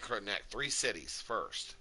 connect 3 cities first.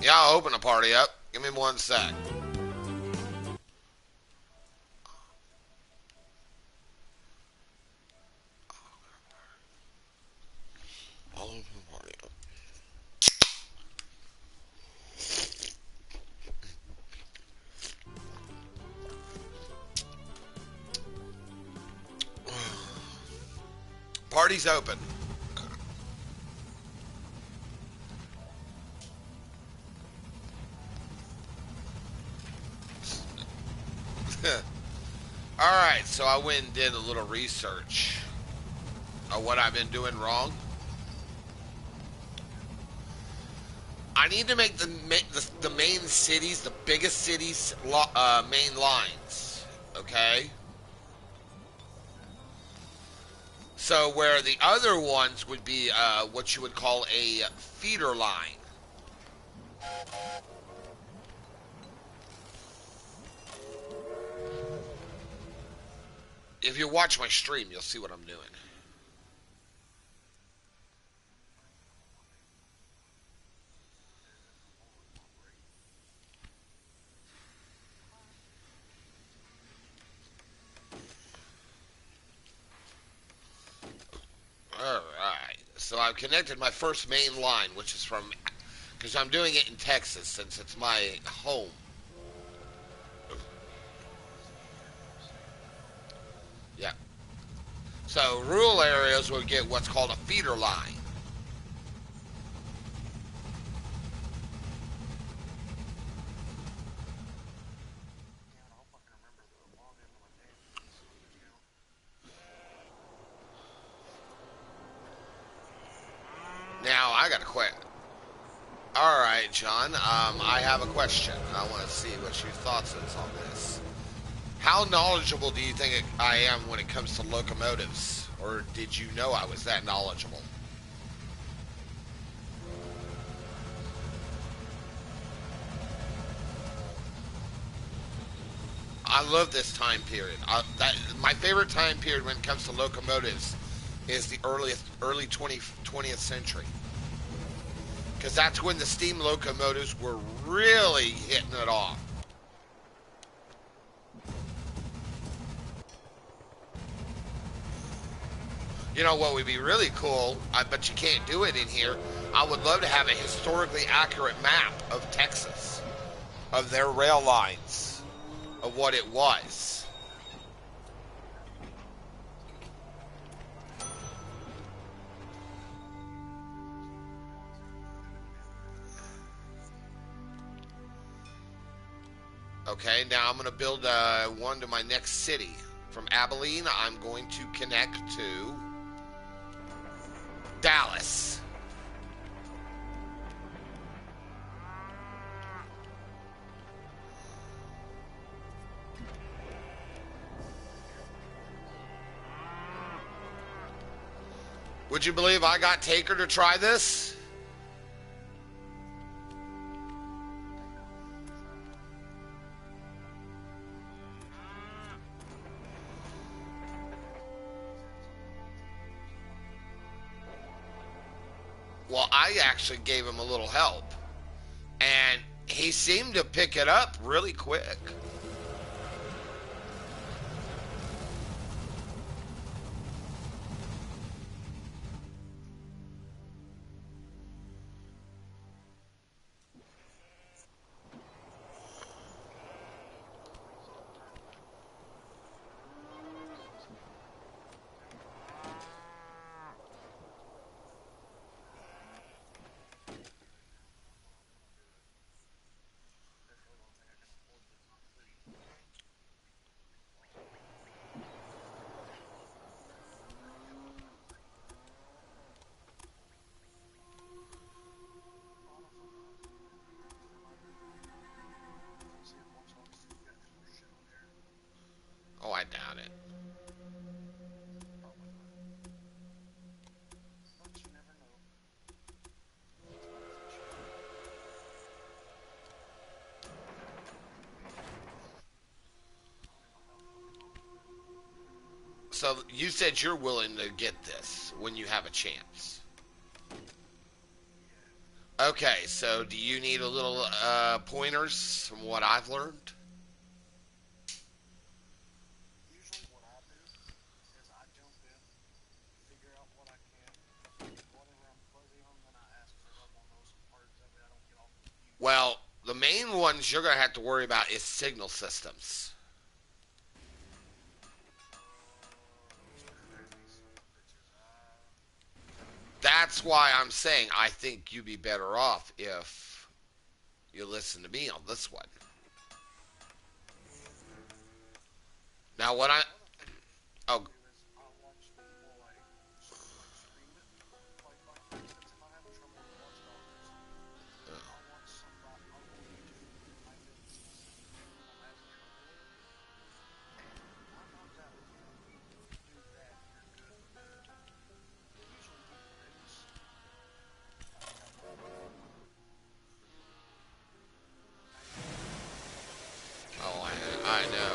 Yeah, I'll open a party up. Give me 1 sec. I'll open a party up. Party's open. Alright, so I went and did a little research of what I've been doing wrong. I need to make the main cities, the biggest cities, main lines. Okay? So where the other ones would be what you would call a feeder line. If you watch my stream, you'll see what I'm doing. Alright. So I've connected my first main line, which is from... Because I'm doing it in Texas, since it's my home. Yeah. So rural areas will get what's called a feeder line. Now, I gotta quit. All right, John. I have a question. I want to see what your thoughts is on this. How knowledgeable do you think I am when it comes to locomotives, or did you know I was that knowledgeable? I love this time period. My favorite time period when it comes to locomotives is the early 20th century, because that's when the steam locomotives were really hitting it off. You know what would be really cool, but you can't do it in here. I would love to have a historically accurate map of Texas, of their rail lines, of what it was. Okay, now I'm going to build one to my next city. From Abilene, I'm going to connect to Dallas. Would you believe I got Taker to try this? Well, I actually gave him a little help, and he seemed to pick it up really quick. Oh, I doubt it. So you said you're willing to get this when you have a chance. Okay, so do you need a little pointers from what I've learned? Well, the main ones you're going to have to worry about is signal systems. That's why I'm saying I think you'd be better off if you listen to me on this one. Now, what I oh I know.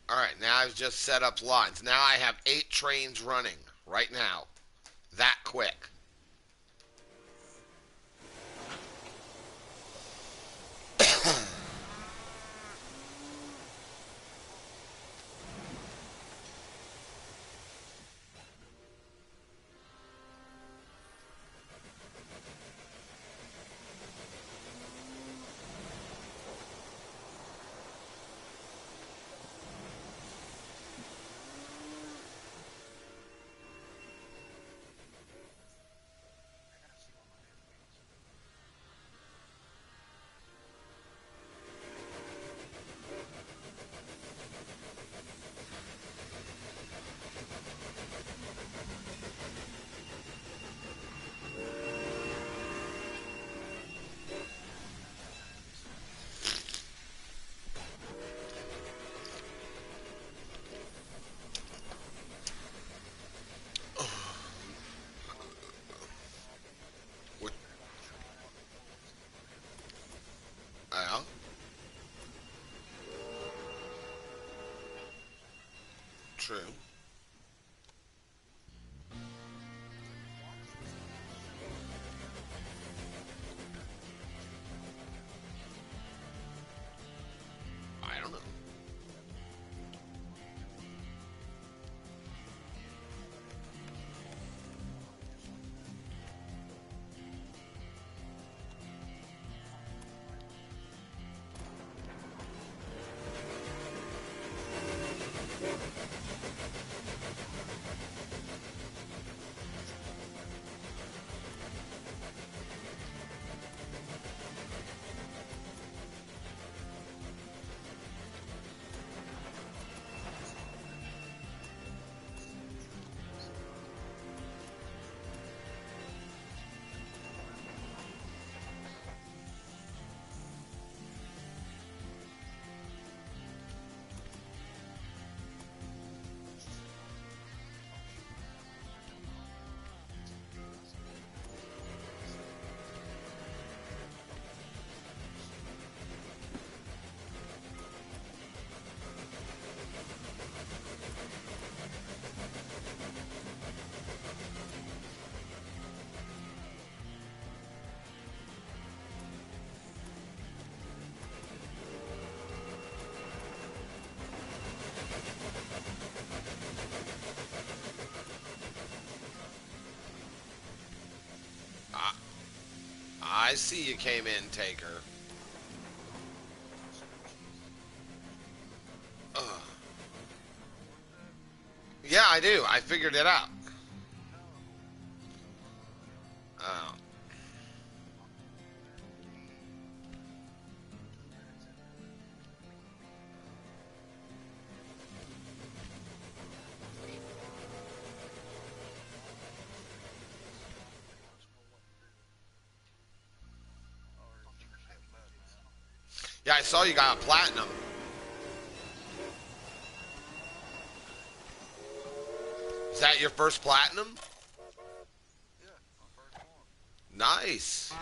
All right, now I've just set up lines. Now I have 8 trains running right now. That quick. I see you came in, Taker. Ugh. Yeah, I do. I figured it out. Oh. Yeah, I saw you got a platinum. Is that your first platinum? Nice.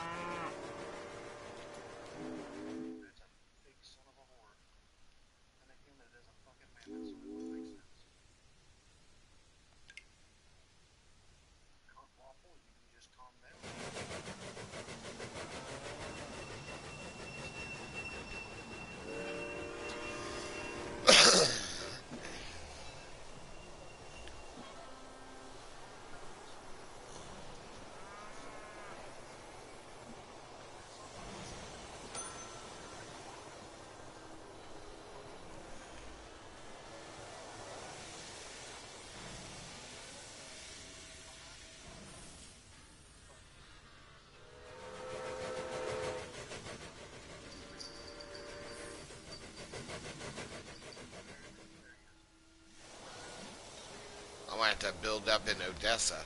I might have to build up in Odessa.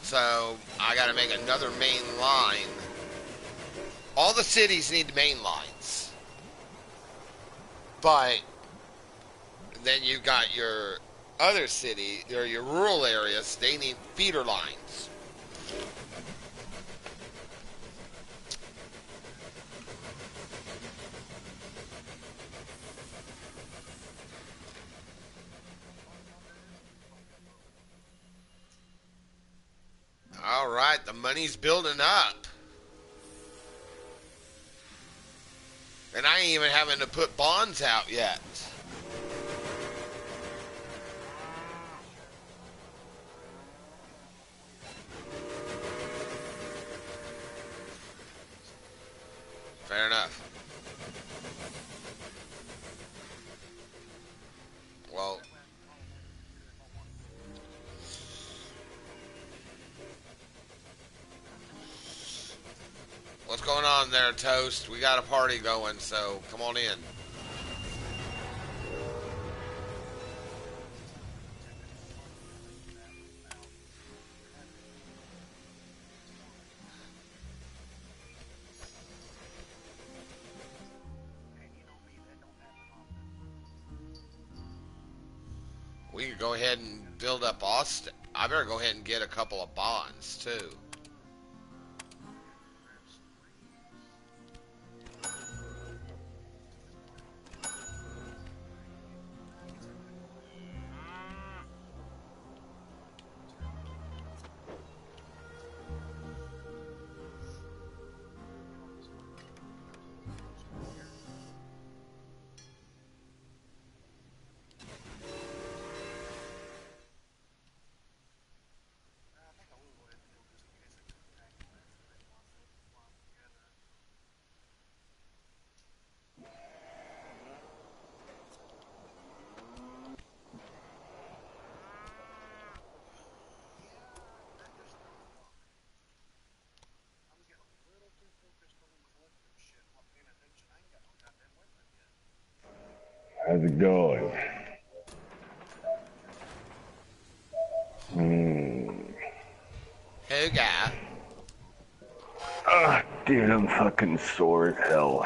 So I got to make another main line. All the cities need main lines, but then you got your other city or your rural areas. They need feeder lines. All right, the money's building up. And I ain't even having to put bonds out yet. Fair enough. Well, what's going on there, Toast? We got a party going, so come on in. We could go ahead and build up Austin. I better go ahead and get a couple of bonds, too. How's it going? Who guy? Dude, I'm fucking sore as hell.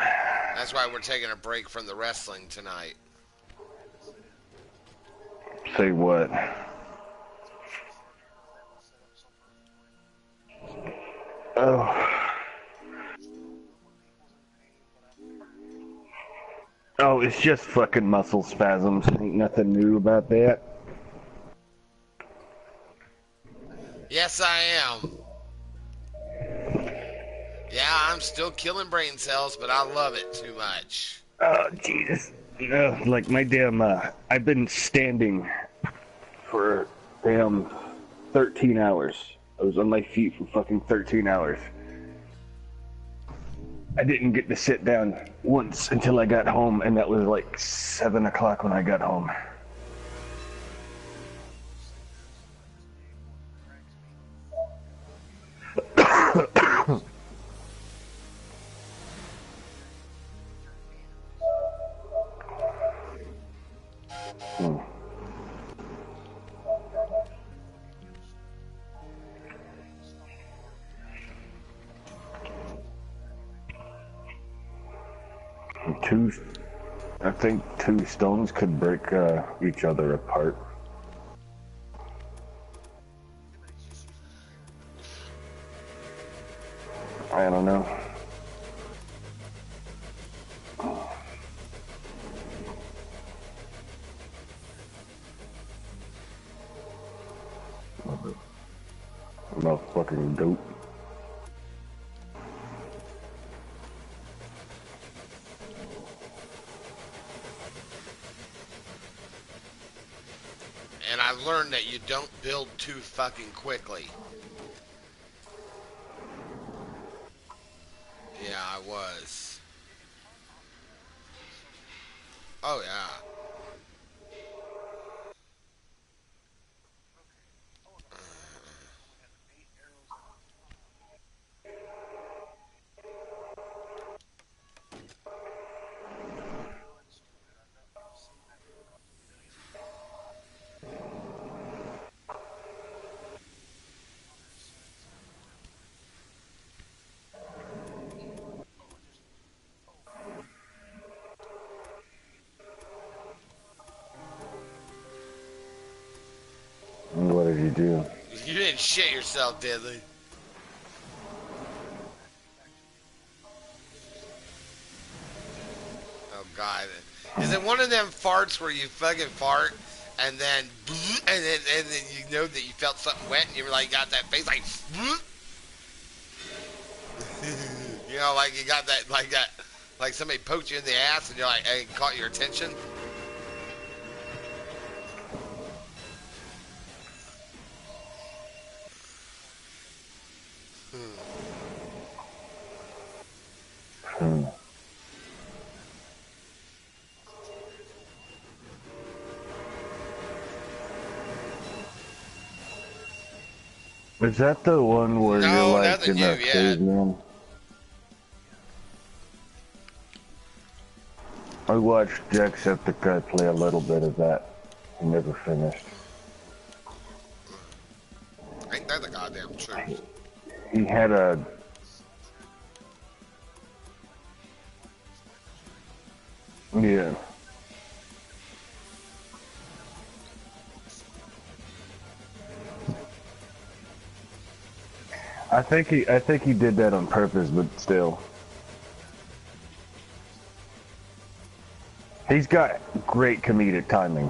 That's why we're taking a break from the wrestling tonight. Say what? Oh. Oh, it's just fucking muscle spasms. Ain't nothing new about that. Yes, I am. Yeah, I'm still killing brain cells, but I love it too much. Oh, Jesus. Like my damn, I've been standing for damn 13 hours. I was on my feet for fucking 13 hours. I didn't get to sit down once until I got home, and that was like 7 o'clock when I got home. Hmm. Two, I think two stones could break each other apart. I don't know. I'm a fucking goat. And I've learned that you don't build too fucking quickly. Yeah, I was. Oh, yeah. What did you do? You didn't shit yourself, did you? Oh, God. Is it one of them farts where you fucking fart and then and then you know that you felt something wet and you were like got that face like you know, like you got that like somebody poked you in the ass and you're like, hey, caught your attention? Hmm. Is that the one where you're No, like nothing in new a yet. caveman? I watched Jacksepticeye play a little bit of that. He never finished. Ain't that the goddamn truth? He had a... Yeah. I think he did that on purpose, but still. He's got great comedic timing.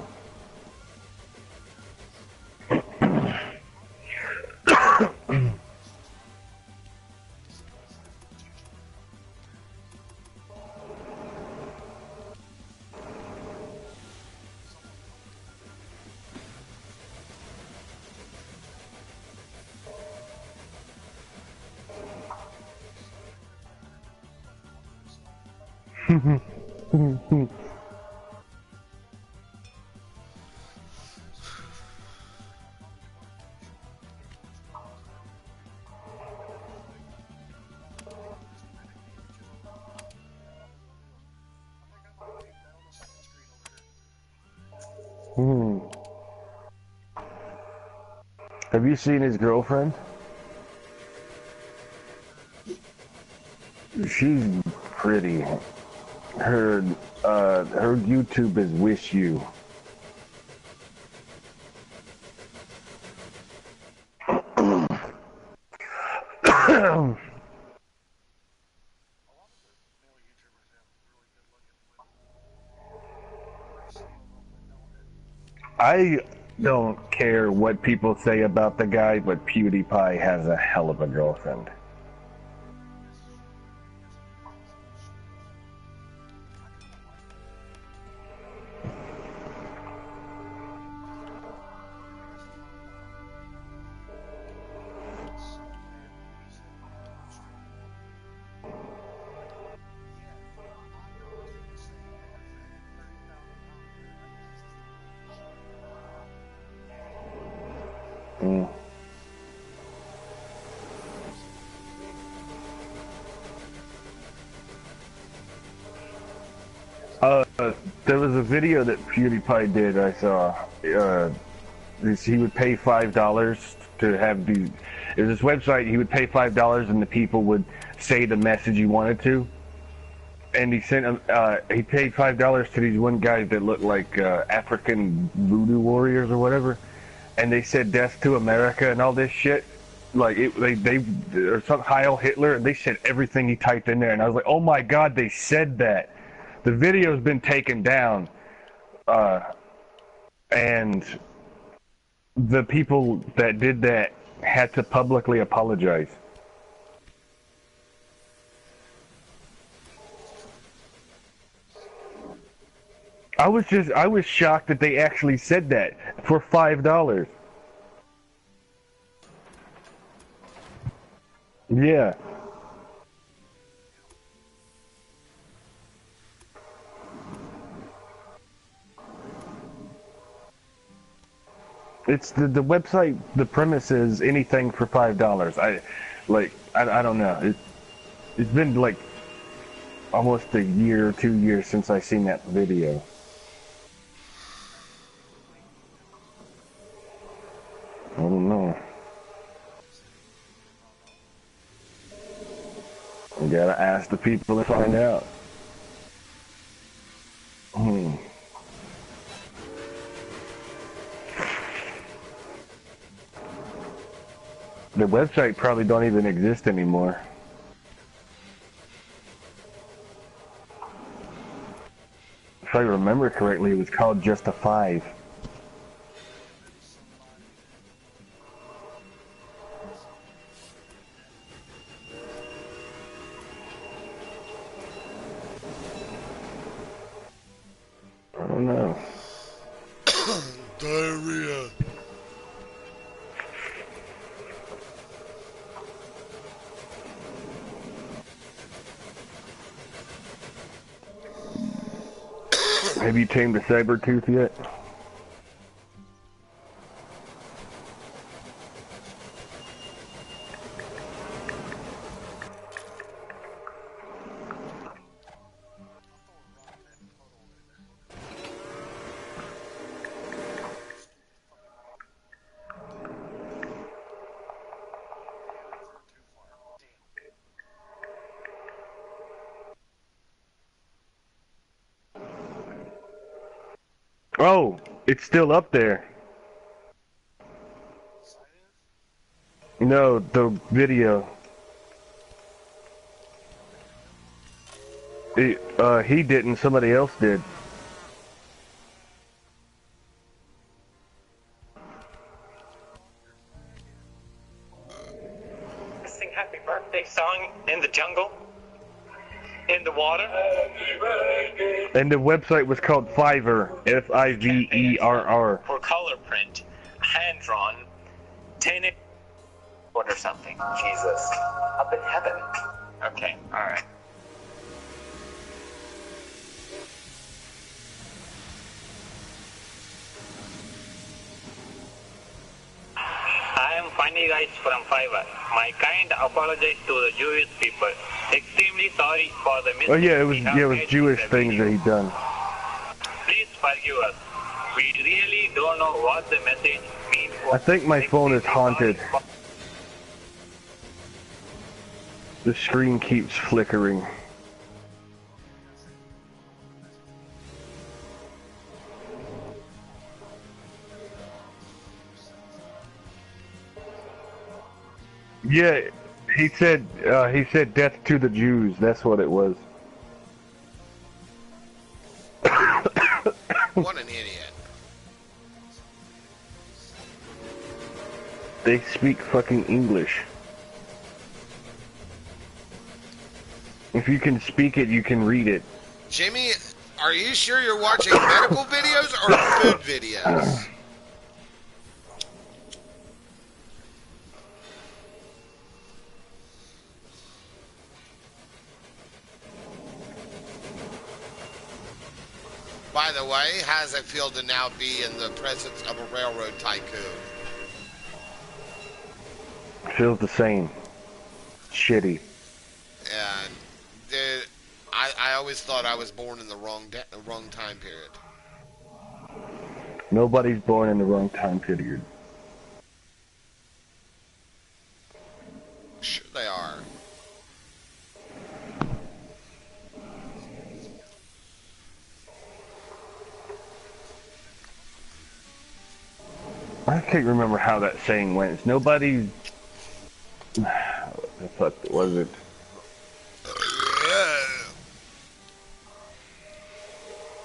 Hmm. Have you seen his girlfriend? She's pretty. Her YouTube is Wish You. I don't care what people say about the guy, but PewDiePie has a hell of a girlfriend. Mm. There was a video that PewDiePie did. I saw. He would pay $5 to have these. It was this website. He would pay $5, and the people would say the message he wanted to. And he sent him. He paid $5 to these one guys that looked like African voodoo warriors or whatever, and they said "Death to America" and all this shit. Like they or some Heil Hitler, and they said everything he typed in there. And I was like, oh my god, they said that. The video's been taken down, and the people that did that had to publicly apologize. I was shocked that they actually said that for $5. Yeah. It's the website. The premise is anything for $5. I don't know. It's been like almost a year or 2 years since I seen that video. I don't know. You gotta ask the people to find out. The website probably don't even exist anymore. If I remember correctly, it was called Just a Five. I don't know. Diarrhea. Have you tamed a saber tooth yet? Oh, it's still up there. No, the video. He didn't, somebody else did. Sing happy birthday song in the jungle, in the water. And the website was called Fiverr, Fiverr. For color print, hand drawn, 10 or something. Jesus, up in heaven. Okay, all right. I am Funny Guys from Fiverr. My kind apologies to the Jewish people. Extremely sorry for the mistake. Oh yeah, it was Jewish things that he done. Please forgive us. We really don't know what the message means. I think my phone is haunted. The screen keeps flickering. Yeah, he said death to the Jews. That's what it was. What an idiot. They speak fucking English. If you can speak it, you can read it. Jimmy, are you sure you're watching medical videos or food videos? By the way, how does it feel to now be in the presence of a railroad tycoon? feels the same. Shitty. And dude, I always thought I was born in the wrong time period. Nobody's born in the wrong time period. Sure they are. I can't remember how that saying went. It's nobody. What the fuck was it?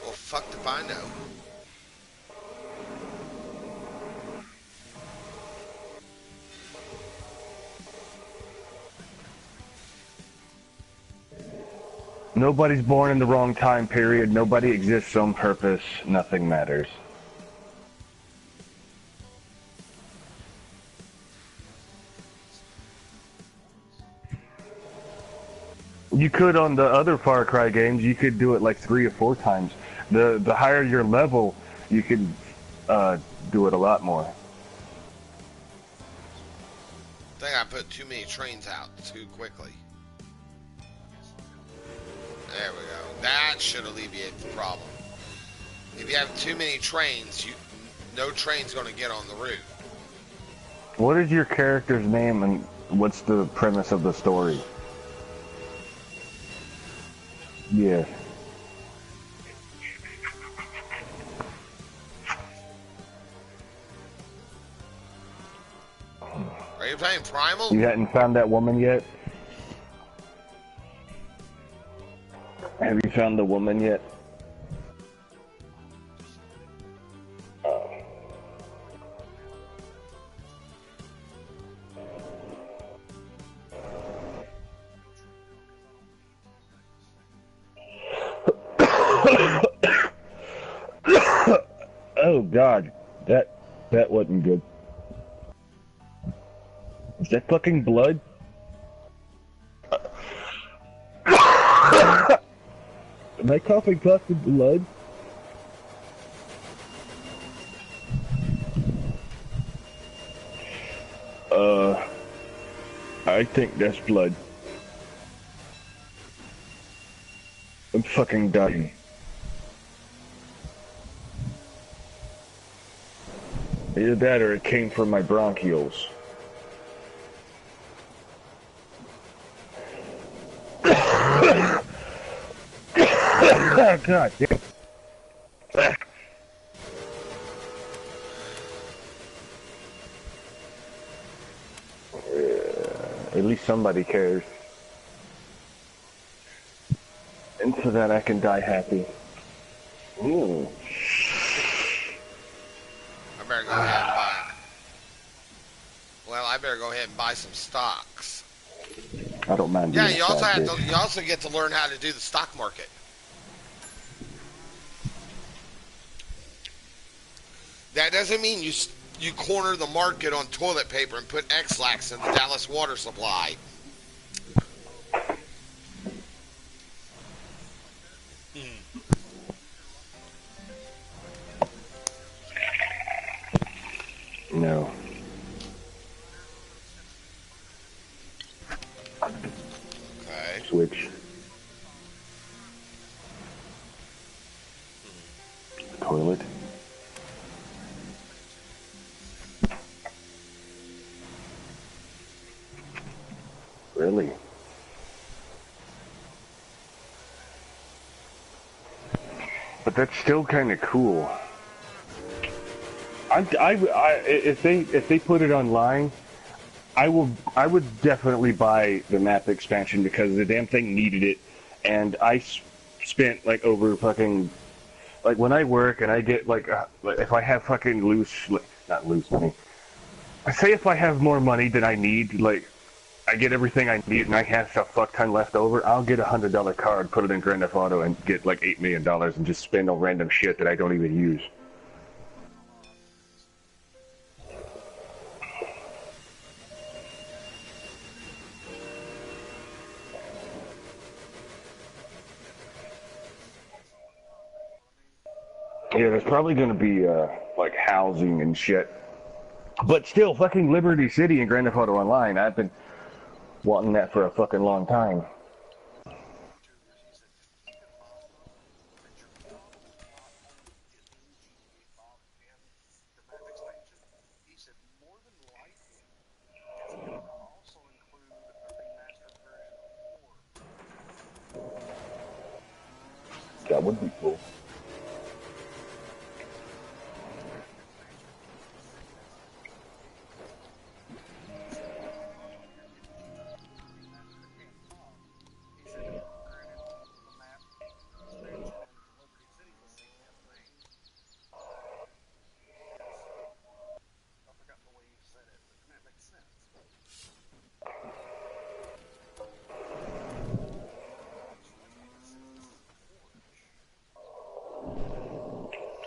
Well, fuck if I know. Nobody's born in the wrong time period. Nobody exists on purpose. Nothing matters. You could on the other Far Cry games. You could do it like 3 or 4 times. The higher your level, you could do it a lot more. I think I put too many trains out too quickly. There we go. That should alleviate the problem. If you have too many trains, no train's going to get on the route. What is your character's name and what's the premise of the story? Yeah. Are you playing Primal? You hadn't found that woman yet? Have you found the woman yet? Oh God, that wasn't good. Is that fucking blood? Am I coughing fucking blood? I think that's blood. I'm fucking dying. Either that or it came from my bronchioles. Oh, God damn. At least somebody cares. And for that I can die happy. Ooh. I better go ahead and buy. Well, I better go ahead and buy some stocks. I don't mind. Yeah, you also get to learn how to do the stock market. That doesn't mean you corner the market on toilet paper and put X-Lax in the Dallas water supply. No. Okay. Switch. Toilet. Really? But that's still kind of cool. If they put it online, I would definitely buy the map expansion because the damn thing needed it, and I spent like over fucking like when I work and I get like if I have fucking not loose money. I say if I have more money than I need, like I get everything I need and I have a fuck ton left over, I'll get $100 card, put it in Grand Theft Auto, and get like $8 million and just spend on random shit that I don't even use. Yeah, there's probably going to be like housing and shit But still, fucking Liberty City and Grand Theft Auto Online, I've been wanting that for a fucking long time. That would be cool.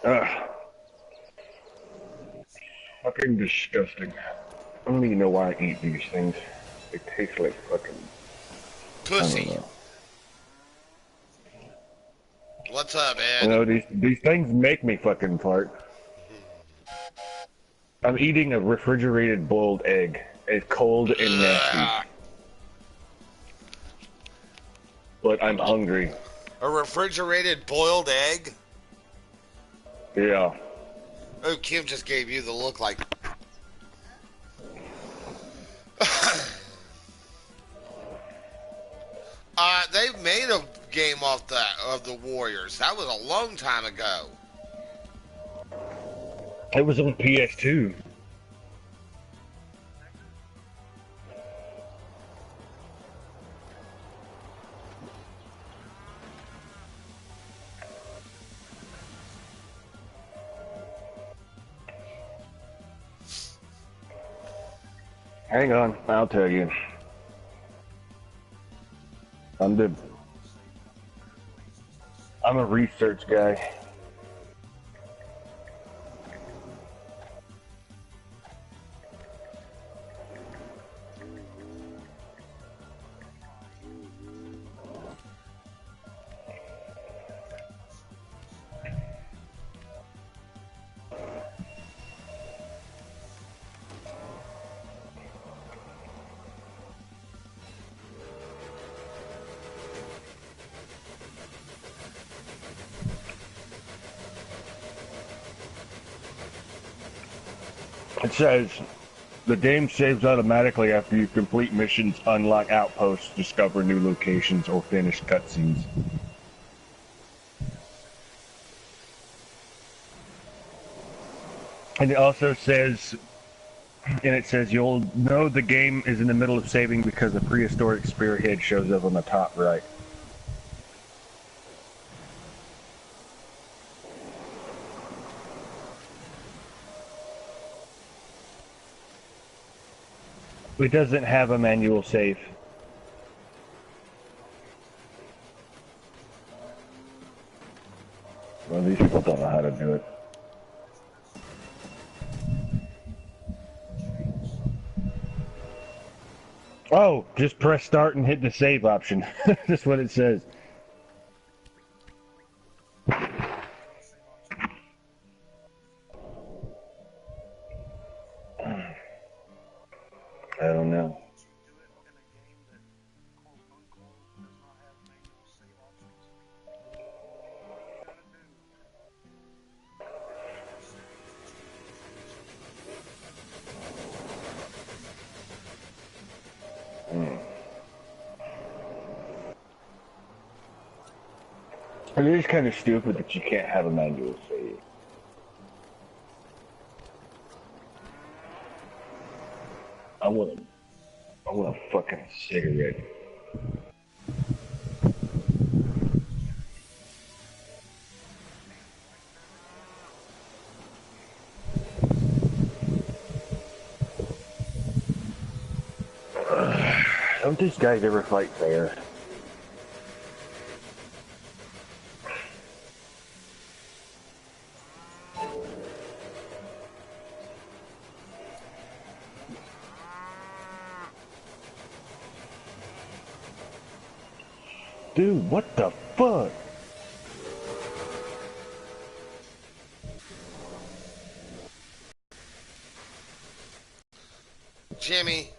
Ugh. Fucking disgusting. I don't even know why I eat these things. They taste like fucking Pussy. What's up, Ed? You know, these things make me fucking fart. I'm eating a refrigerated boiled egg. It's cold and nasty. But I'm hungry. A refrigerated boiled egg? Yeah. Oh, Kim just gave you the look like... They made a game off of the Warriors. That was a long time ago. It was on PS2. Hang on, I'll tell you. I'm a research guy. It says, the game saves automatically after you complete missions, unlock outposts, discover new locations, or finish cutscenes. And it also says, you'll know the game is in the middle of saving because a prehistoric spearhead shows up on the top right. It doesn't have a manual save. Well, these people don't know how to do it. Oh, just press start and hit the save option. That's what it says. I don't know. It is kind of stupid that you can't have a manual save. I want a fucking cigarette. Don't these guys ever fight fair? Dude, what the fuck? Jimmy.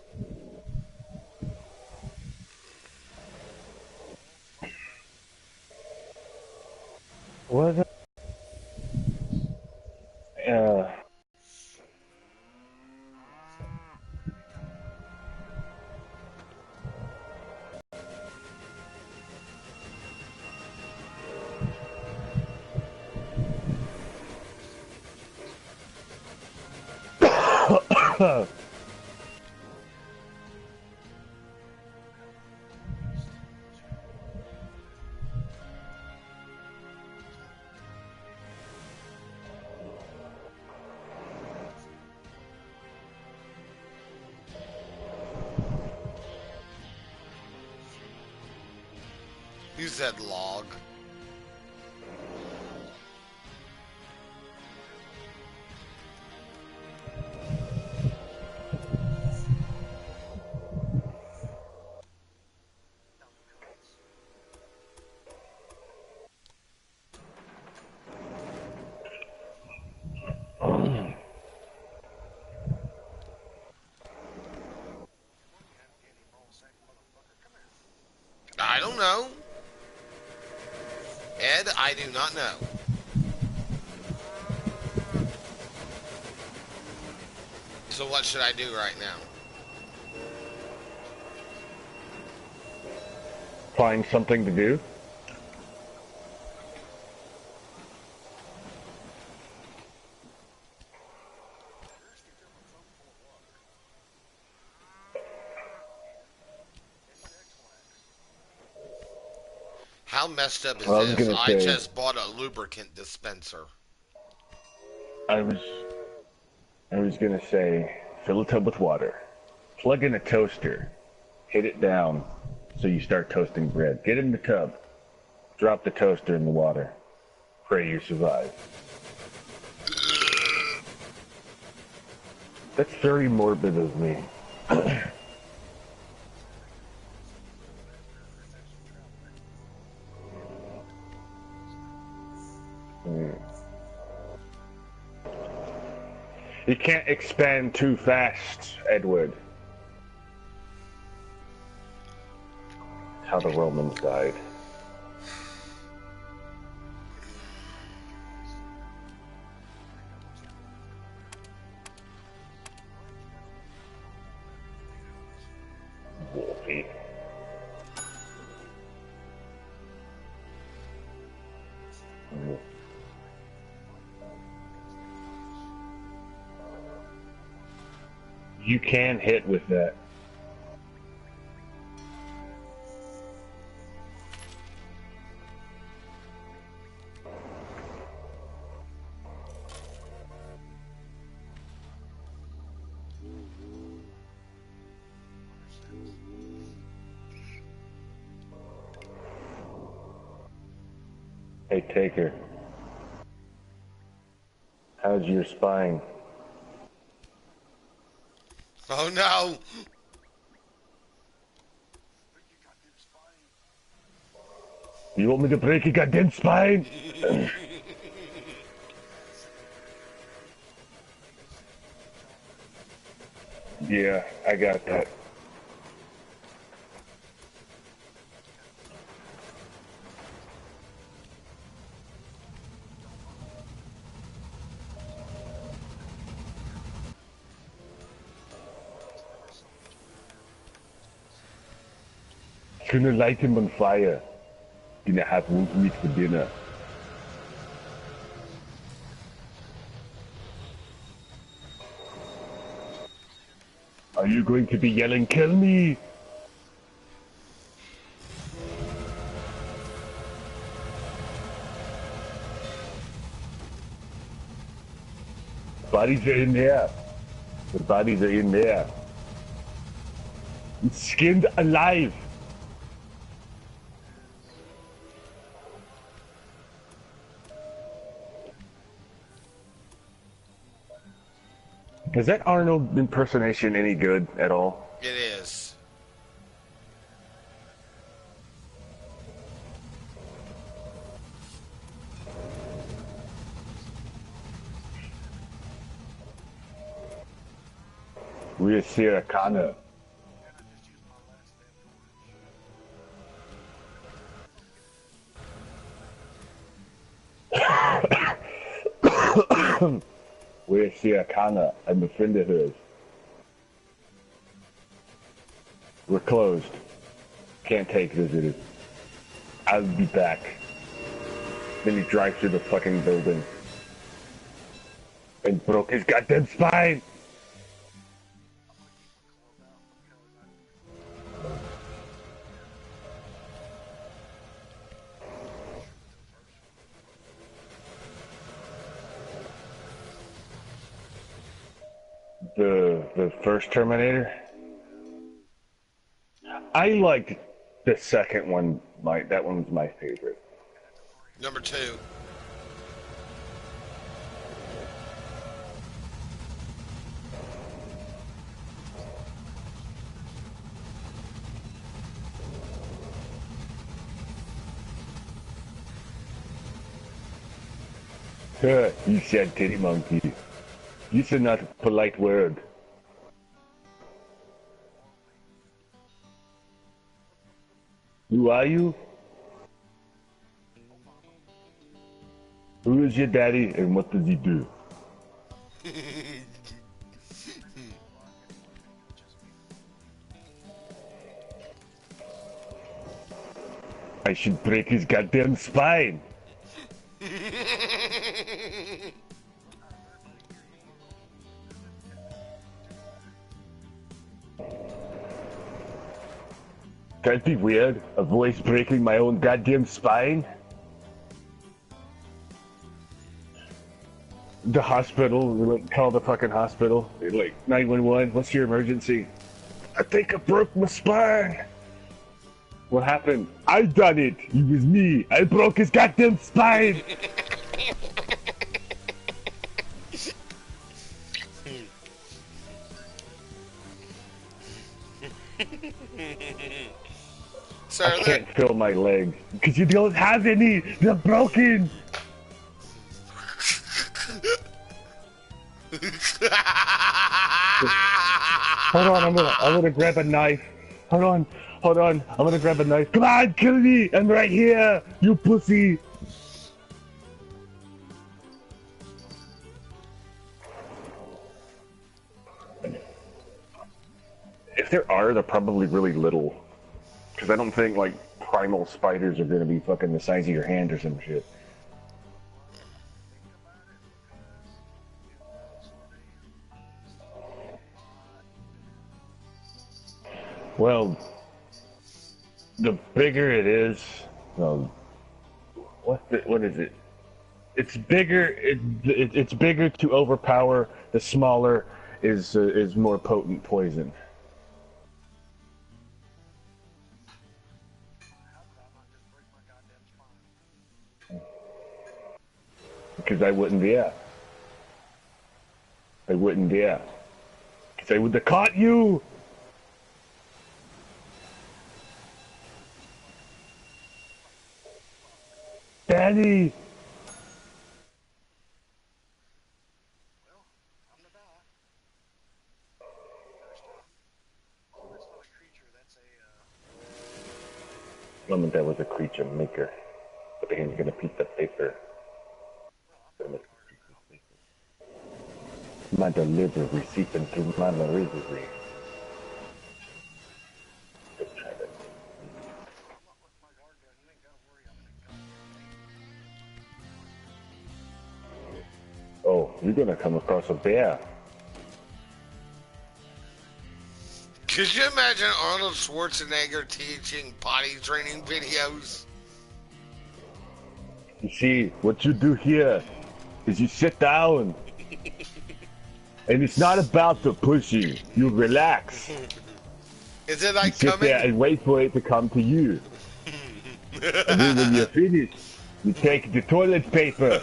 Was it? Uh, You said log. I don't know. Ed, I do not know. So what should I do right now? find something to do. How messed up is Well, I was this? gonna I say- just bought a lubricant dispenser. I was gonna say, fill a tub with water, plug in a toaster, hit it down, so you start toasting bread. Get in the tub, drop the toaster in the water, pray you survive. That's very morbid of me. You can't expand too fast, Edward. That's how the Romans died. Wolfie. You can hit with that. Hey, Taker. How's your spine? Oh no! You want me to break your goddamn spine? Yeah, I got that. Gonna light him on fire. Gonna have wolf meat for dinner. Are you going to be yelling, kill me? Bodies are in there. The bodies are in there. It's skinned alive. Is that Arnold impersonation any good at all? It is. We're Siracana. We're Siracana. I'm a friend of hers. We're closed. Can't take visitors. I'll be back. Then he drives through the fucking building. And broke his goddamn spine! The first Terminator? I liked the second one. That one was my favorite. Number 2. You said titty monkey. You said not a polite word. Who are you? Who is your daddy and what does he do? I should break his goddamn spine. That'd be weird, a voice breaking my own goddamn spine. The hospital, we like, call the fucking hospital. They're like, 911, what's your emergency? I think I broke my spine. What happened? I done it. It was me. I broke his goddamn spine. Sir, I can't feel my legs because you don't have any. They're broken. Hold on, I'm gonna grab a knife. Hold on, I'm gonna grab a knife. Come on, kill me! I'm right here, you pussy! If there are, they're probably really little. Because I don't think, like, primal spiders are gonna be fucking the size of your hand or some shit. Well, the bigger it is, what is it? It's bigger. It's bigger to overpower. The smaller is more potent poison. Because I wouldn't dare. I wouldn't dare. Because I would have caught you. Daddy! Well, I'm the bat. That's not a creature, that's a, Moment that was a creature maker. But then you're gonna piece of paper. My delivery seeping through my delivery. Oh, you're gonna come across a bear. Could you imagine Arnold Schwarzenegger teaching potty training videos? You see, what you do here is you sit down. And it's not about the pushing. You relax. Is it You like sit coming? there and wait for it to come to you. And then when you're finished, you take the toilet paper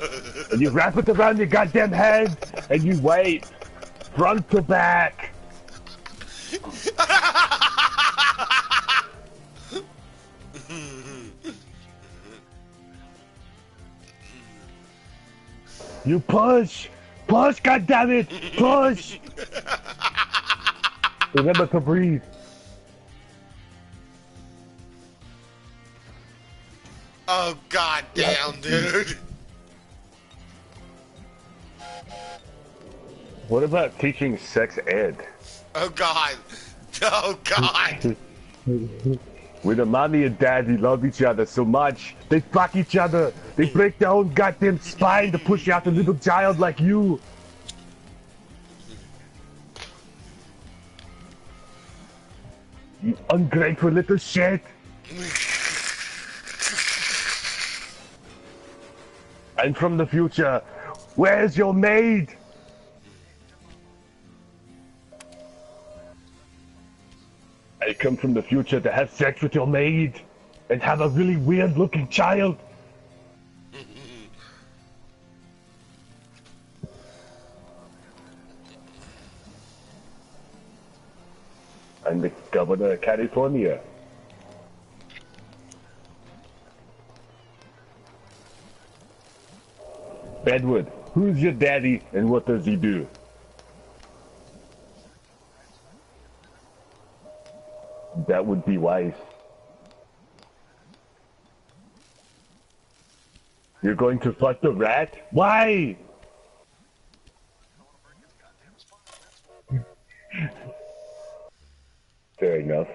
and you wrap it around your goddamn head and you wait, front to back. You push, goddammit, push. Remember to breathe. Oh god damn, dude. What about teaching sex ed? Oh god. Oh god. When the mommy and daddy love each other so much, they fuck each other. They break their own goddamn spine to push out a little child like you. You ungrateful little shit. I'm from the future. Where's your maid? I come from the future to have sex with your maid and have a really weird looking child. I'm the governor of California. Edward, who's your daddy and what does he do? That would be wise. You're going to fuck the rat? Why? Fair enough.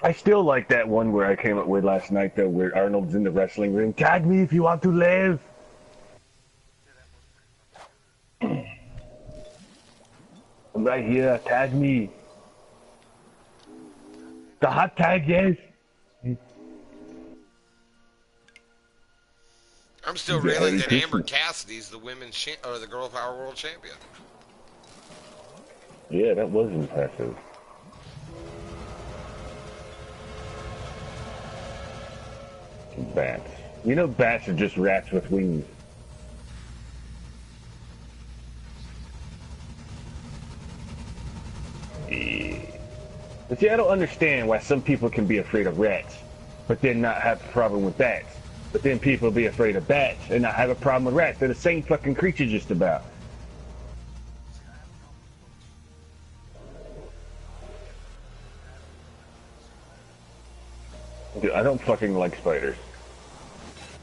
I still like that one where I came up with last night though, where Arnold's in the wrestling ring. Tag me if you want to live. I'm right here. Tag me. The hot tag, yes. I'm still reeling that Amber Cassidy's the women's or the Girl Power World Champion. Yeah, that was impressive. Bats. You know bats are just rats with wings. Yeah. But see, I don't understand why some people can be afraid of rats, but then not have a problem with bats. But then people be afraid of bats and not have a problem with rats. They're the same fucking creature just about. Dude, I don't fucking like spiders.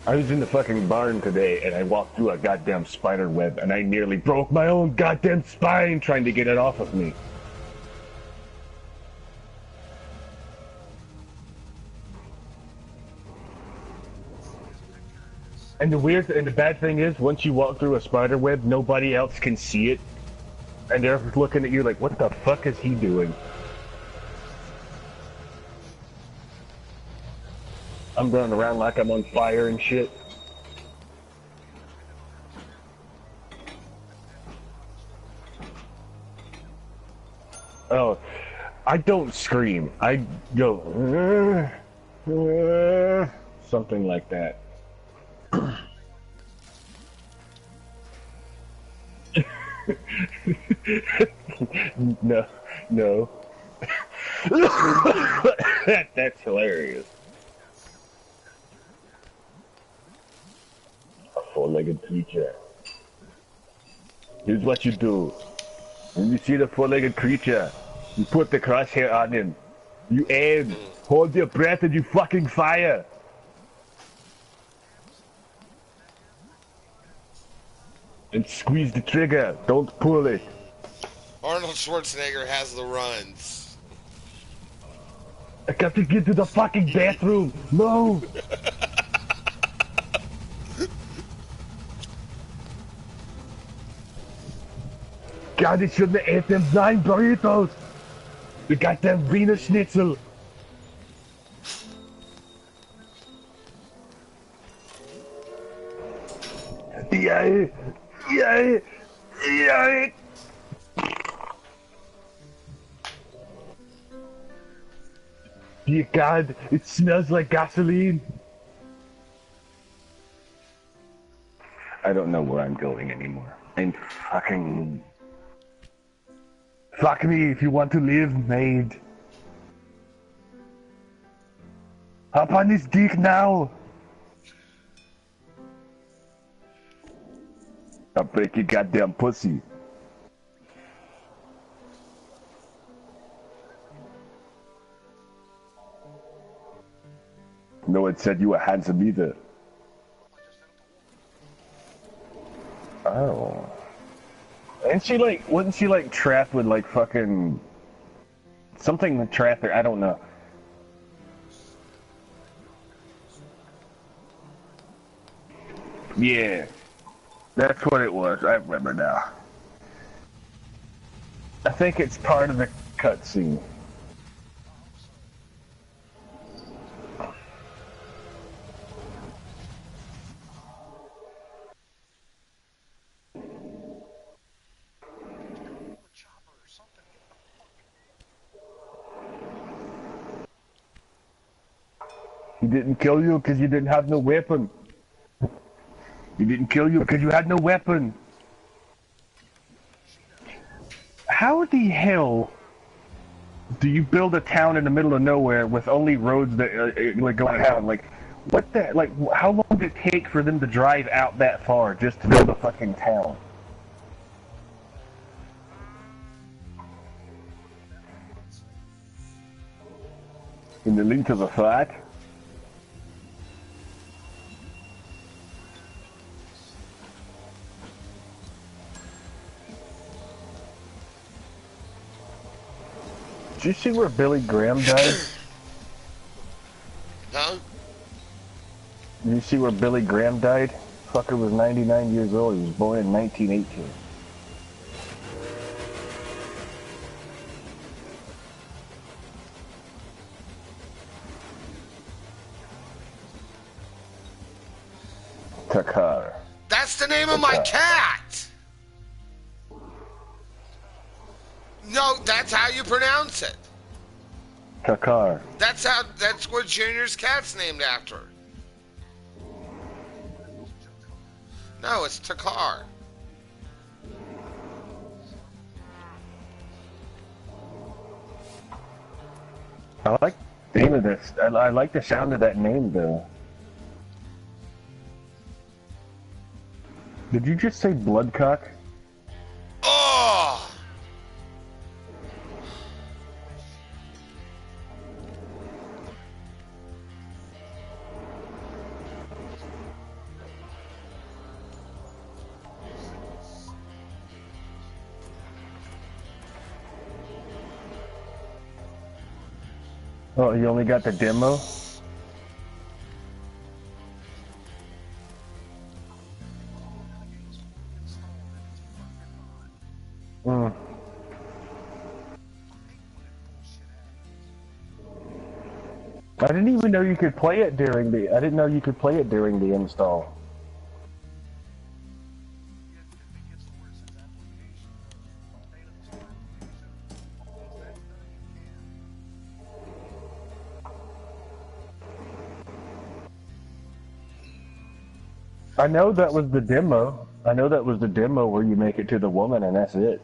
I was in the fucking barn today and I walked through a goddamn spider web and I nearly broke my own goddamn spine trying to get it off of me. And the bad thing is, once you walk through a spider web, nobody else can see it. And they're looking at you like, what the fuck is he doing? I'm running around like I'm on fire and shit. Oh, I don't scream. I go, something like that. No. That's hilarious. A four-legged creature. Here's what you do. When you see the four-legged creature, you put the crosshair on him. You aim, hold your breath, and you fucking fire. And squeeze the trigger. Don't pull it. Arnold Schwarzenegger has the runs. I got to get to the fucking bathroom. No. God, they shouldn't have ate them 9 burritos. The goddamn Wiener Schnitzel. Yeah. Dear God, it smells like gasoline. I don't know where I'm going anymore. I'm fucking... Fuck me if you want to live, maid. Hop on this dick now. I'll break your goddamn pussy. No one said you were handsome either. Oh. And she like, wasn't she like trapped with like fucking something trapped her? I don't know. Yeah, that's what it was. I remember now. I think it's part of the cutscene. He didn't kill you because you didn't have no weapon. He didn't kill you because you had no weapon. How the hell do you build a town in the middle of nowhere with only roads that like go out? Like, what the? Like, how long did it take for them to drive out that far just to build a fucking town? In the link of the fight? Did you see where Billy Graham died? Huh? Did you see where Billy Graham died? Fucker was 99 years old. He was born in 1918. Takar. That's the name of my cat! No, that's how you pronounce it. Takar. That's what Junior's cat's named after. No, it's Takar. I like the name of this. I like the sound of that name though. Did you just say Bloodcock? Oh! Oh, you only got the demo? Hmm. I didn't even know you could play it during the. I didn't know you could play it during the install. I know that was the demo. I know that was the demo where you make it to the woman and that's it.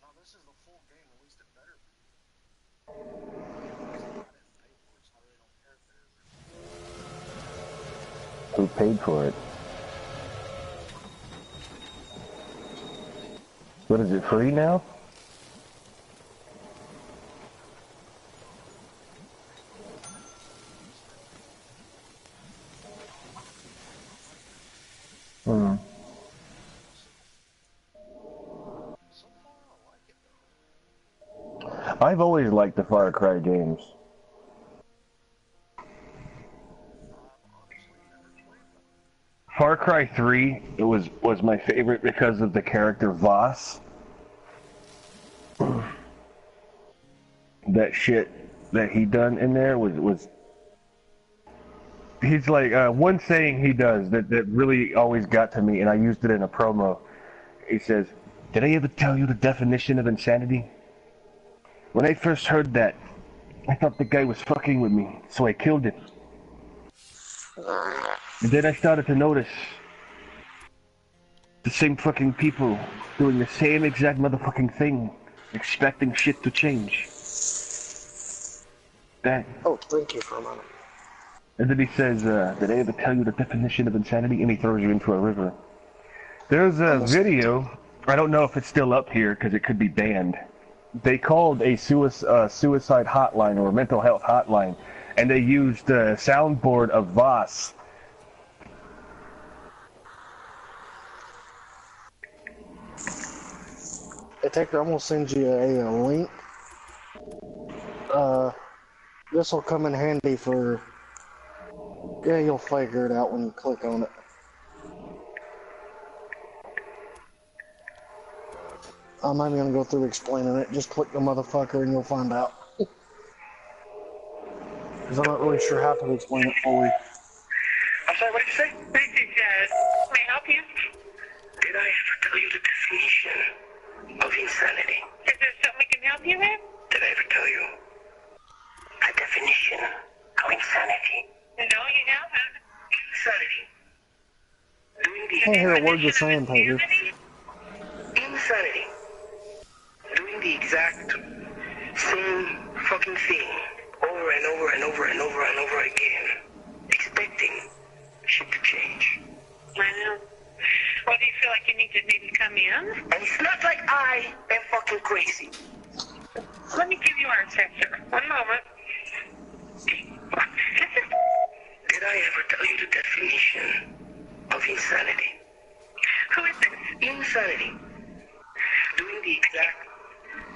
No, this is the full game. At least it better be. I didn't pay for it, so I really don't care if it is. Who paid for it? What is it, free now? Hmm. So far, I like it though. I've always liked the Far Cry games. Far Cry 3 was my favorite because of the character Voss. That shit that he done in there was he's like one saying he does that really always got to me, and I used it in a promo. He says, "Did I ever tell you the definition of insanity? When I first heard that, I thought the guy was fucking with me, so I killed him. And then I started to notice the same fucking people doing the same exact motherfucking thing, expecting shit to change. That Oh, thank you for a moment. And then he says, did I ever tell you the definition of insanity? And he throws you into a river. There's a video, I don't know if it's still up here because it could be banned. They called a suicide hotline or a mental health hotline, and they used a soundboard of Voss. Hey, Taker, I'm gonna send you a link. This will come in handy for. Yeah, you'll figure it out when you click on it. I'm not even gonna go through explaining it. Just click the motherfucker and you'll find out. Because I'm not really sure how to explain it fully. I'm sorry, what did you say? This is, may I help you? Did I ever tell you the definition of insanity? Is there something we can help you with? Did I ever tell you a definition of insanity? No, you haven't. Insanity. Doing the I can't hear a word you're saying, Taker. insanity. Doing the exact same fucking thing over and over and over and over and over again. Expecting shit to change. I know. Well, do you feel like you need to maybe come in? And it's not like I am fucking crazy. Let me give you our assessor. One moment. Did I ever tell you the definition of insanity? Who is this? Insanity. Doing the exact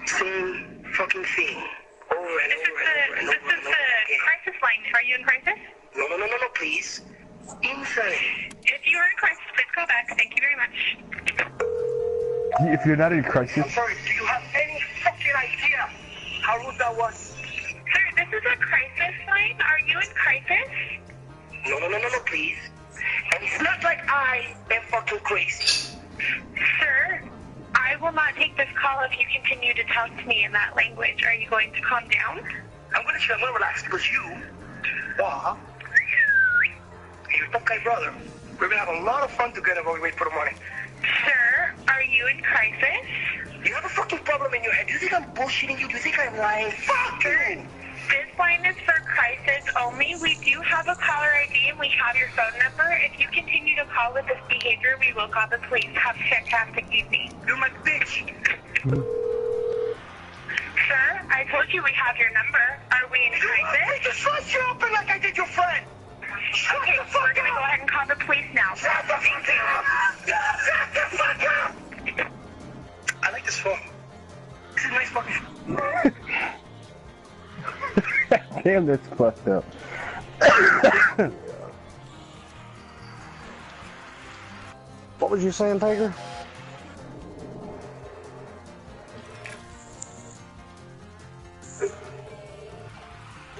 same fucking thing over and This is over and over and over this and is over the again. crisis line. Are you in crisis? No, please. Insanity. If you are in crisis, please call back. Thank you very much. If you're not in crisis, I'm sorry, do you have any fucking idea how rude that was? Sir, this is a crisis line. Are you in crisis? No, please. And it's not like I am fucking crazy. Sir, I will not take this call if you continue to talk to me in that language. Are you going to calm down? I'm gonna relax because you, and your fucking brother, we're gonna have a lot of fun together while we wait for the money. Sir, are you in crisis? You have a fucking problem in your head. Do you think I'm bullshitting you? Do you think I'm lying? Fuck you! This line is for crisis only. We do have a caller ID and we have your phone number. If you continue to call with this behavior, we will call the police. Have a fantastic evening. You're my bitch. Sir, I told you we have your number. Are we in I crisis? just sliced you open like I did your friend. Shut Okay, the fuck we're gonna up. go ahead and call the police now. Shut the fuck up. Shut the fuck up. I like this phone. This is nice fucking. damn, that's fucked up. What was you saying, Taker?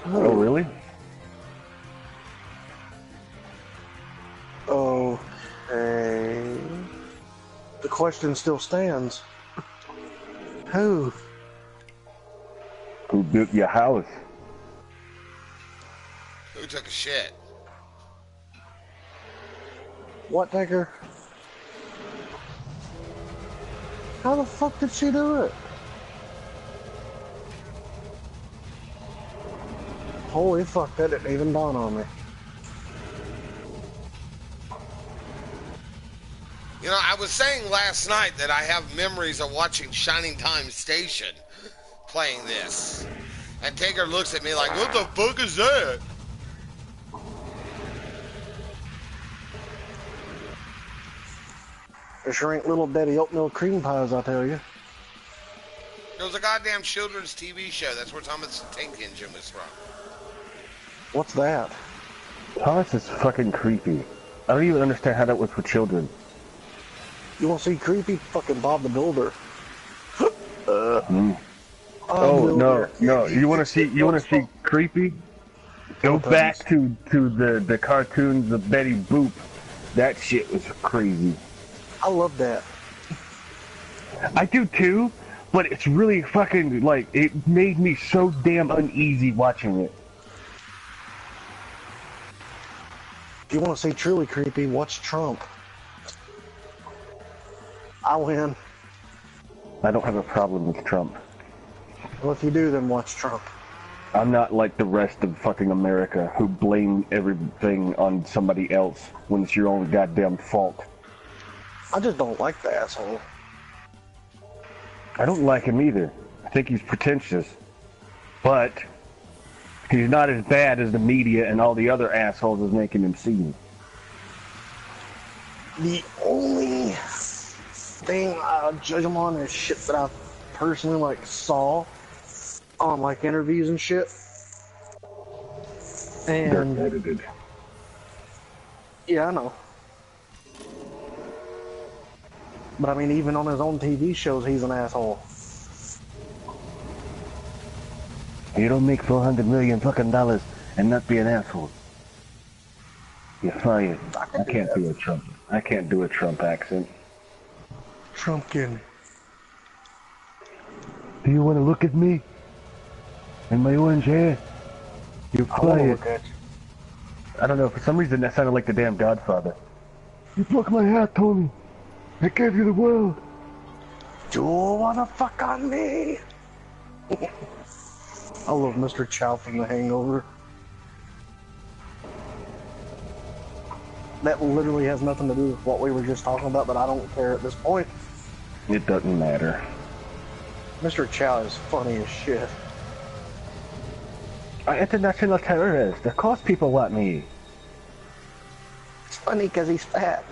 Oh, really? Okay. The question still stands. Who? Who built your house? Who took a shit? What, Taker? How the fuck did she do it? Holy fuck, that didn't even dawn on me. You know, I was saying last night that I have memories of watching Shining Time Station playing this. And Taker looks at me like, what the fuck is that? There sure ain't little Daddy oatmeal cream pies, I tell you. It was a goddamn children's TV show. That's where Thomas the Tank Engine was from. What's that? Thomas is fucking creepy. I don't even understand how that was for children. You want to see creepy? Fucking Bob the Builder. Oh no! You want to see creepy? Go back to the cartoons of Betty Boop. That shit was crazy. I love that. I do too, but it's really fucking like it made me so damn uneasy watching it. If you want to see truly creepy, watch Trump. I win. I don't have a problem with Trump. Well, if you do, then watch Trump. I'm not like the rest of fucking America who blame everything on somebody else when it's your own goddamn fault. I just don't like the asshole. I don't like him either. I think he's pretentious. But he's not as bad as the media and all the other assholes is making him seem. The only thing I judge him on is shit that I personally like saw on like interviews and shit. And They're edited. yeah, I know. But I mean, even on his own TV shows, he's an asshole. You don't make $400 million fucking dollars and not be an asshole. You're fired. I can't do a Trump. I can't do a Trump accent. Trumpkin. Do you want to look at me? And my orange hair? You're I want to quiet. look at you. I don't know, for some reason that sounded like the damn Godfather. You broke my heart, Tony. I gave you the world. Do you wanna fuck on me? I love Mr. Chow from The Hangover. That literally has nothing to do with what we were just talking about, but I don't care at this point. It doesn't matter. Mr. Chow is funny as shit. I'm international terrorist. Of course people want me. It's funny because he's fat.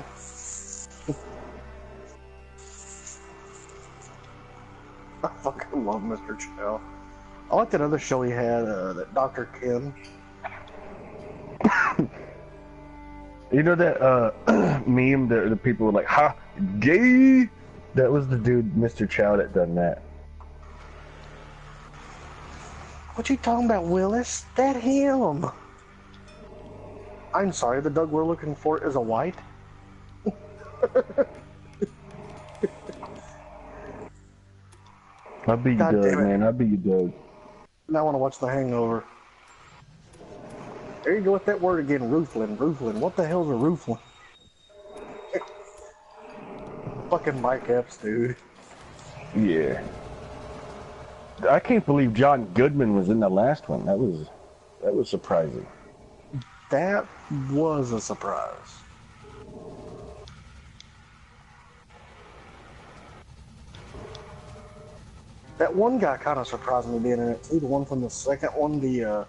I fucking love Mr. Chow. I like that other show he had, that Dr. Kim. You know that meme that the people were like, ha, gay? That was the dude, Mr. Chow, that done that. What you talking about, Willis? That him. I'm sorry, the Doug we're looking for is a white? I'll be your God Doug, damn it. man. I'll be your Doug. Now I want to watch The Hangover. There you go with that word again, roofling. Roofling. What the hell's a roofling? Fucking Mike Epps, dude. Yeah. I can't believe John Goodman was in the last one. That was surprising. That was a surprise. That one guy kind of surprised me being in it too. The one from the second one, the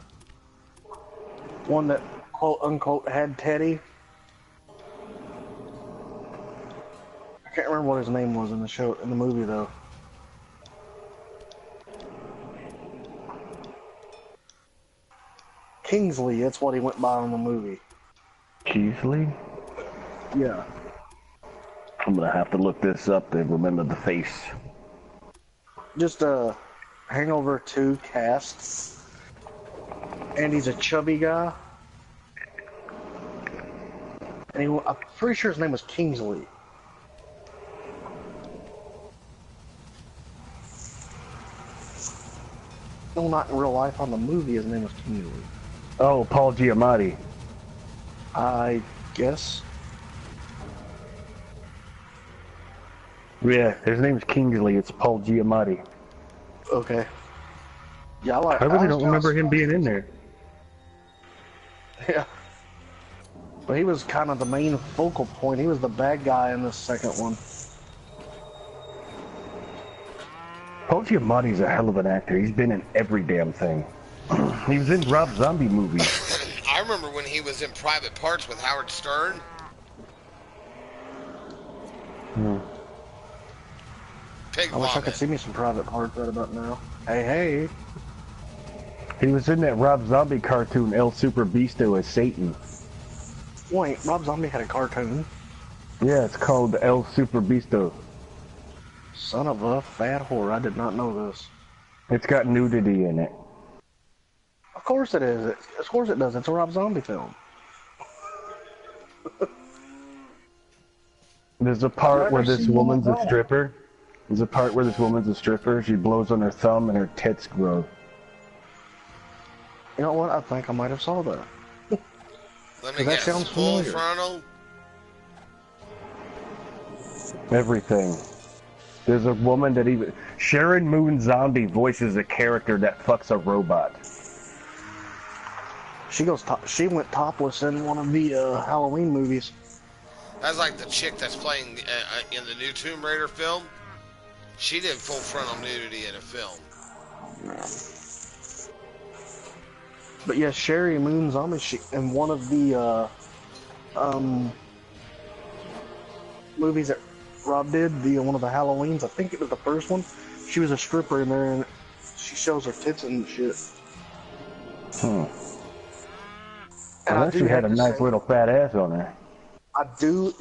one that quote unquote had Teddy. I can't remember what his name was in the show, in the movie though. Kingsley, that's what he went by in the movie. Keithley? Yeah. I'm gonna have to look this up to remember the face. Just Hangover 2 casts. And he's a chubby guy. And I'm pretty sure his name was Kingsley. No, not in real life. On the movie, his name was Kingsley. Oh, Paul Giamatti. I guess. Yeah, his name's Kingsley. It's Paul Giamatti. Okay. Yeah, I like. I really was don't remember him being in there. Yeah. But he was kind of the main focal point. He was the bad guy in the second one. Paul Giamatti's a hell of an actor. He's been in every damn thing. He was in Rob Zombie movies. I remember when he was in Private Parts with Howard Stern. Pig I wish I could vomit. see me some Private Parts right about now. Hey, hey. He was in that Rob Zombie cartoon, El Super Beasto as Satan. Wait, Rob Zombie had a cartoon. Yeah, it's called El Super Beasto. Son of a fat whore. I did not know this. It's got nudity in it. Of course it is. Of course it does. It's a Rob Zombie film. There's a part where Never this seen woman's one a at all. stripper. There's a part where this woman's a stripper. She blows on her thumb and her tits grow. You know what? I think I might have saw that. Let me That guess. sounds Full familiar. frontal. Everything. There's a woman that even... Sharon Moon Zombie voices a character that fucks a robot. She went topless in one of the Halloween movies. That's like the chick that's playing in the new Tomb Raider film. She did full frontal nudity in a film. But yeah, Sherry Moon Zombie, in one of the movies that Rob did, one of the Halloweens, I think it was the first one, she was a stripper in there and she shows her tits and shit. And Well, she had a nice little fat ass on her. I do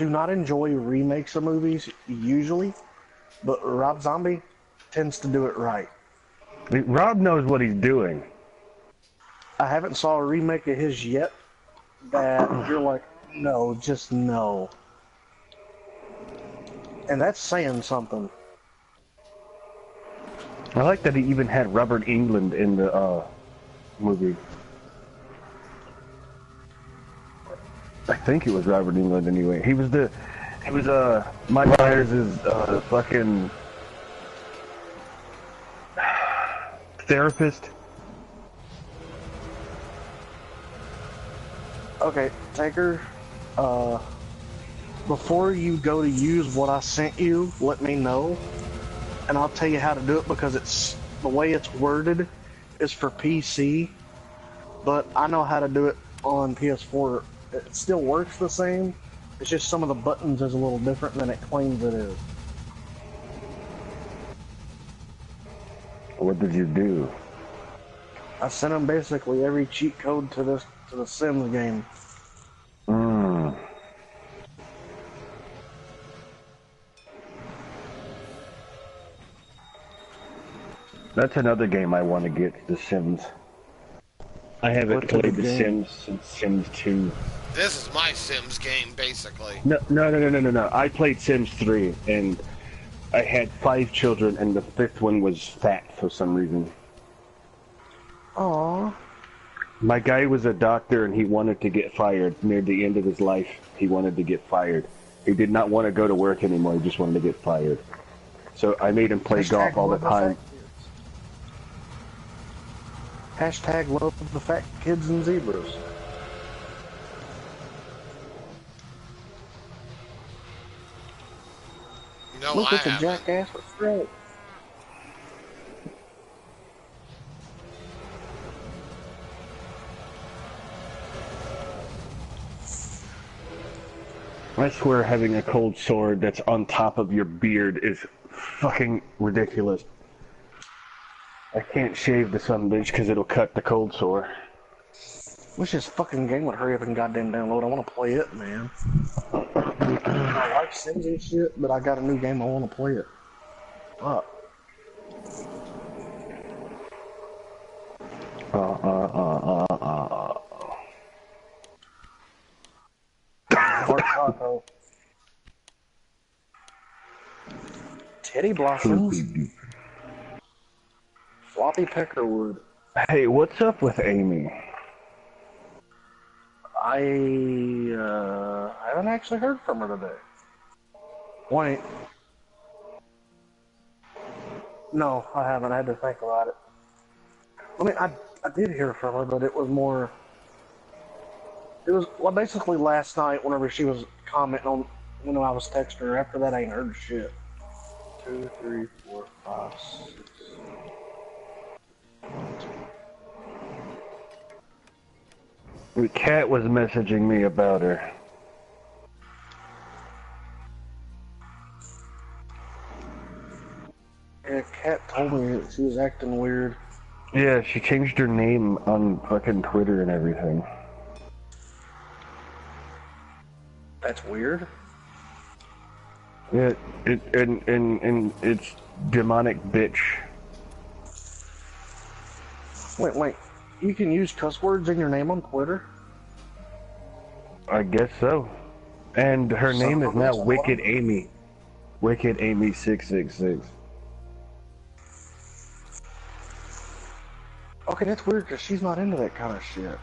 not enjoy remakes of movies usually, but Rob Zombie tends to do it right. Rob knows what he's doing. I haven't saw a remake of his yet that you're like, no, just no. And that's saying something. I like that he even had Robert Englund in the movie. I think it was Robert Englund anyway. He was Mike Myers' fucking therapist. Okay, Taker, before you go to use what I sent you, let me know, and I'll tell you how to do it, because it's the way it's worded is for PC, but I know how to do it on PS4. It still works the same, it's just some of the buttons is a little different than it claims it is. What did you do? I sent him basically every cheat code to the Sims game. That's another game I want to get, The Sims. I haven't played The Sims since Sims 2. This is my Sims game, basically. No. I played Sims 3, and I had 5 children, and the 5th one was fat for some reason. Aww. My guy was a doctor, and he wanted to get fired. Near the end of his life, he wanted to get fired. He did not want to go to work anymore, he just wanted to get fired. So I made him play golf all the time. Hashtag love the fat kids and zebras. No, look I at the haven't. jackass with throat. I swear having a cold sore that's on top of your beard is fucking ridiculous. I can't shave the son bitch because it'll cut the cold sore. Wish this fucking game would hurry up and goddamn download. I want to play it, man. I like Sims and shit, but I got a new game. I want to play it. Fuck. Mark Taco. Teddy Blossoms. Floppy Peckerwood. Hey, what's up with Amy? I haven't actually heard from her today. Wait. No, I haven't. I had to think about it. I mean, I did hear from her, but it was more... It was well, basically last night whenever she was commenting on when I was texting her. After that, I ain't heard shit. 2, 3, 4, 5, 6... The cat was messaging me about her. Yeah, Kat told me that she was acting weird. Yeah, she changed her name on fucking Twitter and everything. That's weird. Yeah, and it's demonic bitch. Wait. You can use cuss words in your name on Twitter? I guess so. And her name is now Wicked Amy. Wicked Amy 666. Okay, that's weird because she's not into that kind of shit.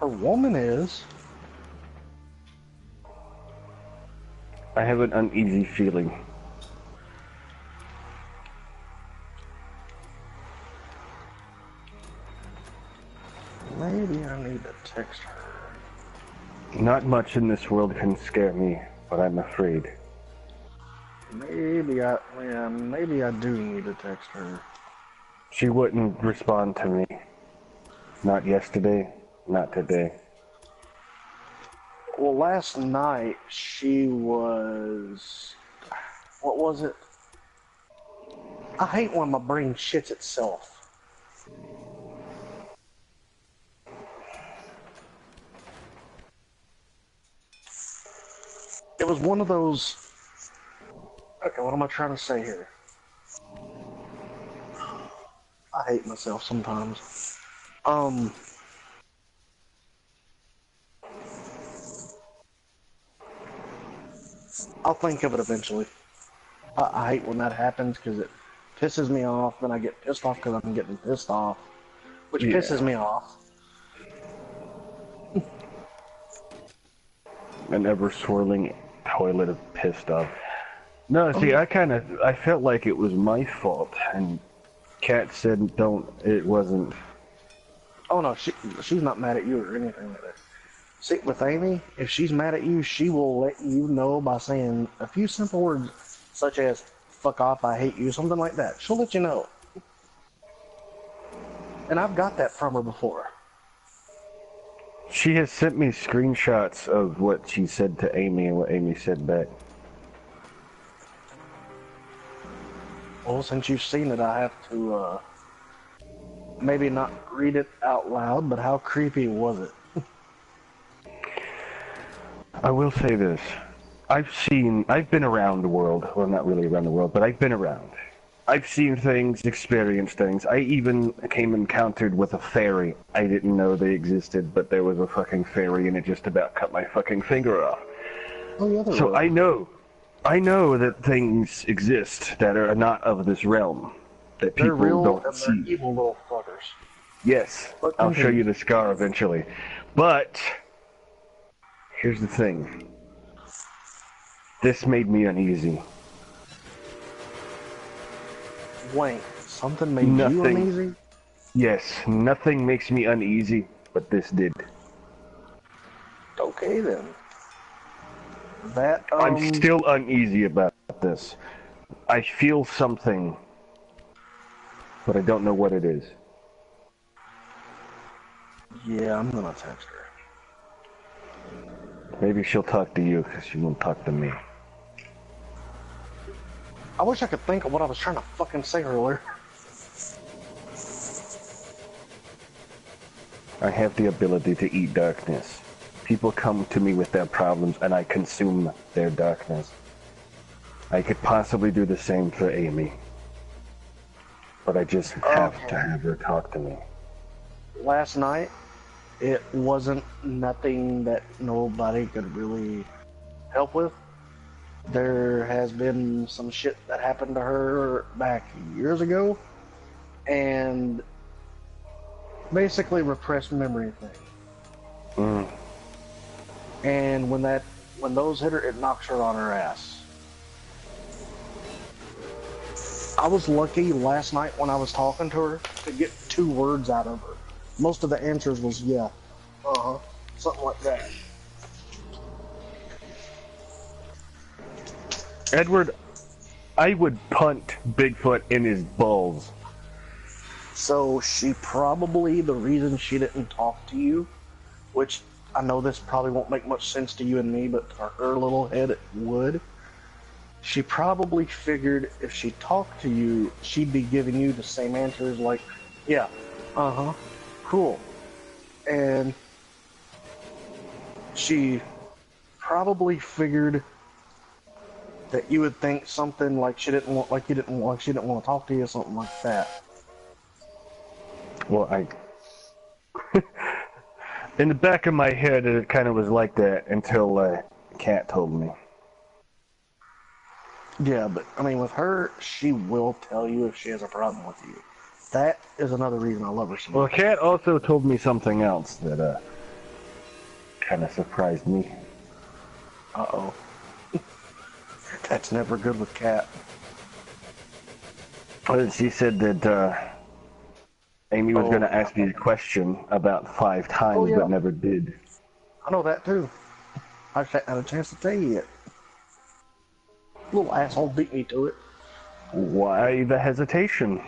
Her woman is. I have an uneasy feeling. Not much in this world can scare me, but I'm afraid. Maybe I do need to text her. She wouldn't respond to me. Not yesterday, not today. Well, last night she was... What was it? I hate when my brain shits itself. It was one of those... Okay, what am I trying to say here? I hate myself sometimes. I'll think of it eventually. I hate when that happens because it pisses me off, then I get pissed off because I'm getting pissed off, which pisses me off. An ever-swirling toilet of pissed off. No, see, I felt like it was my fault, and Kat said it wasn't. Oh no, she's not mad at you or anything like that. See, with Amy, if she's mad at you, she will let you know by saying a few simple words, such as, fuck off, I hate you, something like that. She'll let you know. And I've got that from her before. She has sent me screenshots of what she said to Amy and what Amy said back. Well, since you've seen it, I have to, maybe not read it out loud, but how creepy was it? I will say this. I've been around the world. Well, not really around the world, but I've been around. I've seen things, experienced things. I even came encountered with a fairy. I didn't know they existed, but there was a fucking fairy and it just about cut my fucking finger off. Oh, yeah, there So was. I know that things exist that are not of this realm, that They're people real don't and see. they're evil little fuckers. Yes, But I'll show you the scar eventually. But here's the thing. This made me uneasy. Wait, something made you uneasy? Yes, nothing makes me uneasy, but this did. Okay then. That, I'm still uneasy about this. I feel something, but I don't know what it is. Yeah, I'm gonna text her. Maybe she'll talk to you, because she won't talk to me. I wish I could think of what I was trying to fucking say earlier. I have the ability to eat darkness. People come to me with their problems, and I consume their darkness. I could possibly do the same for Amy. But I just have to have her talk to me. Last night, it wasn't nothing that nobody could really help with. There has been some shit that happened to her back years ago, and basically repressed memory thing. And when those hit her, it knocks her on her ass. I was lucky last night when I was talking to her to get 2 words out of her. Most of the answers was yeah, something like that. Edward, I would punt Bigfoot in his balls. So she probably, the reason she didn't talk to you, which I know this probably won't make much sense to you and me, but to her little head it would. She probably figured if she talked to you, she'd be giving you the same answers like, yeah, cool. And she probably figured that you would think something like she didn't want to talk to you or something like that. Well, in the back of my head, it kind of was like that until Kat told me. Yeah, but I mean, with her, she will tell you if she has a problem with you. That is another reason I love her so much. Well, Kat also told me something else that kind of surprised me. Uh-oh. That's never good with Kat. She said that Amy was going to ask me a question about 5 times, Oh, yeah. but never did. I know that too. I just haven't had a chance to tell you yet. Little asshole beat me to it. Why the hesitation?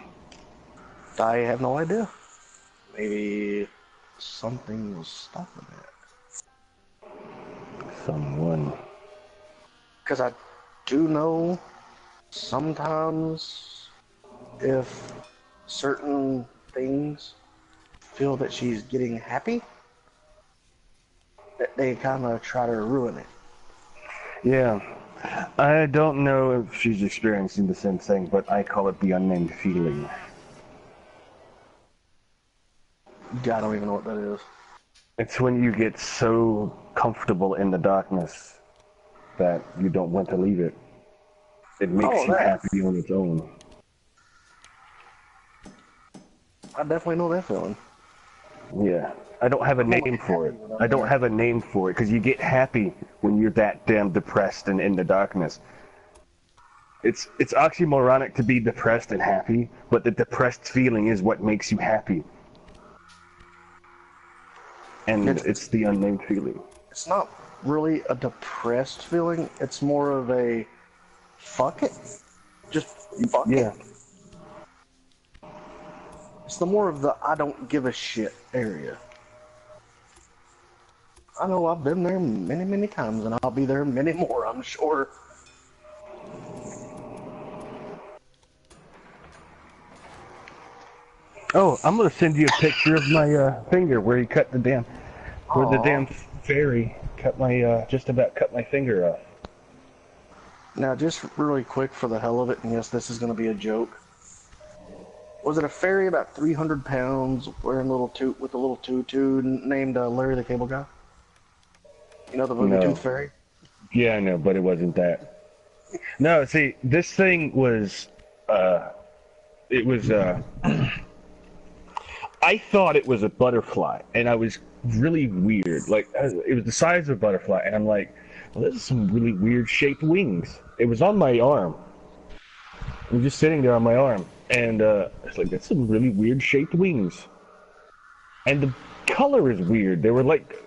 I have no idea. Maybe something was stopping it. Someone. Because I do know sometimes if certain things feel that she's getting happy, that they kind of try to ruin it. Yeah. I don't know if she's experiencing the same thing, but I call it the unnamed feeling. I don't even know what that is. It's when you get so comfortable in the darkness that you don't want to leave it. It makes you happy on its own. I definitely know that feeling. Yeah. I don't have a name for it. I don't have a name for it, because you get happy when you're that damn depressed and in the darkness. It's oxymoronic to be depressed and happy, but the depressed feeling is what makes you happy. And it's the unnamed feeling. It's not really a depressed feeling. It's more of a fuck it. Just fuck it. It's the more of the I don't give a shit area. I know I've been there many, many times, and I'll be there many more, I'm sure. Oh, I'm gonna send you a picture of my finger where he cut the damn, where the damn fairy cut my just about cut my finger off. Now, just really quick for the hell of it, and yes, this is gonna be a joke. Was it a fairy about 300 pounds wearing a little toot with a little tutu named Larry the Cable Guy? You know the Boogie Tooth Fairy? Yeah, I know, but it wasn't that. No, see, this thing was, I thought it was a butterfly, and I was really weird. Like, it was the size of a butterfly, and I'm like, well, this is some really weird shaped wings. It was on my arm. It was just sitting there on my arm, and it's like, that's some really weird shaped wings. And the color is weird. They were like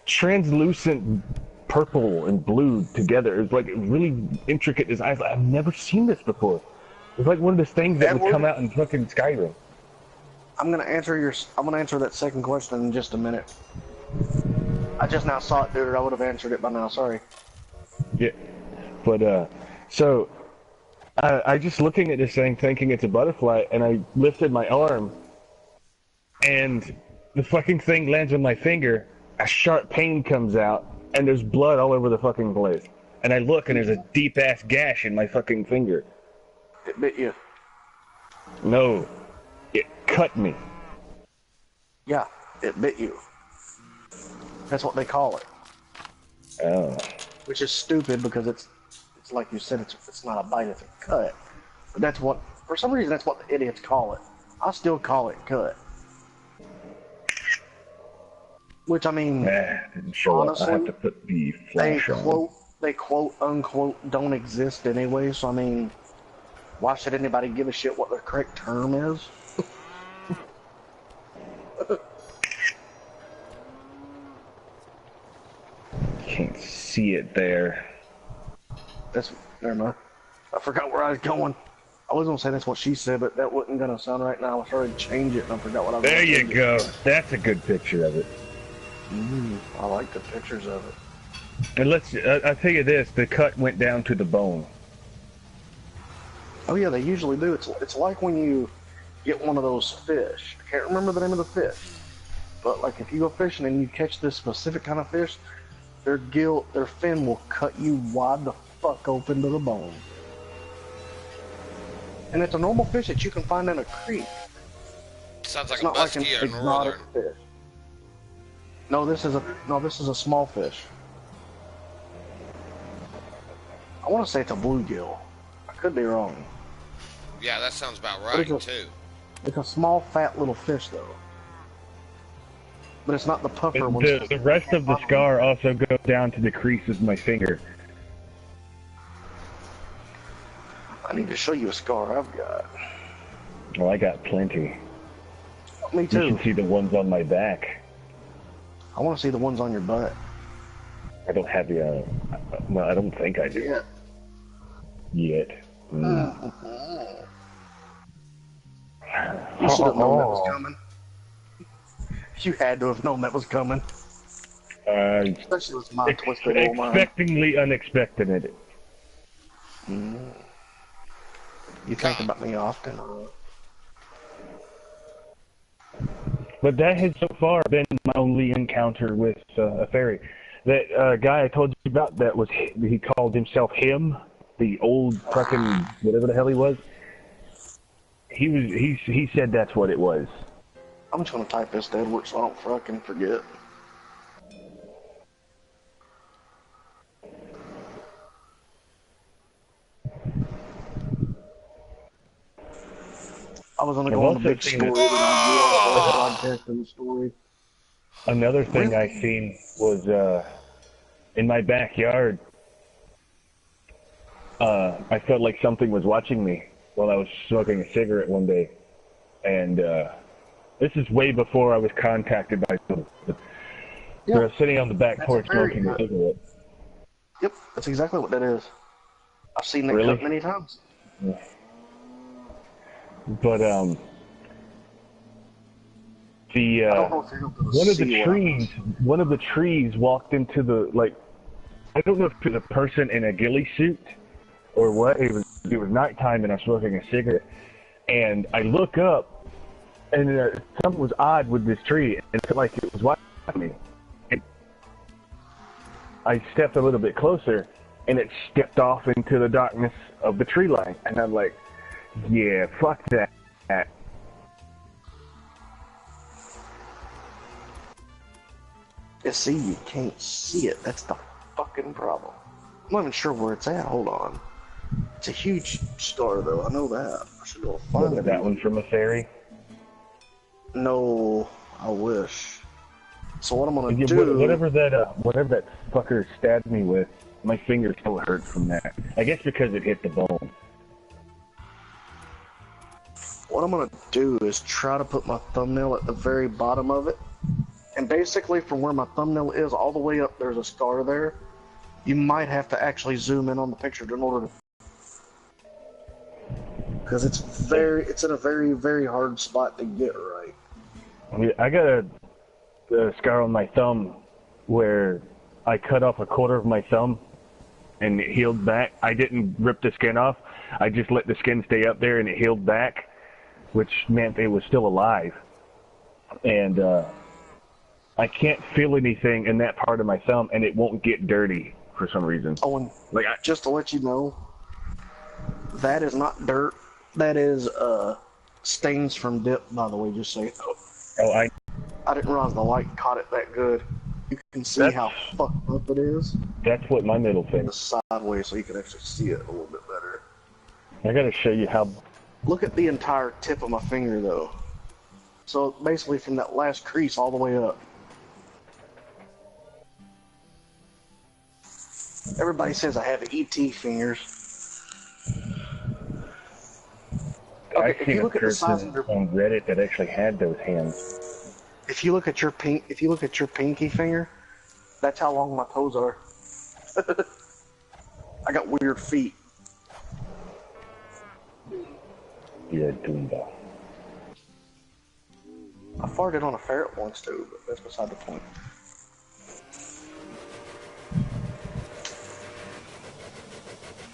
translucent purple and blue together. It was like really intricate designs. I've never seen this before. It was like one of those things that would come out in fucking Skyrim. I'm gonna answer that second question in just a minute. I just now saw it, dude. I would have answered it by now. Sorry. Yeah, but so I just looking at this thing, thinking it's a butterfly, and I lifted my arm, and the fucking thing lands on my finger. A sharp pain comes out, and there's blood all over the fucking place. And I look, and there's a deep-ass gash in my fucking finger. It bit you. No, it cut me. Yeah, it bit you. That's what they call it. Oh. Which is stupid because it's like you said, it's not a bite, it's a cut. But that's what, for some reason, that's what the idiots call it. I still call it cut. Which, I mean, didn't show honestly, up. I have to put the flash on. They quote unquote don't exist anyway, so I mean, why should anybody give a shit what the correct term is? Can't see it there. Never mind. I forgot where I was going. I was gonna say that's what she said, but that wasn't gonna sound right now. I started to change it, and I forgot what I was There you go. That's a good picture of it. I like the pictures of it. And I'll tell you this, the cut went down to the bone. Oh yeah, they usually do. It's like when you get one of those fish. I can't remember the name of the fish. But like if you go fishing and you catch this specific kind of fish, their fin will cut you wide the fuck open to the bone. And it's a normal fish that you can find in a creek. Sounds like it's not like an muskie or exotic northern. fish. No, this is a small fish. I want to say it's a bluegill. I could be wrong. Yeah, that sounds about right, too. It's a small, fat little fish, though. But it's not the puffer one. The rest of the scar also goes down to the crease of my finger. I need to show you a scar I've got. Well, I got plenty. Me too. You can see the ones on my back. I want to see the ones on your butt. I don't have the, well, I don't think I do. Yet. Mm. You should have known that was coming. You had to have known that was coming. Especially with my twisted little mind. Expectingly unexpected at it. You think about me often. But that has so far been my only encounter with a fairy. That guy I told you about, that was, he called himself him, the old fucking whatever the hell he was. He said that's what it was. I'm just gonna type this to Edward so I don't fucking forget. I was gonna go on the big story, but I broadcasted the story. Another thing I seen was in my backyard. I felt like something was watching me while I was smoking a cigarette one day, and this is way before I was contacted by someone. I was sitting on the back porch smoking a cigarette. Yep, that's exactly what that is. I've seen that cut many times. Yeah. But one of the trees walked into the, like, I don't know if it was a person in a ghillie suit or what. It was nighttime and I was smoking a cigarette, and I look up and something was odd with this tree, and it felt like it was watching me. And I stepped a little bit closer, and it stepped off into the darkness of the tree line, and I'm like, yeah, fuck that. Yeah, see, you can't see it. That's the fucking problem. I'm not even sure where it's at. Hold on. It's a huge star, though. I know that. I should go find it. That one from a fairy? No, I wish. So what I'm gonna do? Whatever that fucker stabbed me with, my finger still hurts from that. I guess because it hit the bone. What I'm gonna do is try to put my thumbnail at the very bottom of it. And basically from where my thumbnail is all the way up, there's a scar there. You might have to actually zoom in on the picture in order to... Because it's in a very, very hard spot to get right. I got a scar on my thumb where I cut off a quarter of my thumb and it healed back. I didn't rip the skin off. I just let the skin stay up there and it healed back, which meant it was still alive. And I can't feel anything in that part of my thumb, and it won't get dirty for some reason. Oh, and just to let you know, that is not dirt. That is stains from dip, by the way, just so you know. Oh, I didn't realize the light caught it that good. You can see how fucked up it is. That's what my middle finger. Sideways, so you can actually see it a little bit better. I gotta show you how. Look at the entire tip of my finger, though. So basically, from that last crease all the way up. Everybody says I have ET fingers. Okay, if you look at the size of your on Reddit that actually had those hands. If you look at your pinky finger, that's how long my toes are. I got weird feet. You're a Doomba. I farted on a ferret once too, but that's beside the point.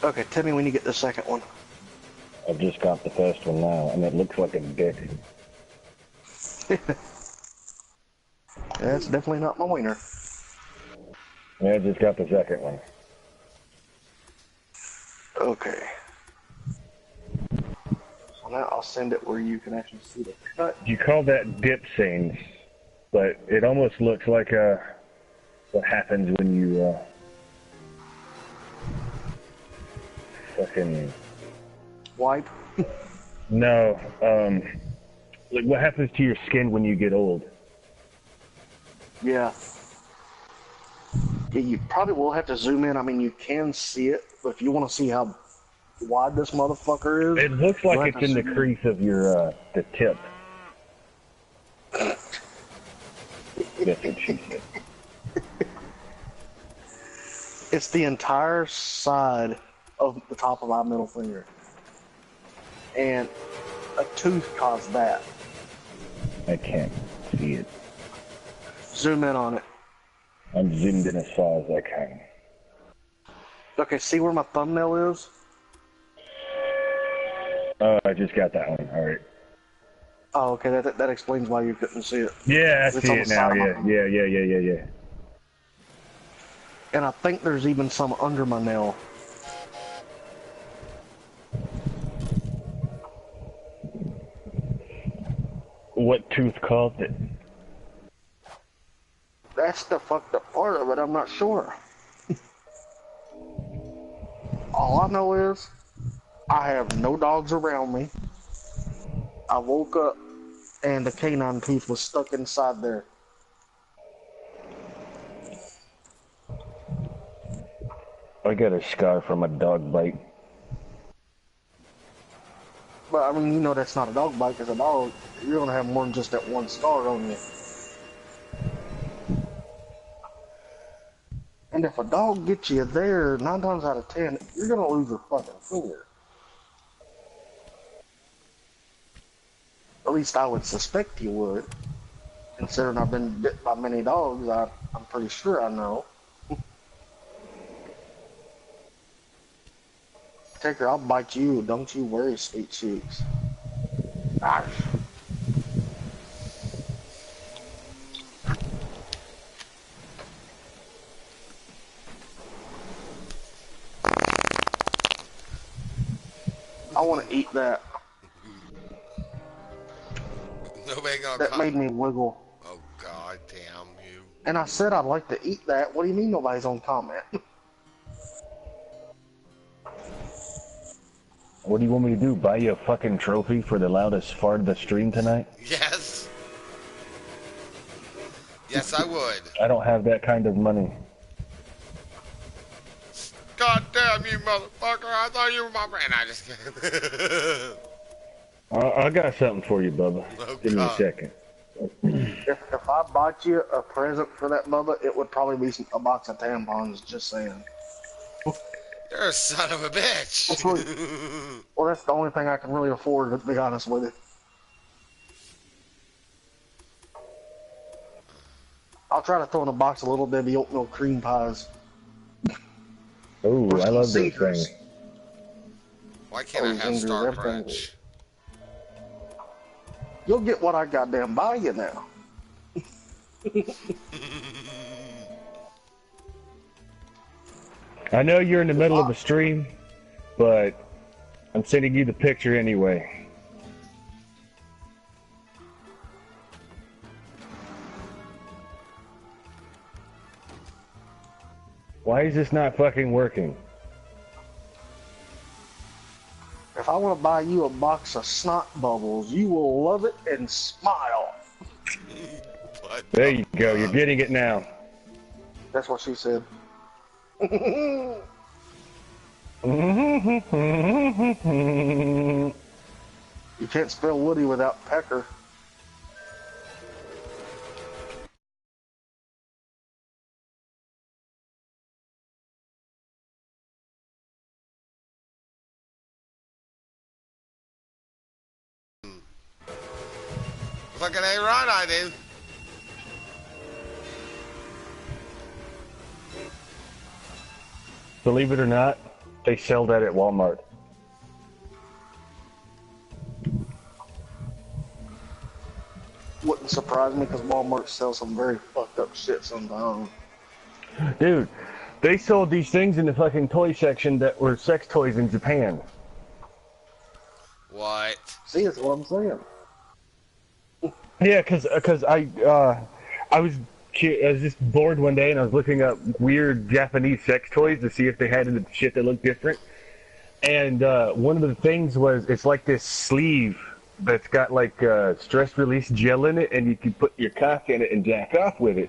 Okay, tell me when you get the second one. I've just got the first one now, and it looks like a dick. That's definitely not my wiener. Yeah, I just got the second one. Okay. So now I'll send it where you can actually see the cut. You call that dip scenes, but it almost looks like what happens when you fucking wipe. No, like what happens to your skin when you get old? Yeah. Yeah, you probably will have to zoom in. I mean, you can see it, but if you want to see how wide this motherfucker is, it looks like it's in the crease of your the tip. That's what she said. It's the entire side of the top of my middle finger. And a tooth caused that. I can't see it. Zoom in on it. I'm zoomed in as far as I can. Okay, see where my thumbnail is? Oh, I just got that one. All right. Oh, okay, that explains why you couldn't see it. Yeah, I It's see on it the now. side of my Yeah, thumb. yeah. And I think there's even some under my nail. What tooth caused it? That's the fucked up part of it, I'm not sure. All I know is, I have no dogs around me. I woke up and the canine tooth was stuck inside there. I got a scar from a dog bite. But I mean, you know that's not a dog bite, because a dog, you're gonna have more than just that one scar on you. And if a dog gets you there, 9 times out of 10, you're gonna lose your fucking finger. At least I would suspect you would. Considering I've been bit by many dogs, I'm pretty sure I know. Taker, I'll bite you. Don't you worry, sweet cheeks. Arf. I want to eat that. Nobody gonna That made me wiggle. Oh, god damn you. And I said I'd like to eat that. What do you mean nobody's on comment? What do you want me to do? Buy you a fucking trophy for the loudest fart of the stream tonight? Yes. Yes, I would. I don't have that kind of money. God damn you, motherfucker. I thought you were my friend. I just kidding. I got something for you, Bubba. Oh, Give me a God. second. If I bought you a present for that, Bubba, it would probably be a box of tampons, just saying. You're a son of a bitch. That's well, that's the only thing I can really afford, to be honest with you. I'll try to throw in a box of Little Debbie oatmeal cream pies. Oh, I love those things. Why can't I have Star Crunch? You'll get what I goddamn buy you now. I know you're in the middle of a stream, but I'm sending you the picture anyway. Why is this not fucking working? If I want to buy you a box of snot bubbles, you will love it and smile. There you go. You're getting it now. That's what she said. You can't spell Woody without Pecker. Fucking A right, I do. Believe it or not, they sell that at Walmart. Wouldn't surprise me because Walmart sells some very fucked up shit sometimes. Dude, they sold these things in the fucking toy section that were sex toys in Japan. What? See, that's what I'm saying. Yeah, cause I was just bored one day and I was looking up weird Japanese sex toys to see if they had any shit that looked different. And one of the things was it's like this sleeve that's got like stress release gel in it, and you can put your cock in it and jack off with it.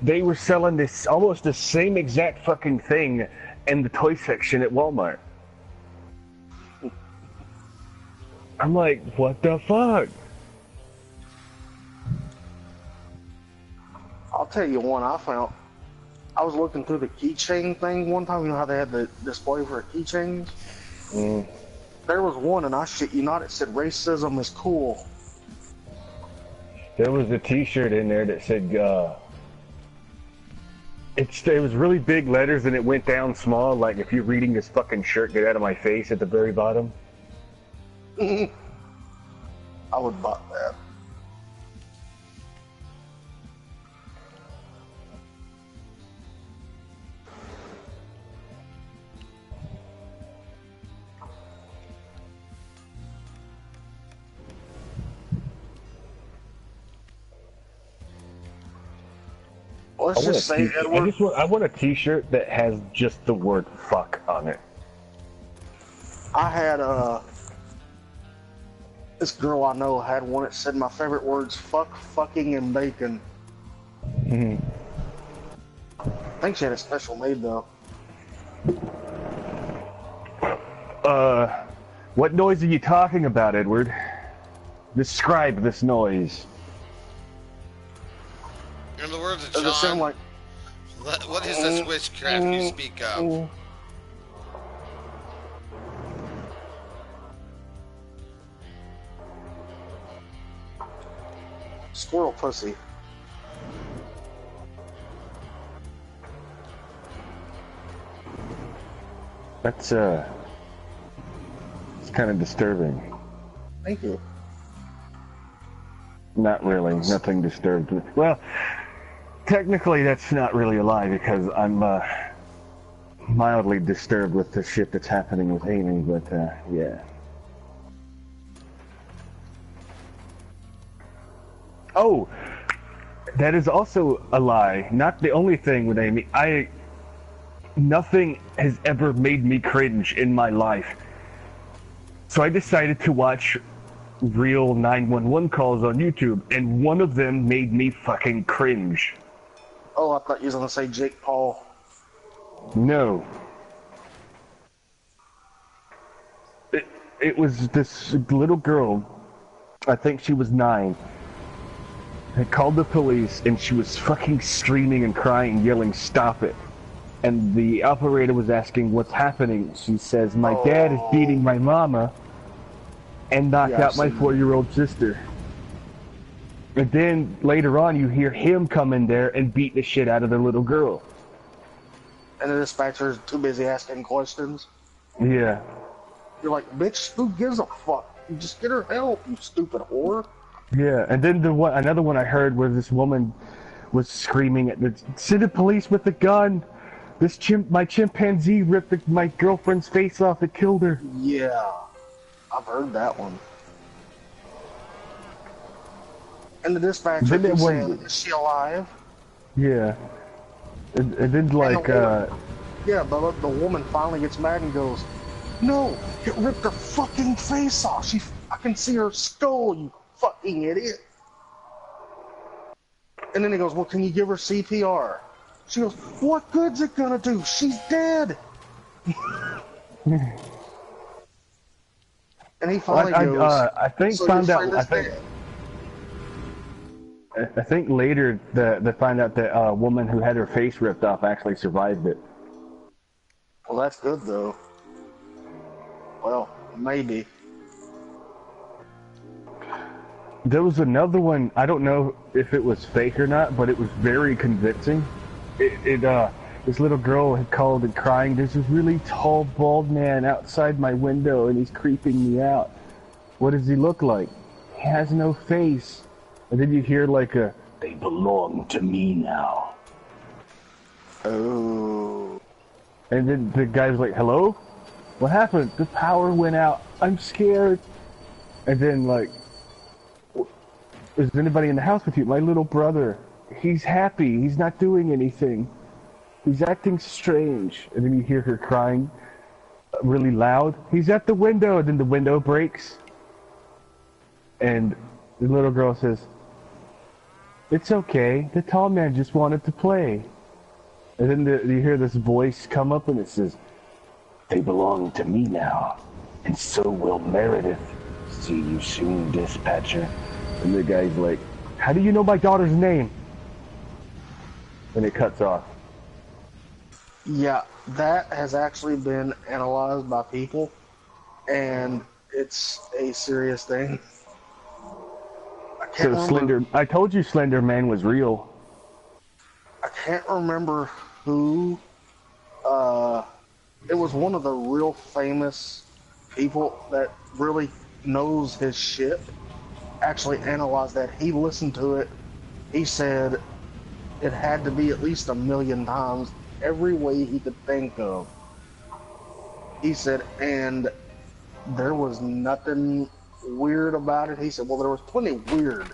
They were selling this almost the same exact fucking thing in the toy section at Walmart. I'm like, what the fuck? I'll tell you one I found. I was looking through the keychain thing one time. You know how they had the display for keychains? Mm. There was one, and I shit you not, it said racism is cool. There was a T-shirt in there that said, it was really big letters and it went down small, like if you're reading this fucking shirt, get out of my face at the very bottom. I would buy that. Let's just say, Edward, I want a T-shirt that has just the word "fuck" on it. I had this girl I know had one that said my favorite words: fuck, fucking, and bacon. Mm-hmm. I think she had a special made though. What noise are you talking about, Edward? Describe this noise. In the words of Does it sound John, like? what is this witchcraft you speak of? Squirrel pussy. That's it's kind of disturbing. Thank you. Not really, nothing disturbed. Well, technically that's not really a lie because I'm mildly disturbed with the shit that's happening with Amy, but yeah. Oh, that is also a lie. Not the only thing with Amy. Nothing has ever made me cringe in my life. So I decided to watch real 911 calls on YouTube, and one of them made me fucking cringe. Oh, I thought you was gonna say Jake Paul. No. It was this little girl, I think she was 9, had called the police, and she was fucking screaming and crying, yelling, "Stop it." And the operator was asking what's happening. She says, my dad is beating my mama and knocked out my 4-year-old sister. And then later on you hear him come in there and beat the shit out of the little girl. And the dispatcher's too busy asking questions. Yeah. You're like, bitch, who gives a fuck? You just get her help, you stupid whore. Yeah, and then another one I heard where this woman was screaming at send the police with the gun. My chimpanzee ripped my girlfriend's face off. It killed her. Yeah, I've heard that one. And the dispatcher keeps saying, is she alive? Yeah. And then like, yeah, but the woman finally gets mad and goes, no, it ripped her fucking face off. I can see her skull, you fucking idiot. And then he goes, well, can you give her CPR? She goes, what good's it gonna do? She's dead. And he finally goes, I think so found out. I think later they find out that a woman who had her face ripped off actually survived it. Well, that's good though. Well, maybe. There was another one. I don't know if it was fake or not, but it was very convincing. This little girl had called and crying, there's this really tall, bald man outside my window and he's creeping me out. What does he look like? He has no face. And then you hear like they belong to me now. Oh. And then the guy's like, hello? What happened? The power went out. I'm scared. And then like, is anybody in the house with you? My little brother. He's happy. He's not doing anything. He's acting strange. And then you hear her crying really loud. He's at the window. And then the window breaks. And the little girl says, it's okay. The tall man just wanted to play. And then you hear this voice come up and it says, they belong to me now. And so will Meredith. See you soon, dispatcher. And the guy's like, how do you know my daughter's name? And it cuts off. Yeah, that has actually been analyzed by people, and it's a serious thing. I can't So remember. I told you Slender Man was real. I can't remember who. Uh, it was one of the real famous people that really knows his shit. Actually analyzed that. He listened to it. He said it had to be at least 1,000,000 times every way he could think of. He said, and there was nothing weird about it. He said, well, there was plenty weird.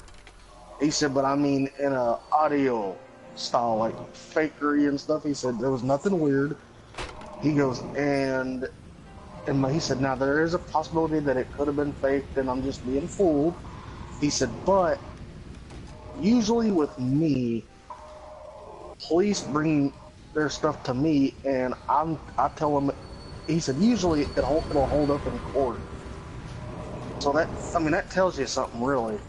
He said, but I mean, in a audio style, like fakery and stuff. He said there was nothing weird. He goes, and he said, now there is a possibility that it could have been faked, and I'm just being fooled. He said, but usually with me, police bring their stuff to me, and I tell them. He said usually it'll hold up in court. So that tells you something, really.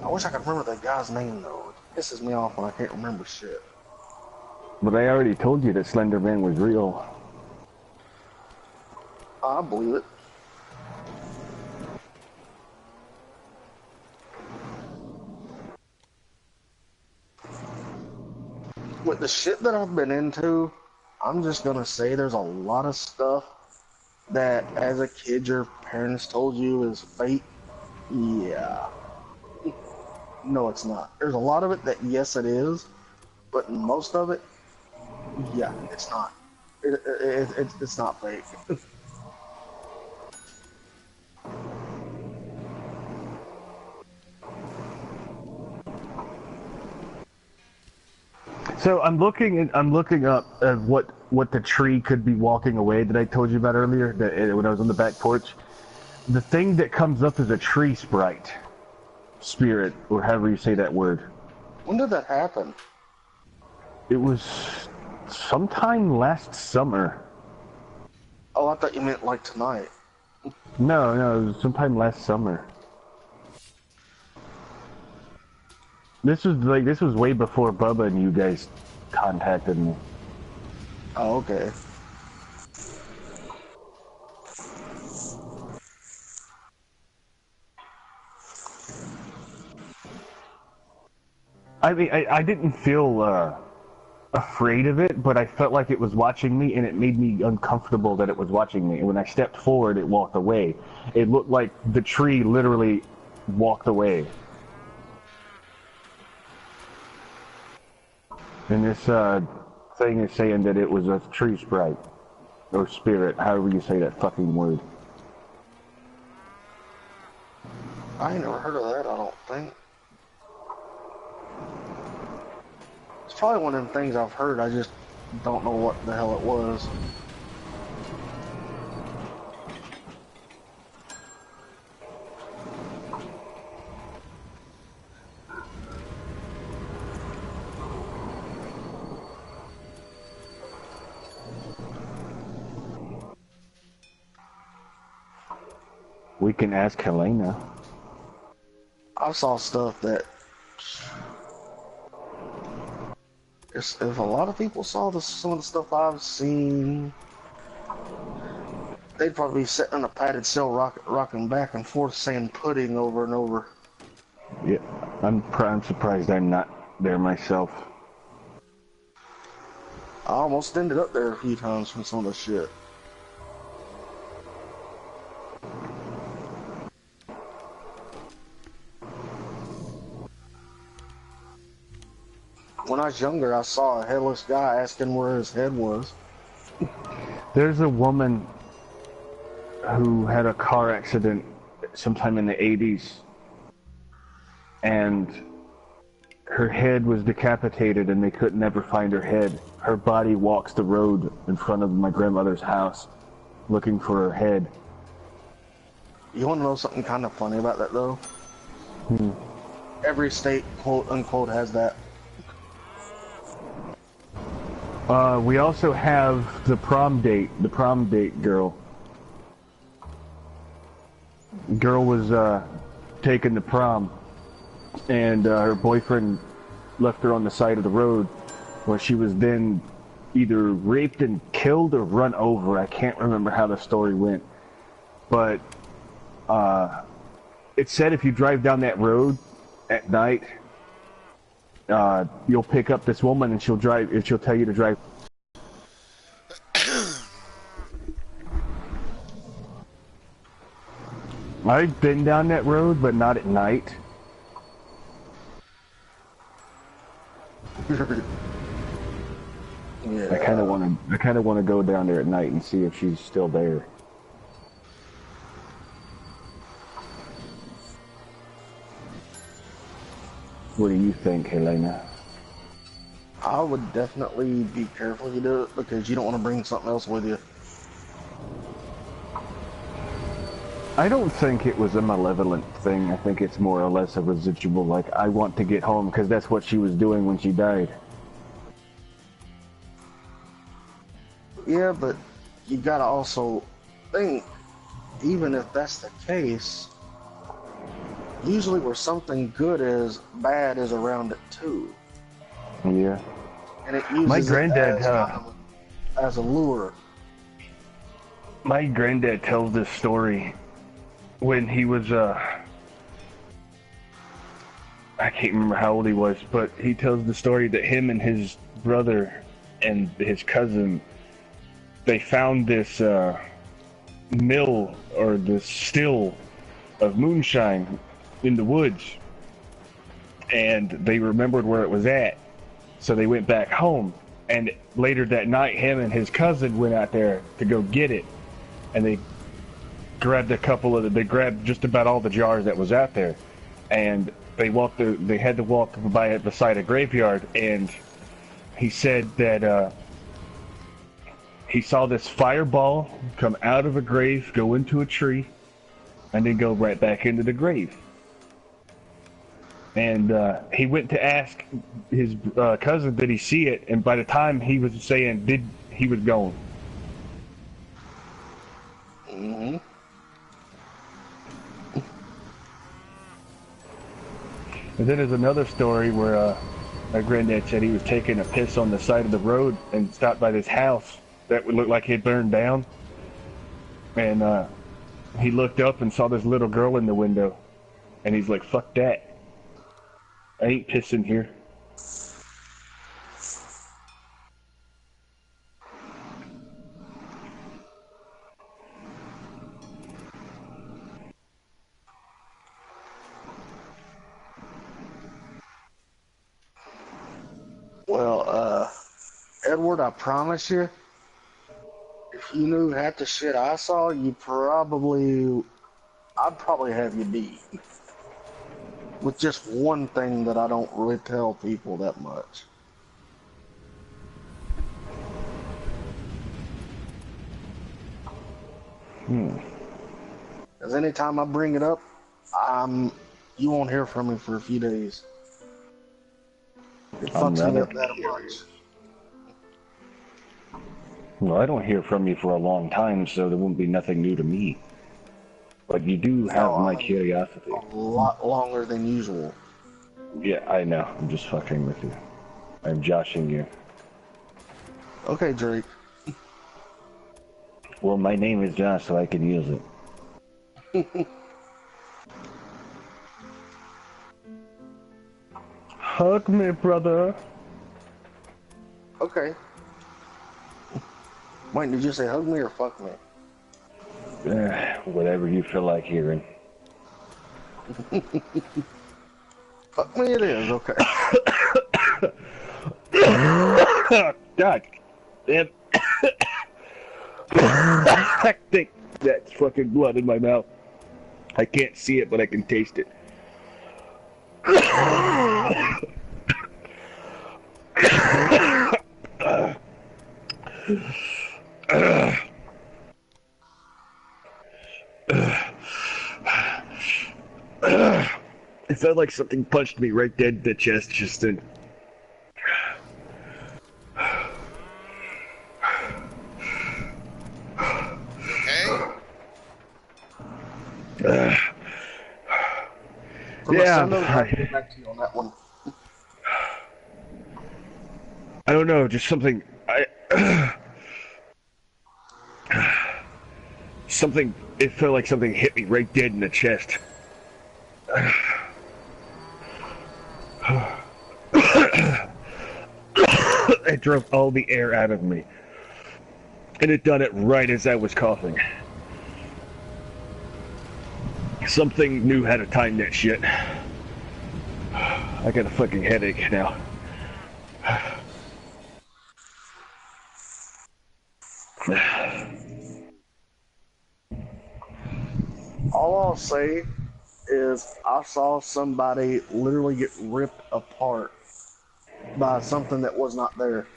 I wish I could remember that guy's name though. It pisses me off when I can't remember shit. But I already told you that Slender Man was real. I believe it. With the shit that I've been into, I'm just gonna say there's a lot of stuff that as a kid your parents told you is fake. Yeah. No, it's not. There's a lot of it that, yes, it is, but most of it, yeah, it's not. It's not fake. So I'm looking up what the tree could be walking away that I told you about earlier when I was on the back porch. The thing that comes up is a tree sprite, spirit, or however you say that word. When did that happen? It was sometime last summer. Oh, I thought you meant like tonight. No, it was sometime last summer. This was way before Bubba and you guys contacted me. Oh, okay. I mean, I didn't feel afraid of it, but I felt like it was watching me, and it made me uncomfortable that it was watching me. And when I stepped forward, it walked away. It looked like the tree literally walked away. And this thing is saying that it was a tree sprite, or spirit, however you say that fucking word. I ain't never heard of that, I don't think. It's probably one of them things I've heard, I just don't know what the hell it was. We can ask Helena. I saw stuff that if a lot of people saw some of the stuff I've seen, they'd probably be sitting in a padded cell rocking back and forth saying pudding over and over. Yeah, I'm surprised I'm not there myself. I almost ended up there a few times from some of the shit. When I was younger, I saw a headless guy asking where his head was. There's a woman who had a car accident sometime in the 80s, and her head was decapitated and they could never find her head. Her body walks the road in front of my grandmother's house looking for her head. You want to know something kind of funny about that, though? Every state, quote unquote, has that. We also have the prom date girl. Girl was taken to prom, and her boyfriend left her on the side of the road, where she was then either raped and killed or run over. I can't remember how the story went, but it said if you drive down that road at night, you'll pick up this woman and she'll tell you to drive. I've been down that road, but not at night. Yeah. I kind of want to go down there at night and see if she's still there. What do you think, Helena? I would definitely be careful you do it because you don't want to bring something else with you. I don't think it was a malevolent thing. I think it's more or less a residual, like, I want to get home, because that's what she was doing when she died. Yeah, but you gotta also think, even if that's the case, usually where something good is, bad is around it too. Yeah. And it uses My granddad, as a lure. My granddad tells this story when he was, I can't remember how old he was, but he tells the story that him and his brother and his cousin, they found this mill or this still of moonshine in the woods, and they remembered where it was at, so they went back home. And later that night, him and his cousin went out there to go get it, and they grabbed they grabbed just about all the jars that was out there, and they had to walk beside a graveyard, and he said that he saw this fireball come out of a grave, go into a tree, and then go right back into the grave. And he went to ask his cousin, did he see it? And by the time he was saying, he was gone. Mm-hmm. And then there's another story where my granddad said he was taking a piss on the side of the road and stopped by this house that would look like it burned down. And he looked up and saw this little girl in the window. And he's like, fuck that. I ain't pissing here. Well, Edward, I promise you, if you knew half the shit I saw, I'd probably have you beat. With just one thing that I don't really tell people that much. Because anytime I bring it up, you won't hear from me for a few days. It fucks me up that much. Well, I don't hear from you for a long time, so there won't be nothing new to me. But you do have my curiosity. A lot longer than usual. Yeah, I know. I'm just fucking with you. I'm joshing you. Okay, Drake. Well, my name is Josh, so I can use it. Hug me, brother. Okay. Wait, did you say hug me or fuck me? Whatever you feel like hearing. Fuck me it is, okay. God damn. I think that's fucking blood in my mouth. I can't see it, but I can taste it. It felt like something punched me right dead in the chest just then. Okay? From Yeah, a Sunday, I'll get back to you on that one. I don't know, just something. Something. It felt like something hit me right dead in the chest. It drove all the air out of me. And it done it right as I was coughing. Something knew how to time that shit. I got a fucking headache now. All I'll say is I saw somebody literally get ripped apart by something that was not there.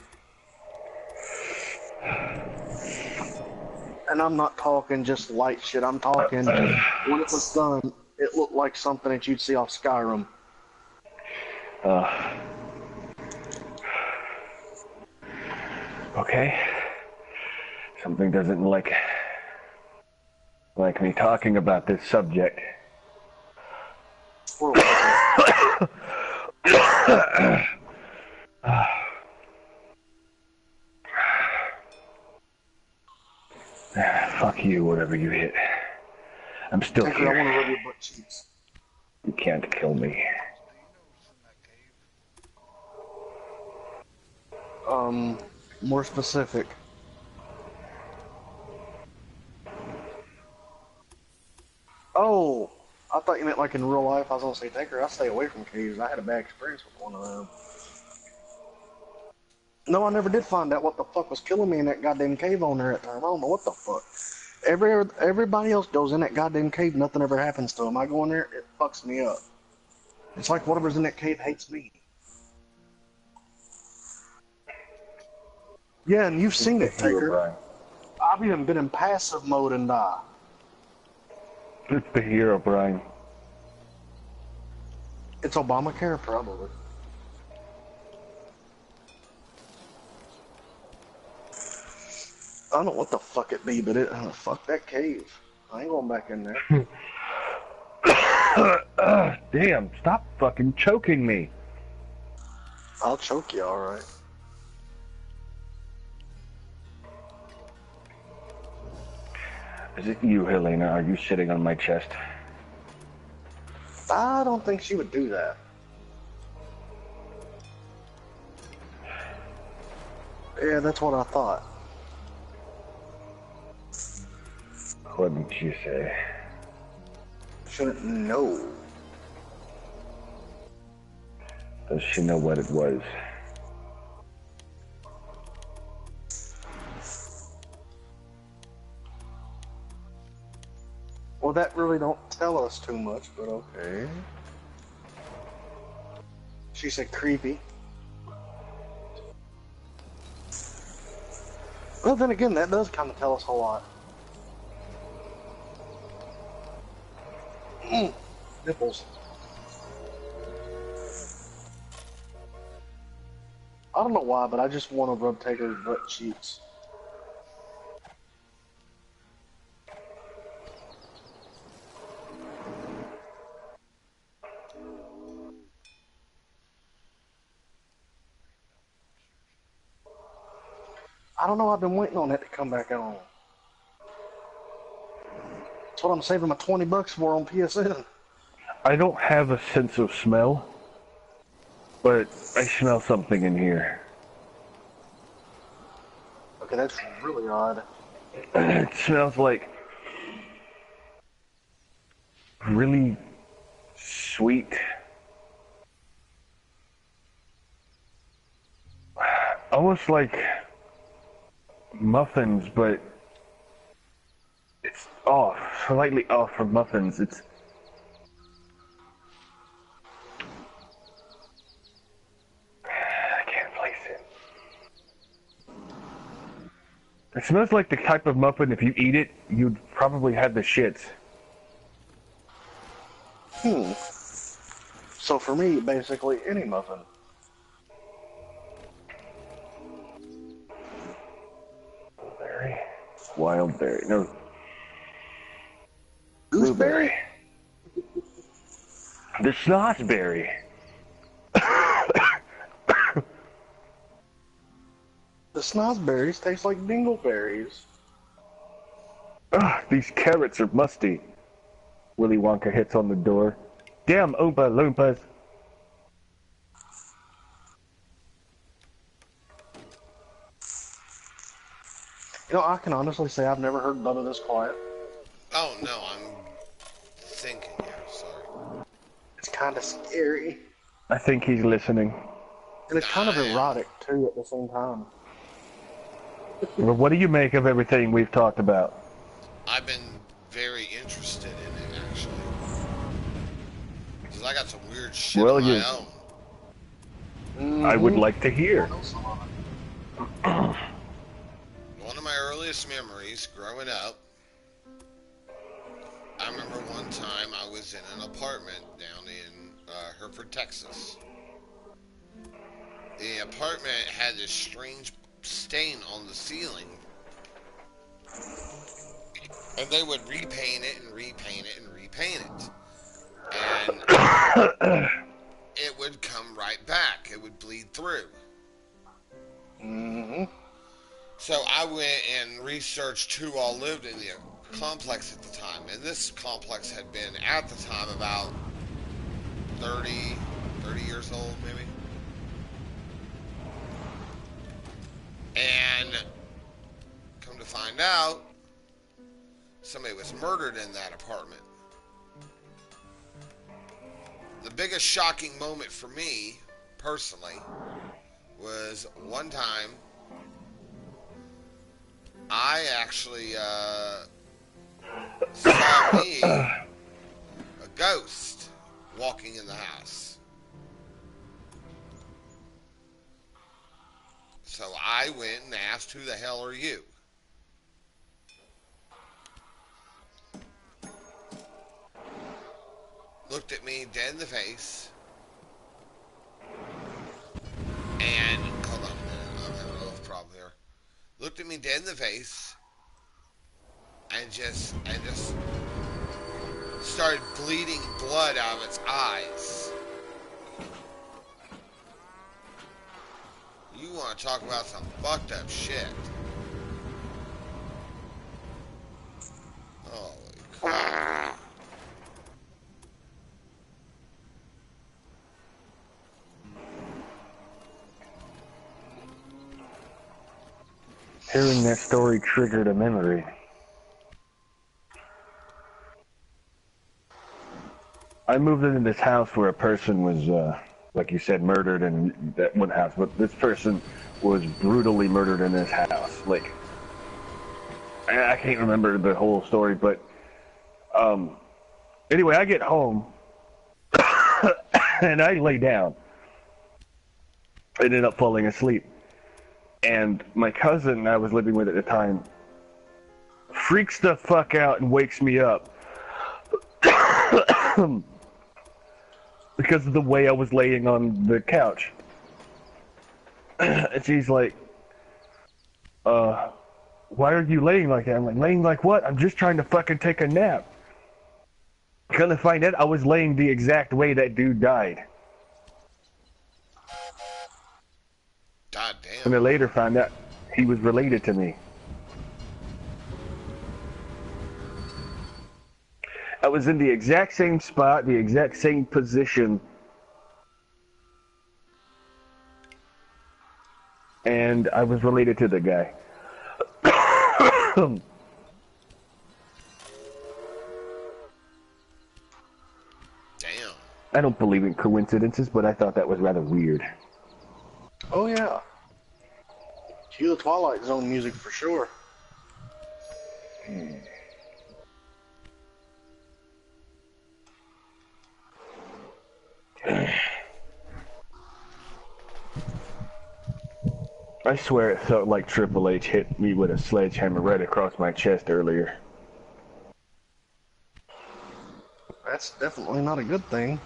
And I'm not talking just light shit. I'm talking when it was done, it looked like something that you'd see off Skyrim. Okay. Something doesn't like me talking about this subject. Fuck you, whatever you hit. I'm still Tinker, here. I want to rub your butt cheeks. You can't kill me. Do you know what's in that cave? More specific. Oh, I thought you meant like in real life. I was gonna say, Tinker, I stay away from caves. I had a bad experience with one of them. No, I never did find out what the fuck was killing me in that goddamn cave on there at the time. I don't know what the fuck. Everybody else goes in that goddamn cave, nothing ever happens to them. I go in there, it fucks me up. It's like whatever's in that cave hates me. Yeah, and you've seen it, Tinker. I've even been in passive mode and die. It's the hero, Brian. It's Obamacare, probably. I don't know what the fuck it be, but fuck that cave. I ain't going back in there. Damn, stop fucking choking me. I'll choke you, alright. Is it you, Helena? Are you sitting on my chest? I don't think she would do that. Yeah, that's what I thought. What did you say? Shouldn't know. Does she know what it was? Well, that really don't tell us too much, but okay. She said creepy. Well, then again, that does kind of tell us a lot. Nipples. I don't know why, but I just want to rub Taker's butt cheeks. I don't know, I've been waiting on that to come back on. That's what I'm saving my $20 for on PSN. I don't have a sense of smell, but I smell something in here. Okay, that's really odd. It smells like really sweet, almost like muffins, but it's off, slightly off from muffins. It's I can't place it. It smells like the type of muffin, if you eat it, you'd probably have the shits. So for me, basically any muffin. Berry? Wild berry. No. Gooseberry? The snozzberry. The snozberries taste like dingleberries. Ugh, these carrots are musty. Willy Wonka hits on the door. Damn Oompa Loompas. You know, I can honestly say I've never heard Bubba this quiet. Oh no, I'm thinking here. Sorry. It's kind of scary. I think he's listening. And it's kind of I am. erotic, too, at the same time. Well, what do you make of everything we've talked about? I've been very interested in it, actually. Because I got some weird shit Well, of my you- own. I would like to hear. One of my earliest memories growing up, I remember one time I was in an apartment down in Hereford, Texas. The apartment had this strange stain on the ceiling. And they would repaint it and repaint it and repaint it. And it would come right back. It would bleed through. Mm-hmm. So I went and researched who all lived in the complex at the time. And this complex had been, at the time, about 30 years old, maybe. And come to find out, somebody was murdered in that apartment. The biggest shocking moment for me, personally, was one time I actually saw me, a ghost, walking in the house. So I went and asked, who the hell are you? Looked at me dead in the face. And, hold on a minute, I'm having a little problem here. Looked at me dead in the face. And just started bleeding blood out of its eyes. You want to talk about some fucked up shit. Holy crap. Hearing that story triggered a memory. I moved into this house where a person was, like you said, murdered in that one house, but this person was brutally murdered in this house. Like, I can't remember the whole story, but anyway, I get home and I lay down. I ended up falling asleep. And my cousin I was living with at the time freaks the fuck out and wakes me up because of the way I was laying on the couch. And she's like, why are you laying like that? I'm like, laying like what? I'm just trying to fucking take a nap. Come to find out, I was laying the exact way that dude died. God damn. And I later found out he was related to me. I was in the exact same spot, the exact same position. And I was related to the guy. Damn. I don't believe in coincidences, but I thought that was rather weird. Oh, yeah. Cue the Twilight Zone music for sure. I swear it felt like Triple H hit me with a sledgehammer right across my chest earlier. That's definitely not a good thing.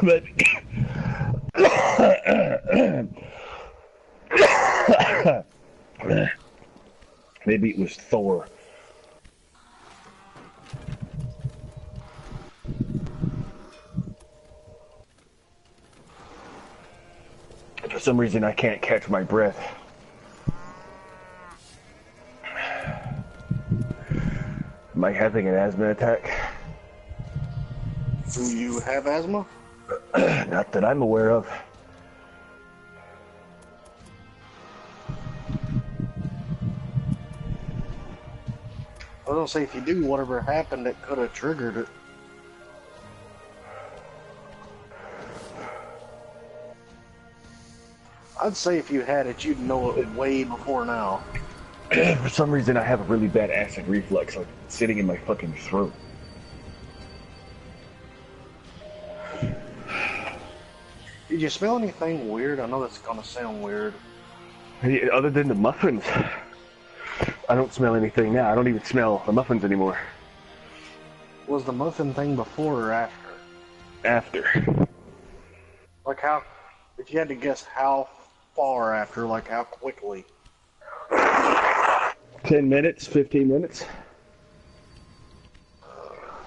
But maybe it was Thor. For some reason, I can't catch my breath. Am I having an asthma attack? Do you have asthma? Not that I'm aware of. I was gonna say, if you do, whatever happened, it could have triggered it. I'd say if you had it, you'd know it way before now. For some reason, I have a really bad acid reflux, like sitting in my fucking throat. Did you smell anything weird? I know that's gonna sound weird. Hey, other than the muffins, I don't smell anything now. I don't even smell the muffins anymore. Was the muffin thing before or after? After. Like how, if you had to guess how far after, like how quickly? 10 minutes, 15 minutes.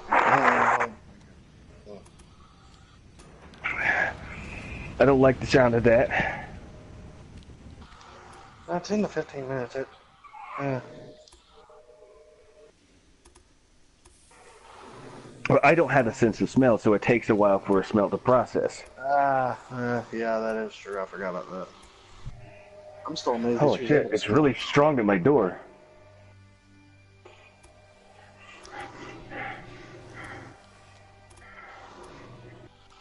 I don't like the sound of that. 10 to 15 minutes. But I don't have a sense of smell, so it takes a while for a smell to process. Yeah, that is true. I forgot about that. I'm still amazed. Oh shit, it's really strong at my door.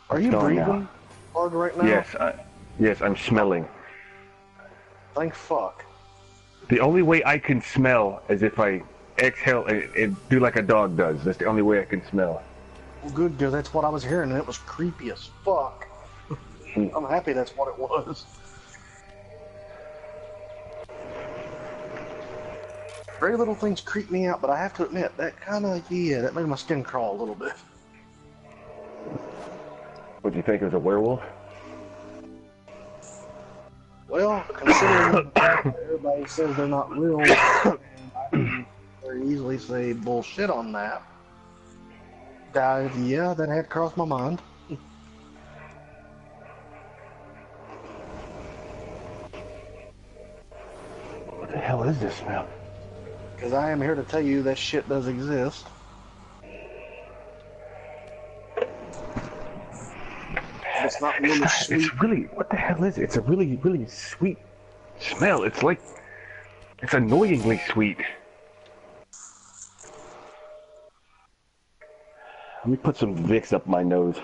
Are you Gone breathing now. hard right now? Yes, I'm smelling. Thank fuck. The only way I can smell is if I exhale and do like a dog does. That's the only way I can smell. Well, good, because that's what I was hearing, and it was creepy as fuck. I'm happy that's what it was. Very little things creep me out, but I have to admit, that kind of, that made my skin crawl a little bit. What do you think, it was a werewolf? Well, considering the fact that everybody says they're not real, and I can very easily say bullshit on that, yeah, that had crossed my mind. What the hell is this smell? Because I am here to tell you that shit does exist. It's not really sweet. It's really, what the hell is it? It's a really, really sweet smell. It's like, it's annoyingly sweet. Let me put some Vicks up my nose.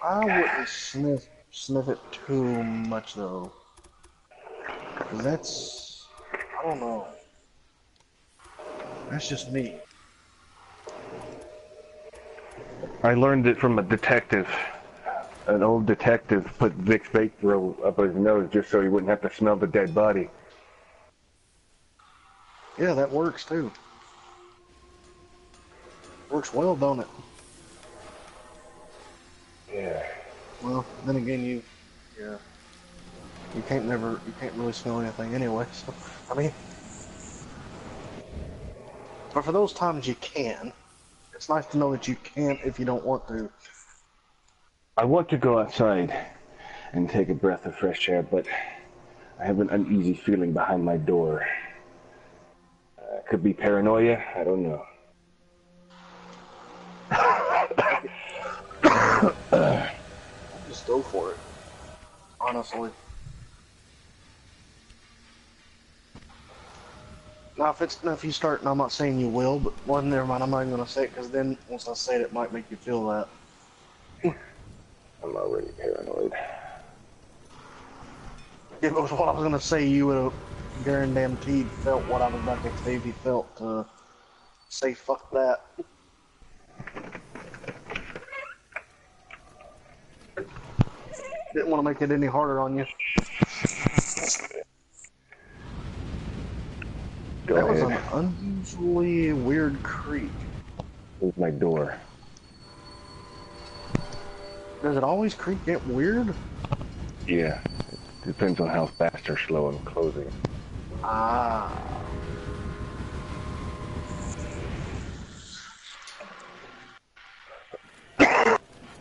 I wouldn't sniff it too much though. 'Cause that's, I don't know. That's just me. I learned it from a detective. An old detective put Vicks vape throw up his nose just so he wouldn't have to smell the dead body. Yeah, that works too. Works well, don't it? Yeah. Well, then again, you can't really smell anything anyway. So, I mean, but for those times you can, it's nice to know that you can't if you don't want to. I want to go outside and take a breath of fresh air, but I have an uneasy feeling behind my door. Could be paranoia, I don't know. Just go for it. Honestly. Now, if you start, and I'm not saying you will, but well, never mind. I'm not even gonna say it because then once I say it, it might make you feel that. I'm already paranoid. If it was what I was gonna say, you would have guaranteed felt what I was about to say if you felt to say fuck that. Didn't want to make it any harder on you. That was an unusually weird creak. Here's my door. Does it always creak get weird? Yeah. It depends on how fast or slow I'm closing. Ah.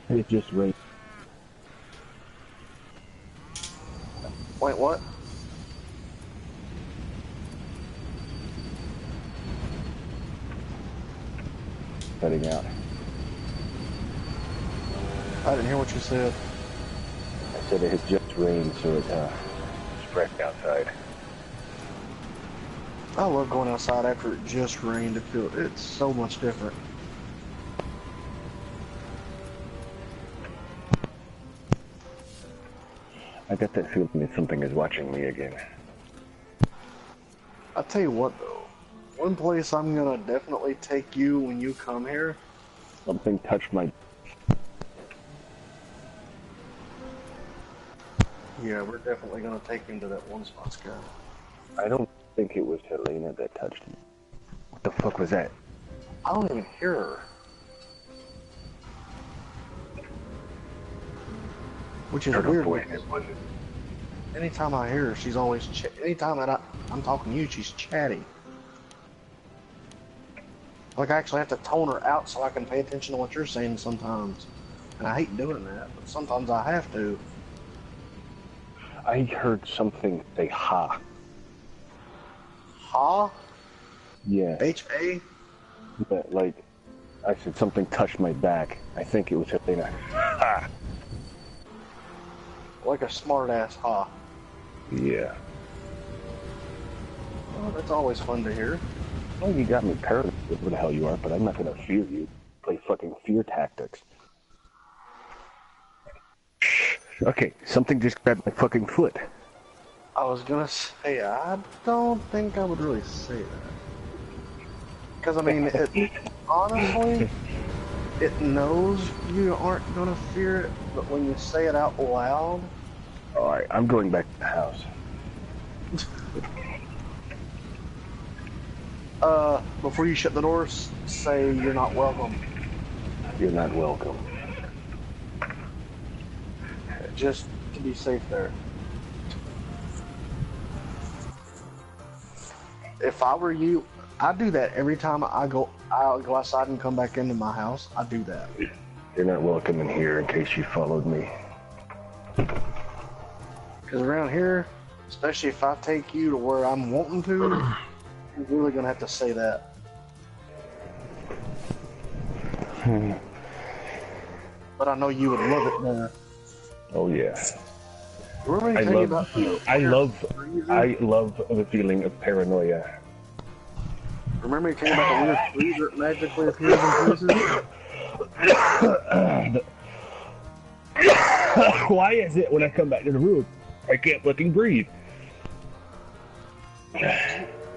It just rained. Wait, what? Cutting out. I didn't hear what you said. I said it had just rained, so it spread outside. I love going outside after it just rained. It's so much different. I got that feeling that something is watching me again. I'll tell you what though, one place I'm gonna definitely take you when you come here. Something touched my... Yeah, we're definitely gonna take him to that one spot, Scott. I don't think it was Helena that touched me. What the fuck was that? I don't even hear her. Which is weird. Anytime I hear her, she's always anytime that I'm talking to you, she's chatty. Like I actually have to tone her out so I can pay attention to what you're saying sometimes. And I hate doing that, but sometimes I have to. I heard something say ha. Ha? Yeah. H-A? But like, I said something touched my back. I think it was Helena. Ha! Like a smart ass ha. Yeah. Well, that's always fun to hear. Well, you got me paranoid, whatever the hell you are, but I'm not gonna fear you. Play fucking fear tactics. Okay, something just grabbed my fucking foot. I was gonna say, I don't think I would really say that. Because, I mean, it, honestly, it knows you aren't gonna fear it, but when you say it out loud... Alright, I'm going back to the house. Before you shut the doors, say you're not welcome. You're not welcome. Just to be safe there. If I were you, I do that every time I'll go outside and come back into my house. I do that. You're not welcome in here in case you followed me. Because around here, especially if I take you to where I'm wanting to, you're really gonna have to say that. But I know you would love it there. Oh yeah. I love the feeling of paranoia. Remember you came about the weird freezer that magically appears in pieces? Why is it when I come back to the room, I can't fucking breathe? Do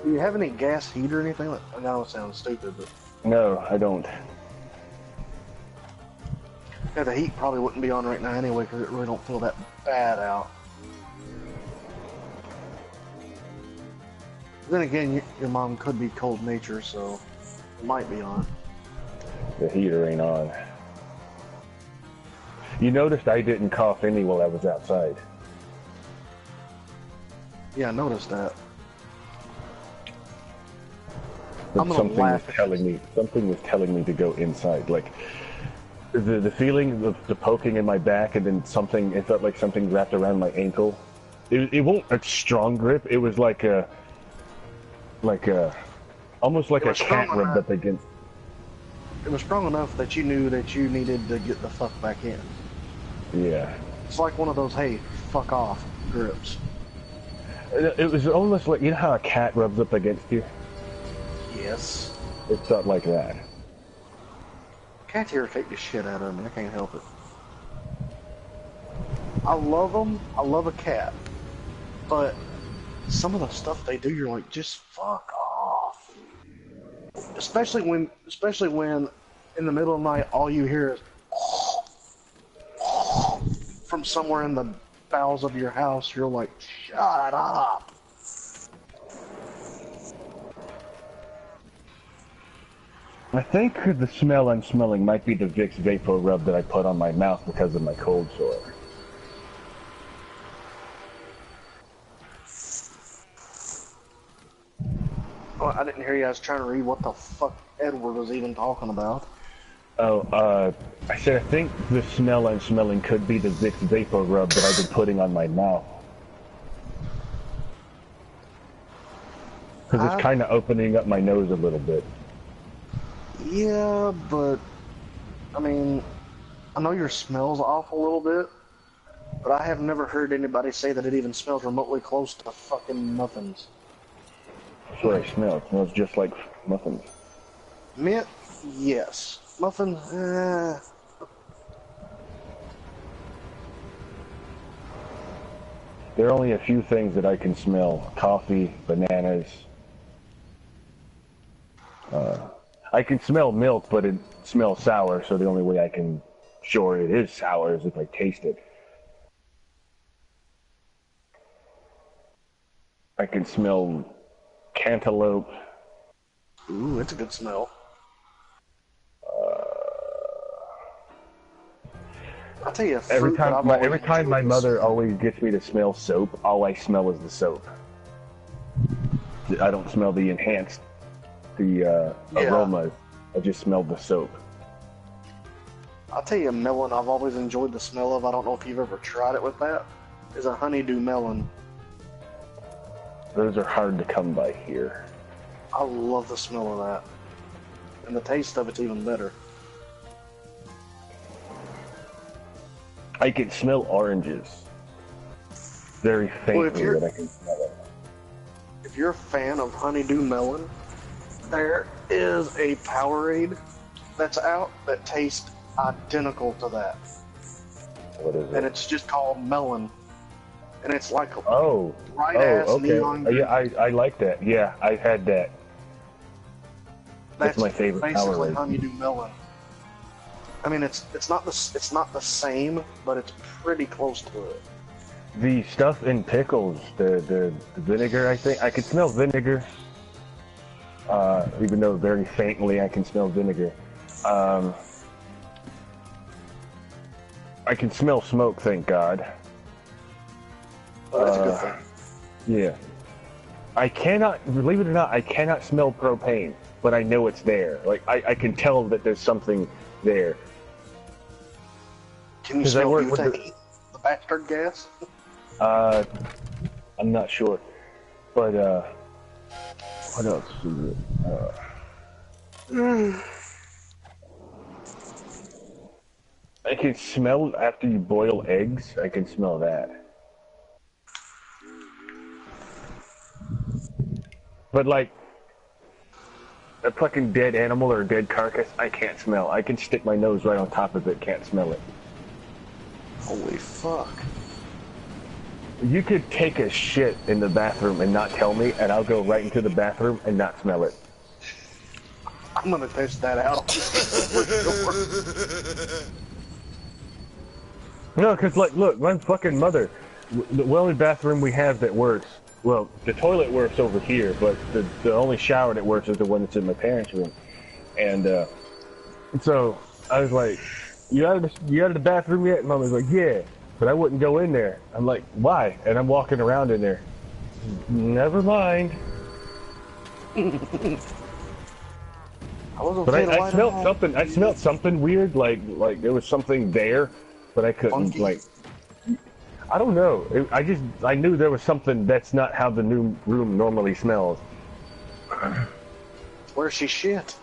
you have any gas heat or anything? I know it sounds stupid, but... No, I don't. Yeah, the heat probably wouldn't be on right now anyway, because it really don't feel that bad out. Then again, your mom could be cold nature, so it might be on. The heater ain't on. You noticed I didn't cough any while I was outside. Yeah, I noticed that. But something was telling me to go inside. Like the feeling of the poking in my back, and then it felt like something wrapped around my ankle. It wasn't a strong grip. It was almost like a cat rubbed up against. It was strong enough that you knew that you needed to get the fuck back in. Yeah. It's like one of those, hey, fuck off grips. It was almost like, you know how a cat rubs up against you? Yes. It felt like that. Cats irritate the shit out of me. I can't help it. I love them. I love a cat. But some of the stuff they do, you're like, just fuck off. Especially when in the middle of the night, all you hear is from somewhere in the bowels of your house. You're like, shut up. I think the smell I'm smelling might be the Vicks Vapor Rub that I put on my mouth because of my cold sore. Oh, I didn't hear you. I was trying to read what the fuck Edward was even talking about. Oh, I said I think the smell I'm smelling could be the Vicks Vapor Rub that I've been putting on my mouth. Because it's kind of opening up my nose a little bit. Yeah, but I mean, I know your smell's off a little bit, but I have never heard anybody say that it even smells remotely close to fucking muffins. That's what I smell. It smells just like muffins. Mint, yes. Muffins, There are only a few things that I can smell. Coffee, bananas. I can smell milk, but it smells sour, so the only way I can sure it is sour is if I taste it. I can smell cantaloupe. Ooh, it's a good smell. I'll tell you, Every time my mother always gets me to smell soap, all I smell is the soap. I don't smell the enhanced, aromas. I just smell the soap. I'll tell you, a melon I've always enjoyed the smell of. I don't know if you've ever tried it with that. Is a honeydew melon. Those are hard to come by here. I love the smell of that, and the taste of it's even better. I can smell oranges. Very faintly, Well, but I can smell it. If you're a fan of honeydew melon, there is a Powerade that's out that tastes identical to that. What is it? And it's just called melon. And it's like Oh, bright-ass okay. neon green. Yeah, I like that. Yeah, I've had that. That's my favorite basically Powerade. honeydew melon. I mean, it's not the same, but it's pretty close to it. The stuff in pickles, the vinegar, I think I can smell vinegar. Even though very faintly, I can smell vinegar. I can smell smoke, thank God. Oh, that's a good thing. Yeah. I cannot, believe it or not, I cannot smell propane, but I know it's there. Like, I can tell that there's something there. Can you 'Cause I smell work with butane, the bastard gas? I'm not sure. But, what else is it? I can smell after you boil eggs. I can smell that. But like a fucking dead animal or a dead carcass, I can't smell. I can stick my nose right on top of it, can't smell it. Holy fuck. You could take a shit in the bathroom and not tell me, and I'll go right into the bathroom and not smell it. I'm gonna test that out. For sure. No, because, like, look, my fucking mother, the only bathroom we have that works, well, the toilet works over here, but the only shower that works is the one that's in my parents' room. And so I was like, you out of the bathroom yet? And Mom was like, yeah, but I wouldn't go in there. I'm like, why? And I'm walking around in there. Never mind. But I smelled something. I smelled something weird, like there was something there, but I couldn't Funky. like. I don't know. I knew there was something that's not how the new room normally smells. Where she shit.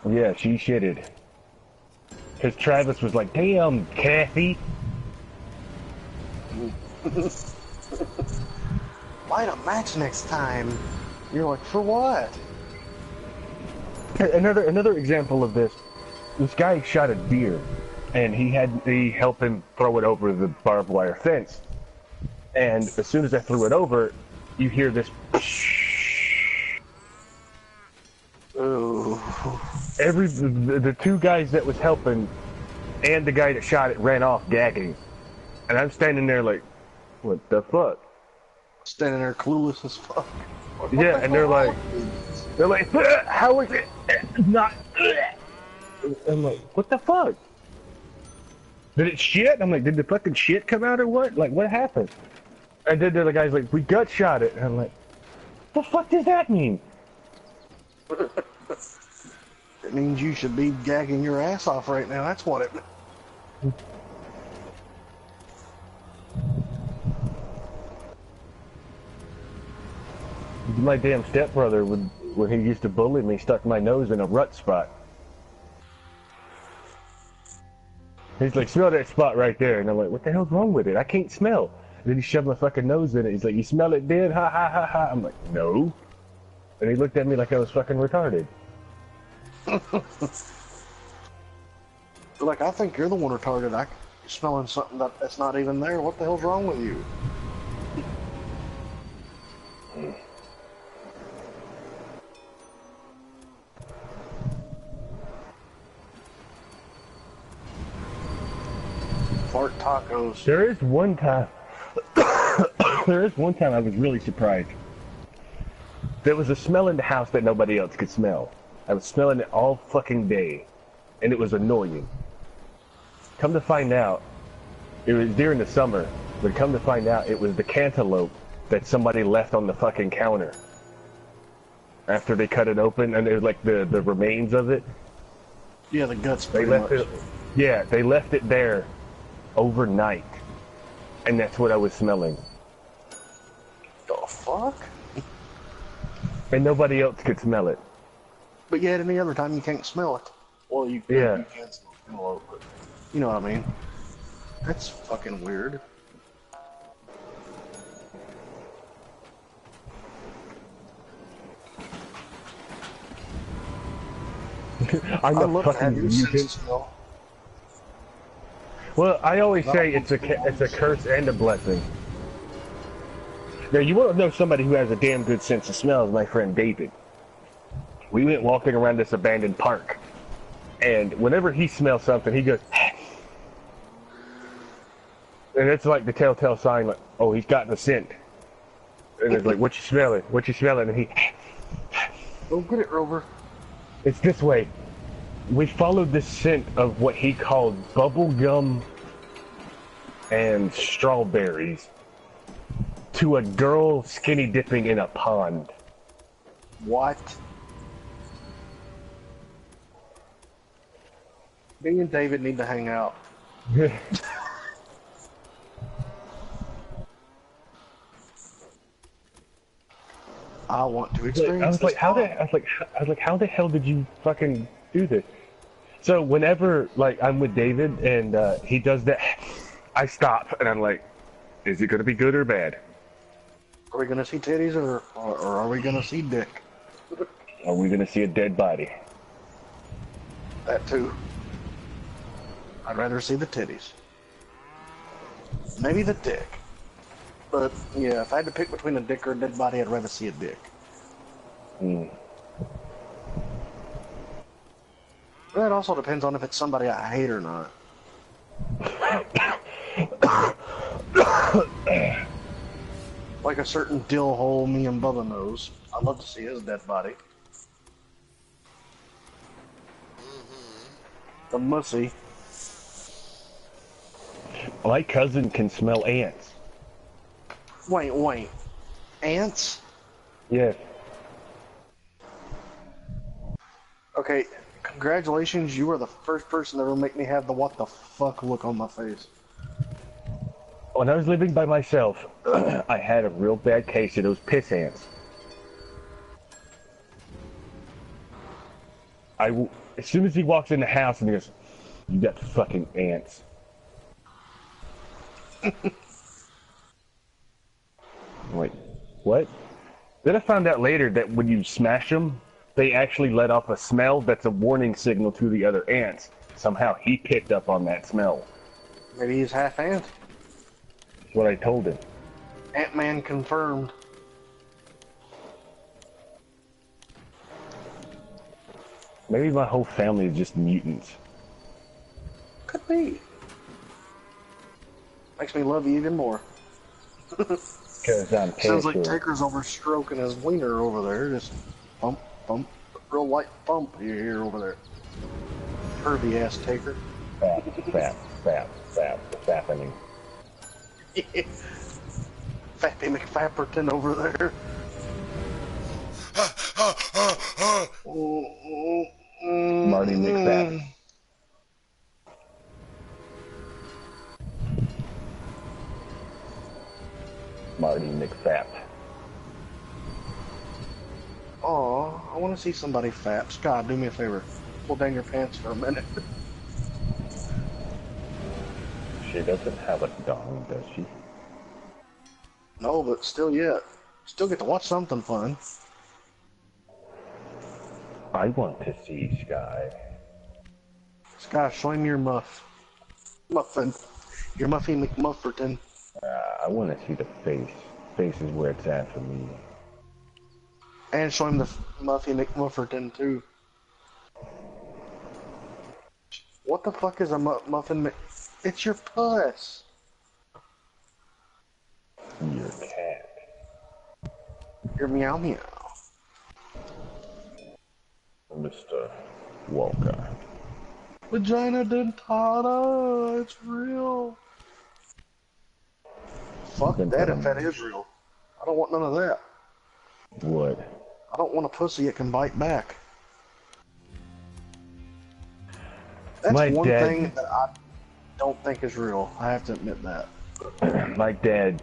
Yeah, she shitted. Cause Travis was like, "Damn, Kathy." Light a match next time. You're like, for what? Another example of this. This guy shot a deer, and he had me help him throw it over the barbed wire fence. And as soon as I threw it over, you hear this. Ooh. The two guys that was helping, and the guy that shot it ran off gagging, and I'm standing there like, what the fuck? Standing there clueless as fuck. Yeah, and they're like, how is it not? I'm like, what the fuck? Did it shit? I'm like, did the fucking shit come out or what? Like, what happened? And then the other guy's like, we gut shot it. And I'm like, what the fuck does that mean? It means you should be gagging your ass off right now. That's what it means. my damn stepbrother would, when he used to bully me, stuck my nose in a rut spot. He's like, smell that spot right there. And I'm like, what the hell's wrong with it? I can't smell. And then he shoved my fucking nose in it. He's like, you smell it, dude? Ha ha ha ha. I'm like, no. And he looked at me like I was fucking retarded. Like, I think you're the one retarded. You're smelling something that's not even there. What the hell's wrong with you? Fart tacos. There is one time I was really surprised. There was a smell in the house that nobody else could smell. I was smelling it all fucking day, and it was annoying. Come to find out, it was during the summer, but come to find out it was the cantaloupe that somebody left on the fucking counter. After they cut it open, and it was like the remains of it. Yeah, the guts They pretty left much. it. Yeah, they left it there overnight, and that's what I was smelling. The fuck? And nobody else could smell it. But yet any other time you can't smell it. Well, you Yeah. you can smell it, but you know what I mean. That's fucking weird. I'm I a love to have fucking your sense mutant. of smell. Well, I always say it's a curse and a blessing. Now, you want to know somebody who has a damn good sense of smell is my friend David. We went walking around this abandoned park, and whenever he smells something, he goes, and it's like the telltale sign, like, oh, he's gotten a scent. And it's like, what you smelling? What you smelling? And he, Go get it, Rover. it's this way. We followed this scent of what he called bubble gum and strawberries to a girl skinny dipping in a pond. What? Me and David need to hang out. I want to experience I was like, this how pond. how the hell did you fucking do this? So whenever like I'm with David and he does that, I stop and I'm like, is it gonna be good or bad? Are we gonna see titties or are we gonna see dick? Are we gonna see a dead body? That too. I'd rather see the titties. Maybe the dick. But yeah, if I had to pick between a dick or a dead body, I'd rather see a dick. Hmm. But that also depends on if it's somebody I hate or not. Like a certain dill hole me and Bubba knows. I'd love to see his dead body. The mussy. My cousin can smell ants. Wait. Ants? Yes. Okay, congratulations, you are the first person to ever make me have the what the fuck look on my face. When I was living by myself, I had a real bad case of those piss ants. As soon as he walks in the house and he goes, you got fucking ants. I'm like, what? Then I found out later that when you smash them, they actually let off a smell that's a warning signal to the other ants. Somehow he picked up on that smell. Maybe he's half ant. That's what I told him. Ant-Man confirmed. Maybe my whole family is just mutants. Could be. Makes me love you even more. Because I'm Sounds like cancer. Taker's over stroking his wiener over there. Just bump, bump. Real light bump you hear over there. Pervy ass Taker. Fappening. Fappy McFapperton over there. Marty McFap. Marty McFap. Aw, I want to see somebody fat. Scott, do me a favor. Pull down your pants for a minute. She doesn't have a dong, does she? No, but still yet. Still get to watch something fun. I want to see Sky. Scott, show him your muffin. Your Muffy McMufferton. I want to see the face. Face is where it's at for me. And show him the Muffy McMufferton, too. What the fuck is a muffin Mc... It's your puss. Your cat. Your meow meow. Mr. Walker. Vagina dentata. It's real. Fuck that if that is real. I don't want none of that. What? I don't want a pussy that can bite back. That's My one dad- thing that I don't think is real. I have to admit that. My dad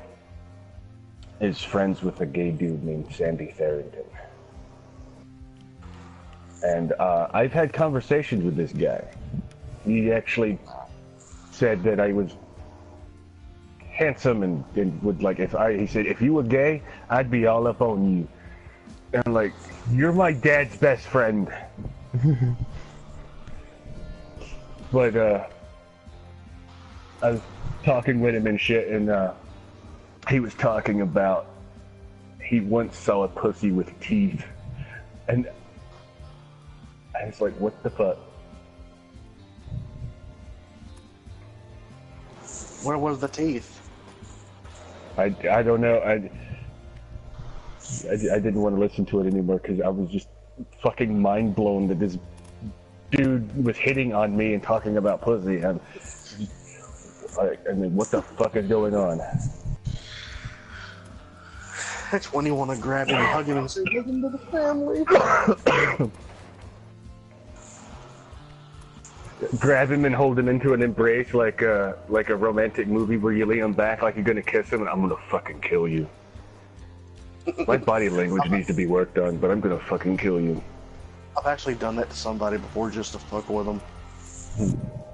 is friends with a gay dude named Sandy Farrington. And I've had conversations with this guy. He actually said that I was handsome and would like he said if you were gay, I'd be all up on you. And I'm like, you're my dad's best friend. But I was talking with him and shit, and he was talking about he once saw a pussy with teeth, and I was like, what the fuck? Where was the teeth? I don't know. I didn't want to listen to it anymore because I was just fucking mind blown that this dude was hitting on me and talking about pussy. And I mean, what the fuck is going on? That's when you want to grab him and hug him and say, welcome to the family. Grab him and hold him into an embrace like a romantic movie where you lean him back like you're gonna kiss him and I'm gonna fucking kill you. My body language needs to be worked on, but I'm gonna fucking kill you. I've actually done that to somebody before just to fuck with them.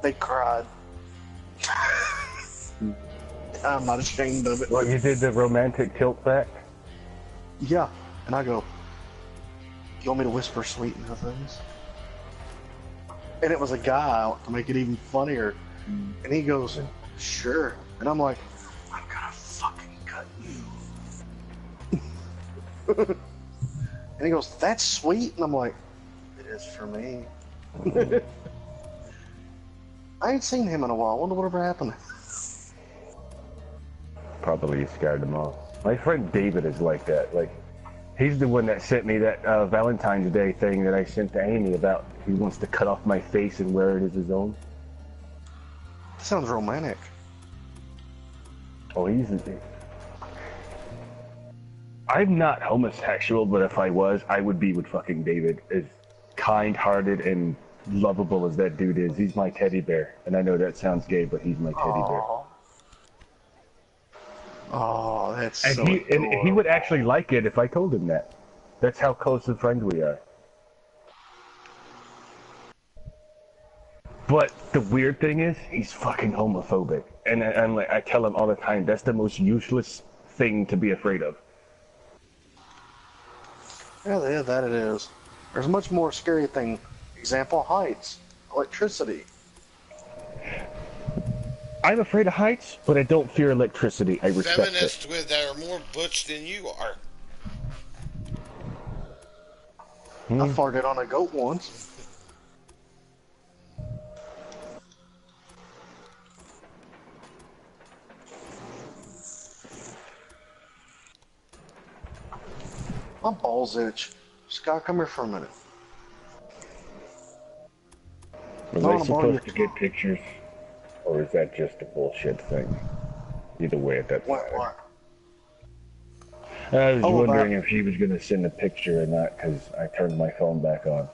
They cried. I'm not ashamed of it. Well, you did the romantic tilt back? Yeah, and I go, you want me to whisper sweet nothings? And it was a guy to make it even funnier. And he goes, sure. And I'm like, I'm gonna fucking cut you. And he goes, that's sweet. And I'm like, it is for me. I ain't seen him in a while. I wonder whatever happened. Probably scared him off. My friend David is like that. Like, he's the one that sent me that Valentine's Day thing that I sent to Amy about he wants to cut off my face and wear it as his own. Sounds romantic. Oh, I'm not homosexual, but if I was, I would be with fucking David. As kind-hearted and lovable as that dude is, he's my teddy bear. And I know that sounds gay, but he's my teddy bear. Oh, that's And so he would actually like it if I told him that. That's how close a friend we are. But the weird thing is, he's fucking homophobic. And I tell him all the time, that's the most useless thing to be afraid of. Yeah, that it is. There's a much more scary thing. Example, heights, electricity. I'm afraid of heights, but I don't fear electricity. I respect Feminists it. that are more butch than you are. I farted on a goat once. My balls itch. Scott, come here for a minute. Was I supposed to get pictures? Or is that just a bullshit thing? Either way, it doesn't matter. What? I was wondering if she was going to send a picture or not, because I turned my phone back on.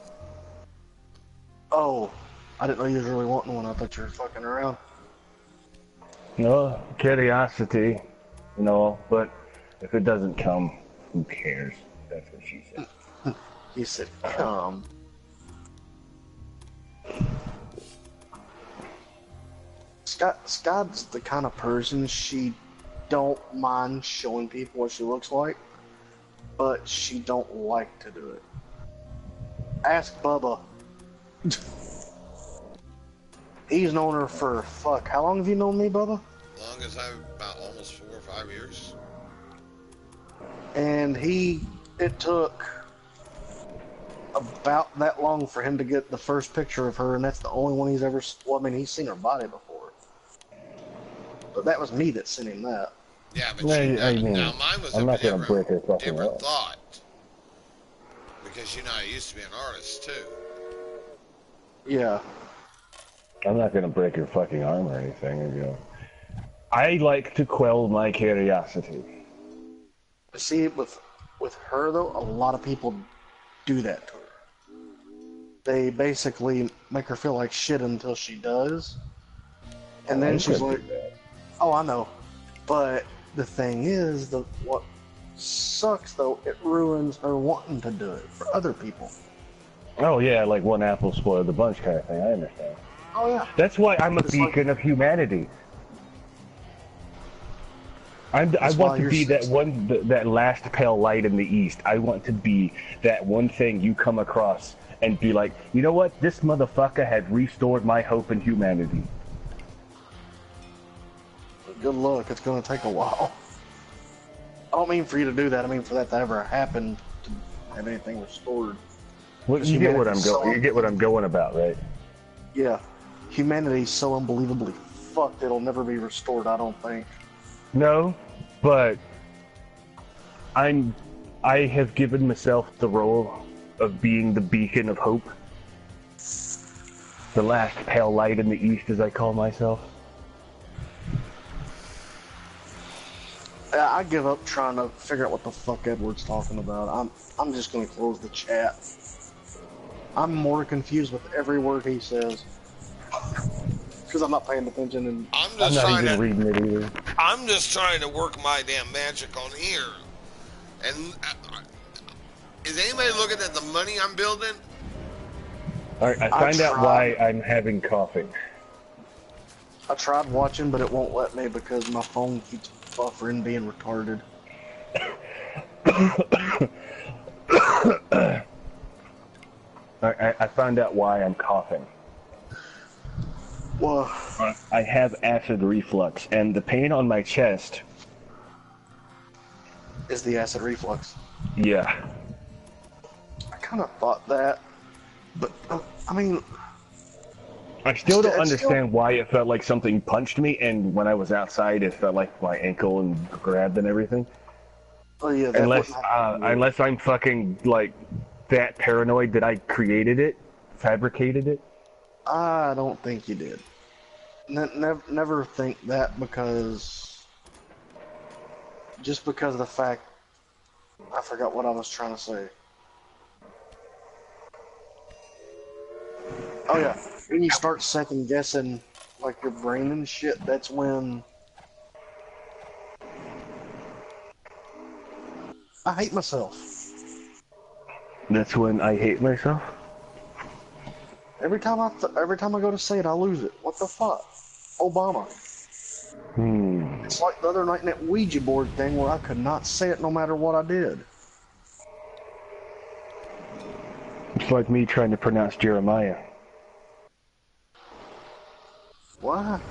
Oh, I didn't know you was really wanting one. I thought you were fucking around. No, curiosity, but if it doesn't come, who cares? That's what she said. He said, come. Scott's the kind of person she don't mind showing people what she looks like, but she don't like to do it. Ask Bubba. He's known her for, fuck, how long have you known me, Bubba? Long as I've about almost 4 or 5 years. And it took about that long for him to get the first picture of her, and that's the only one he's ever, well, I mean, he's seen her body before. But that was me that sent him that. Yeah, but now mine was I'm not gonna break her fucking different up. thought. Because, I used to be an artist, too. Yeah. I'm not gonna break your fucking arm or anything. I like to quell my curiosity. See, with her though, a lot of people do that to her. They basically make her feel like shit until she does, and then she's like, "Oh, I know," but the thing is, what sucks though, it ruins her wanting to do it for other people. Oh yeah, like one apple spoiled the bunch kind of thing. I understand. Oh yeah. That's why I'm a beacon of humanity. I want to be that last pale light in the east. I want to be that one thing you come across and be like, you know what? This motherfucker has restored my hope in humanity. Good luck. It's going to take a while. I don't mean for you to do that. I mean for that to ever happen, to have anything restored. Well, you get what I'm going. You get what I'm going about, right? Yeah. Humanity's so unbelievably fucked. It'll never be restored. I don't think. No, but I have given myself the role of being the beacon of hope. The last pale light in the east, as I call myself. I give up trying to figure out what the fuck Edward's talking about. I'm just gonna close the chat. I'm more confused with every word he says. Because I'm not paying attention, and I'm not trying even reading it either. I'm just trying to work my damn magic on here. And is anybody looking at the money I'm building? Alright, I find out why I'm having coughing. I tried watching, but it won't let me because my phone keeps buffering, being retarded. I found out why I'm coughing. Well, I have acid reflux, and the pain on my chest is the acid reflux. Yeah. I kind of thought that, but I mean, I still don't understand why it felt like something punched me, and when I was outside, it felt like my ankle and grabbed and everything. Oh yeah. Unless I'm fucking like that paranoid that I created it, fabricated it. I don't think you did. Never think that because of the fact I forgot what I was trying to say. Oh yeah, when you start second guessing like your brain and shit, that's when I hate myself. That's when I hate myself. Every time I go to say it, I lose it. What the fuck? Obama. It's like the other night in that Ouija board thing where I could not say it no matter what I did. It's like me trying to pronounce Jeremiah. Why?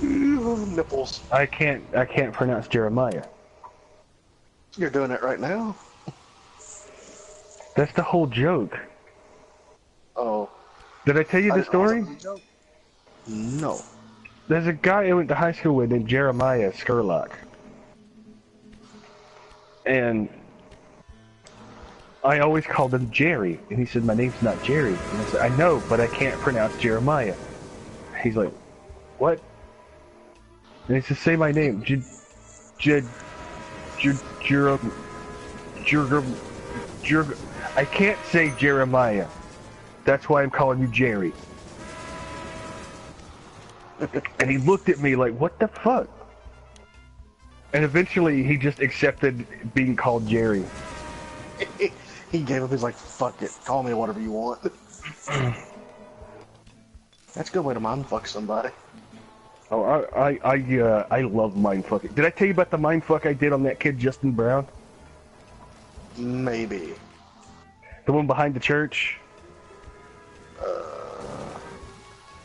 Nipples. I can't pronounce Jeremiah. You're doing it right now. That's the whole joke. Oh. Did I tell you the story? No. There's a guy I went to high school with named Jeremiah Skurlock. And I always called him Jerry. And he said, my name's not Jerry. And I said, I know, but I can't pronounce Jeremiah. He's like, what? And he says, say my name. I can't say Jeremiah. That's why I'm calling you Jerry. And he looked at me like, what the fuck? And eventually, he just accepted being called Jerry. He gave up. He's like, fuck it. Call me whatever you want. That's a good way to mind fuck somebody. Oh, I love mindfucking. Did I tell you about the mindfuck I did on that kid Justin Brown? Maybe. The one behind the church?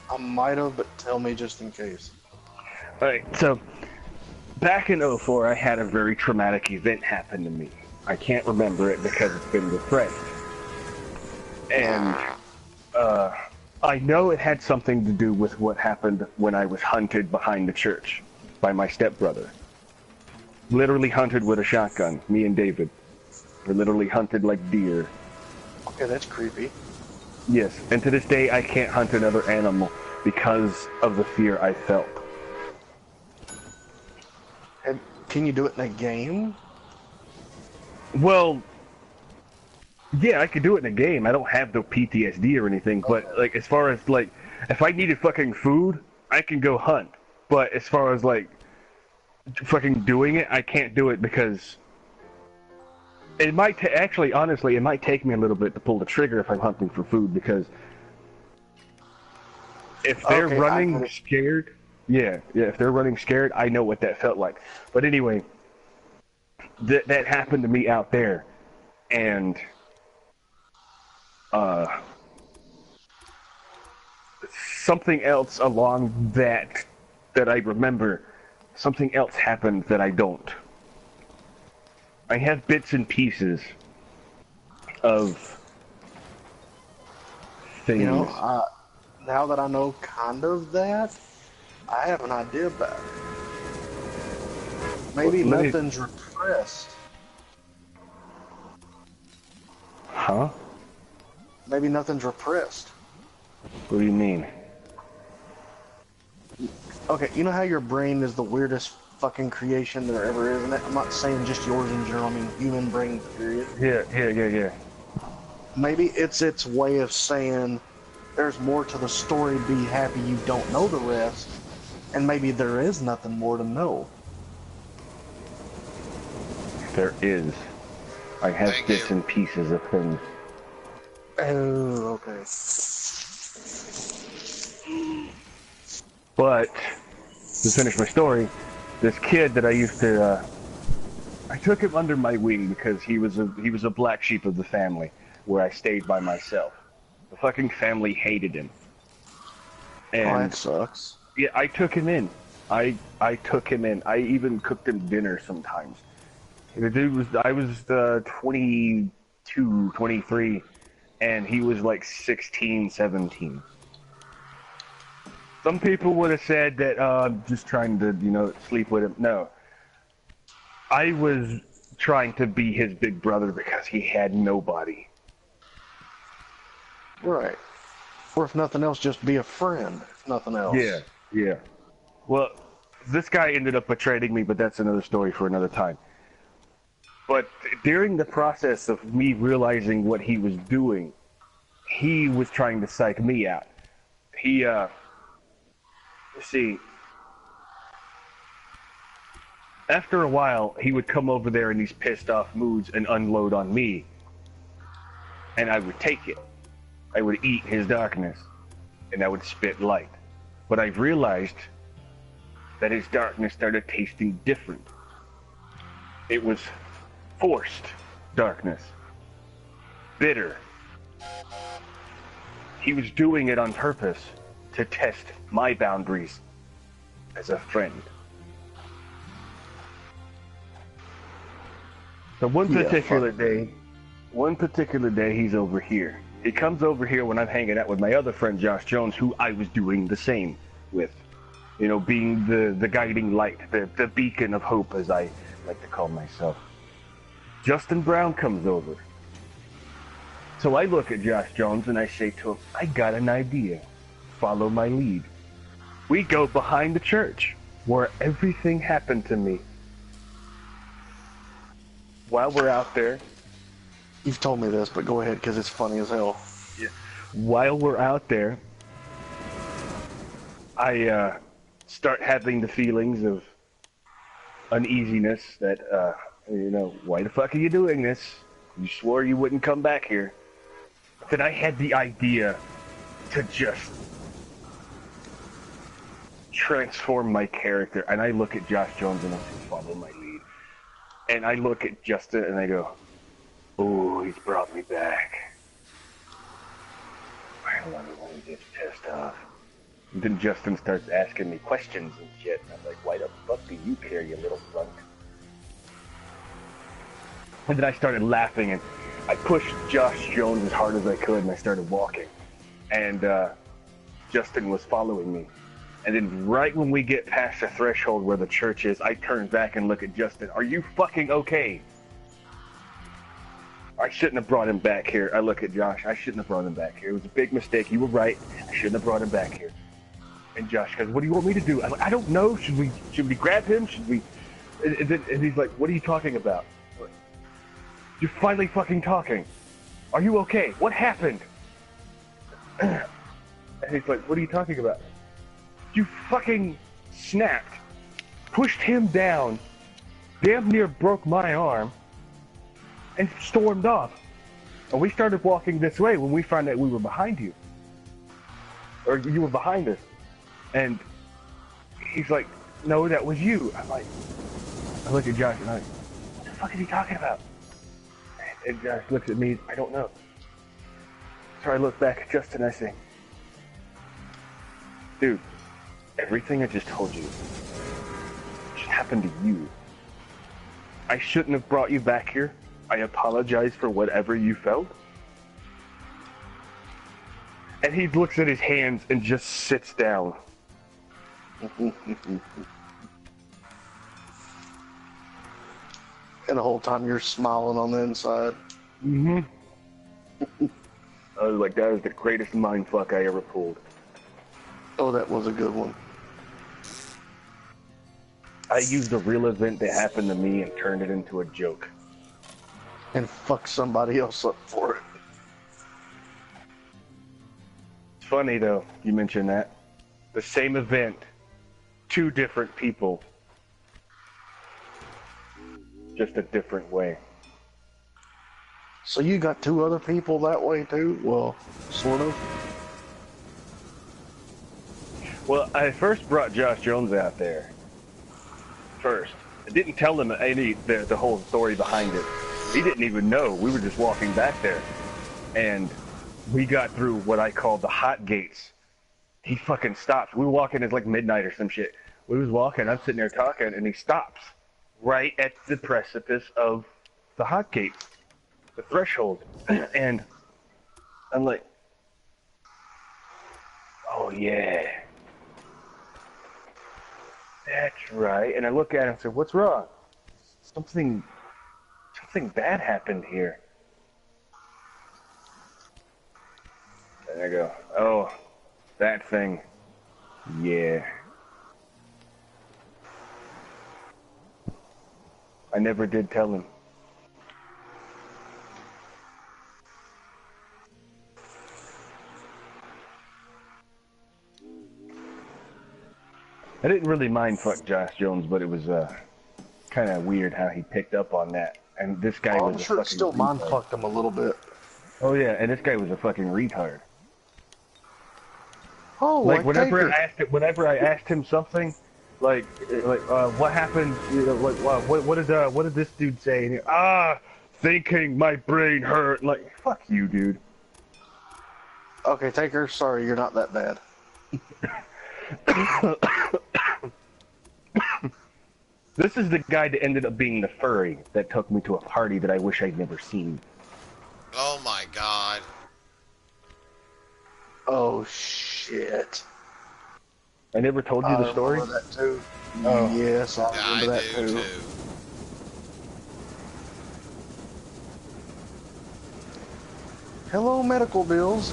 I might have, but tell me just in case. Alright, so, back in '04, I had a very traumatic event happen to me. I can't remember it because it's been repressed. And, I know it had something to do with what happened when I was hunted behind the church by my stepbrother. Literally hunted with a shotgun, me and David. We're literally hunted like deer. Okay, that's creepy. Yes, and to this day, I can't hunt another animal because of the fear I felt. And can you do it in a game? Well, yeah, I could do it in a game. I don't have no PTSD or anything, but, like, as far as, like, if I needed fucking food, I can go hunt. But as far as, like, fucking doing it, I can't do it because it might actually, honestly, it might take me a little bit to pull the trigger if I'm hunting for food, because if they're running scared, yeah, if they're running scared, I know what that felt like. But anyway, that happened to me out there, and something else along that I remember, something else happened that I don't. I have bits and pieces of things. You know, now that I know kind of that, I have an idea about it. Maybe nothing's repressed. Huh? Maybe nothing's repressed. What do you mean? Okay, you know how your brain is the weirdest fucking creation there ever is, isn't it? I'm not saying just yours in general, I mean human brain, period. Yeah. Maybe it's its way of saying there's more to the story, be happy you don't know the rest, and maybe there is nothing more to know. There is. I have bits and pieces of things. Oh, okay. But, to finish my story, this kid that I used to, I took him under my wing because he was a black sheep of the family, where I stayed by myself. The fucking family hated him. And oh, that sucks. Yeah, I took him in. I took him in. I even cooked him dinner sometimes. The dude I was 22, 23, and he was like 16, 17. Some people would have said that I'm just trying to, sleep with him. No. I was trying to be his big brother because he had nobody. Right. Or if nothing else, just be a friend, if nothing else. Yeah. Well, this guy ended up betraying me, but that's another story for another time. But during the process of me realizing what he was doing, he was trying to psych me out. After a while, he would come over there in these pissed off moods and unload on me. And I would take it. I would eat his darkness. And I would spit light. But I realized that his darkness started tasting different. It was forced darkness. Bitter. He was doing it on purpose to test my boundaries as a friend. So one particular day, he's over here. He comes over here when I'm hanging out with my other friend, Josh Jones, who I was doing the same with. Being the guiding light, the beacon of hope, as I like to call myself. Justin Brown comes over. So I look at Josh Jones and I say to him, I got an idea. Follow my lead. We go behind the church, where everything happened to me. While we're out there... You've told me this, but go ahead, because it's funny as hell. Yeah. While we're out there, I start having the feelings of uneasiness that, why the fuck are you doing this? You swore you wouldn't come back here. Then I had the idea to just transform my character, and I look at Josh Jones and I say, follow my lead. And I look at Justin and I go, oh, he's brought me back. I love it when he gets pissed off. And then Justin starts asking me questions and shit. And I'm like, why the fuck do you care, you little front? And then I started laughing and I pushed Josh Jones as hard as I could and I started walking. And Justin was following me. And then right when we get past the threshold where the church is, I turn back and look at Justin. Are you fucking okay? I shouldn't have brought him back here. I look at Josh. I shouldn't have brought him back here. It was a big mistake. You were right. I shouldn't have brought him back here. And Josh goes, what do you want me to do? I'm like, I don't know. Should we grab him? Should we? And he's like, what are you talking about? Like, you're finally fucking talking. Are you okay? What happened? And he's like, what are you talking about? You fucking snapped, pushed him down, damn near broke my arm, and stormed off. And we started walking this way when we found out we were behind you. Or you were behind us. And he's like, no, that was you. I'm like, I look at Josh and I'm like, what the fuck is he talking about? And Josh looks at me, I don't know. So I look back at Justin and I say, dude, everything I just told you just happened to you. I shouldn't have brought you back here. I apologize for whatever you felt. And he looks at his hands and just sits down. And the whole time you're smiling on the inside. Mm-hmm. I was like, that was the greatest mindfuck I ever pulled. Oh, that was a good one. I used a real event that happened to me and turned it into a joke. And fuck somebody else up for it. It's funny, though, you mentioned that. The same event, two different people. Just a different way. So you got two other people that way, too? Well, sort of. Well, I first brought Josh Jones out there. First. I didn't tell him the whole story behind it. He didn't even know. We were just walking back there. And we got through what I call the hot gates. He fucking stops. We were walking, it's like midnight or some shit. We was walking, I'm sitting there talking, and he stops. Right at the precipice of the hot gate. The threshold. And I'm like, oh yeah. That's right. And I look at him and say, what's wrong? Something bad happened here. And I go, oh, that thing. Yeah. I never did tell him. I didn't really mind fuck Josh Jones, but it was kind of weird how he picked up on that. And this guy was I'm a sure it fucking still mind retard. fucked him a little bit. Oh yeah, and this guy was a fucking retard. Oh, Like like whenever I asked him something, like what happened? You know, like what did this dude say? And he, thinking my brain hurt. Like fuck you, dude. Okay, Taker, sorry, you're not that bad. This is the guy that ended up being the furry that took me to a party that I wish I'd never seen. Oh my god. Oh, shit. I never told you the story? I remember that too. Oh. Yes, I Yeah, remember I that do too. too. Hello, medical bills.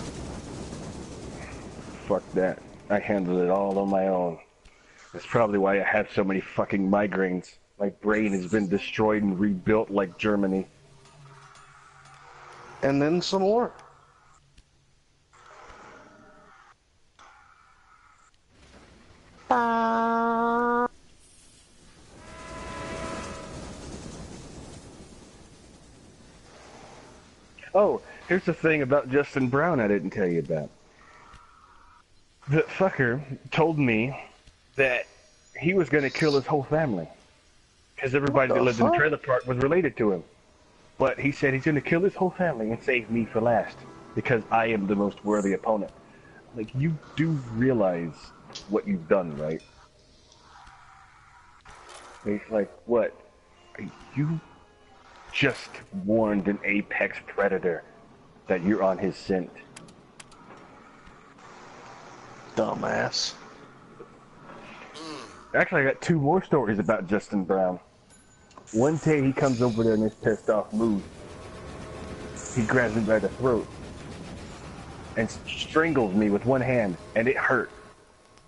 Fuck that. I handled it all on my own. That's probably why I have so many fucking migraines. My brain has been destroyed and rebuilt like Germany. And then some more. Oh, here's the thing about Justin Brown I didn't tell you about. The fucker told me that he was going to kill his whole family. Because everybody What that the lived in the fuck? trailer park was related to him. But he said he's going to kill his whole family and save me for last. Because I am the most worthy opponent. Like, you do realize what you've done, right? He's like, what? You just warned an apex predator that you're on his scent. Dumbass. Actually, I got two more stories about Justin Brown. One day he comes over there in this pissed off mood. He grabs me by the throat and strangles me with one hand, and it hurt.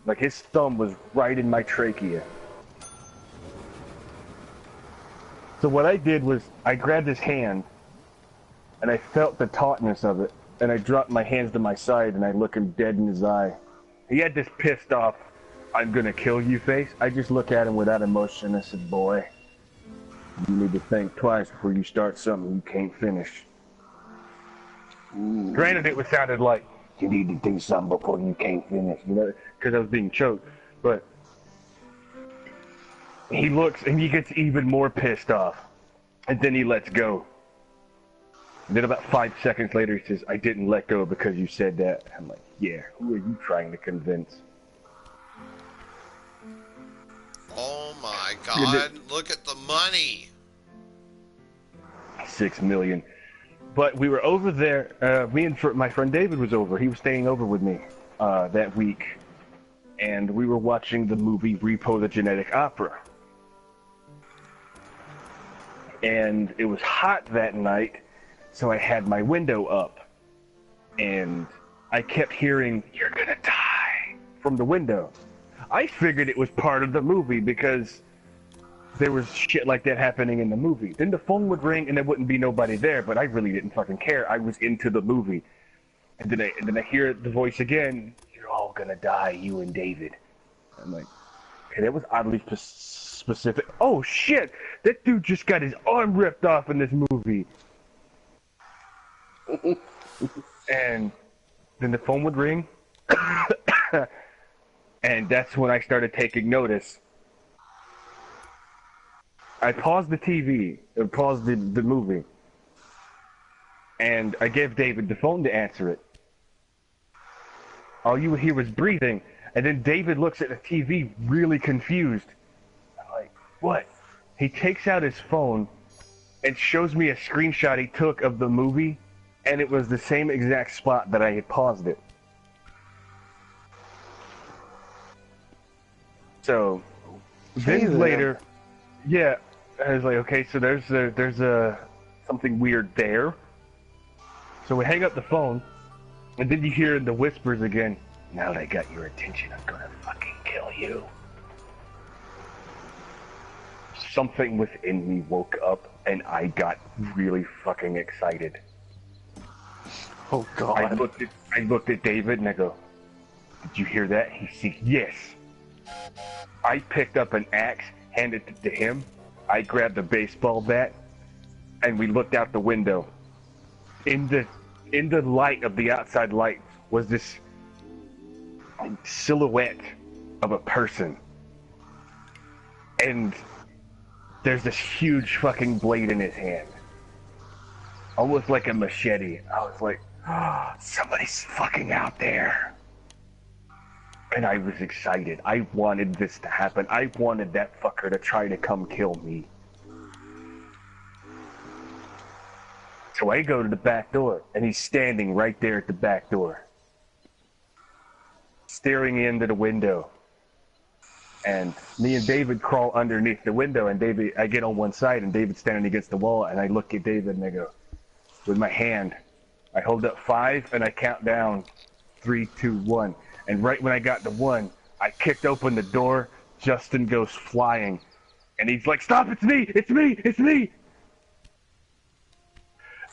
Like his thumb was right in my trachea. So what I did was I grabbed his hand, and I felt the tautness of it, and I dropped my hands to my side, and I looked him dead in his eye. He had this pissed off, I'm gonna kill you face. I just look at him without emotion. I said, boy, you need to think twice before you start something you can't finish. Granted, it was sounded like, you need to do something before you can't finish, you know, because I was being choked. But he looks, and he gets even more pissed off. And then he lets go. And then about 5 seconds later, he says, I didn't let go because you said that. I'm like, yeah, who are you trying to convince? Oh my God! Look at the money. 6 million. But we were over there, me and my friend David was over. He was staying over with me that week. And we were watching the movie Repo the Genetic Opera. And it was hot that night, so I had my window up. And I kept hearing, you're gonna die, from the window. I figured it was part of the movie because there was shit like that happening in the movie. Then the phone would ring and there wouldn't be nobody there, but I really didn't fucking care. I was into the movie. And then I hear the voice again, you're all gonna die, you and David. I'm like, okay, that was oddly specific. Oh shit, that dude just got his arm ripped off in this movie. And then the phone would ring. And that's when I started taking notice. I paused the TV, or paused the movie, and I gave David the phone to answer it. All you would hear was breathing, and then David looks at the TV really confused. I'm like, what? He takes out his phone and shows me a screenshot he took of the movie, and it was the same exact spot that I had paused it. So, then later, yeah, I was like, okay, so there's something weird there. So we hang up the phone, and then you hear in the whispers again, now that I got your attention, I'm gonna fucking kill you. Something within me woke up, and I got really fucking excited. Oh God. I looked at David, and I go, did you hear that? He said, yes. I picked up an axe, handed it to him. I grabbed a baseball bat, and we looked out the window. In the light of the outside light was this silhouette of a person. And there's this huge fucking blade in his hand. Almost like a machete. I was like, oh, somebody's fucking out there. And I was excited. I wanted this to happen. I wanted that fucker to try to come kill me. So I go to the back door, and he's standing right there at the back door, staring into the window. And me and David crawl underneath the window, and I get on one side, and David's standing against the wall, and I look at David, and I go, with my hand, I hold up 5, and I count down 3, 2, 1. And right when I got to 1, I kicked open the door. Justin goes flying. And he's like, stop, it's me, it's me, it's me.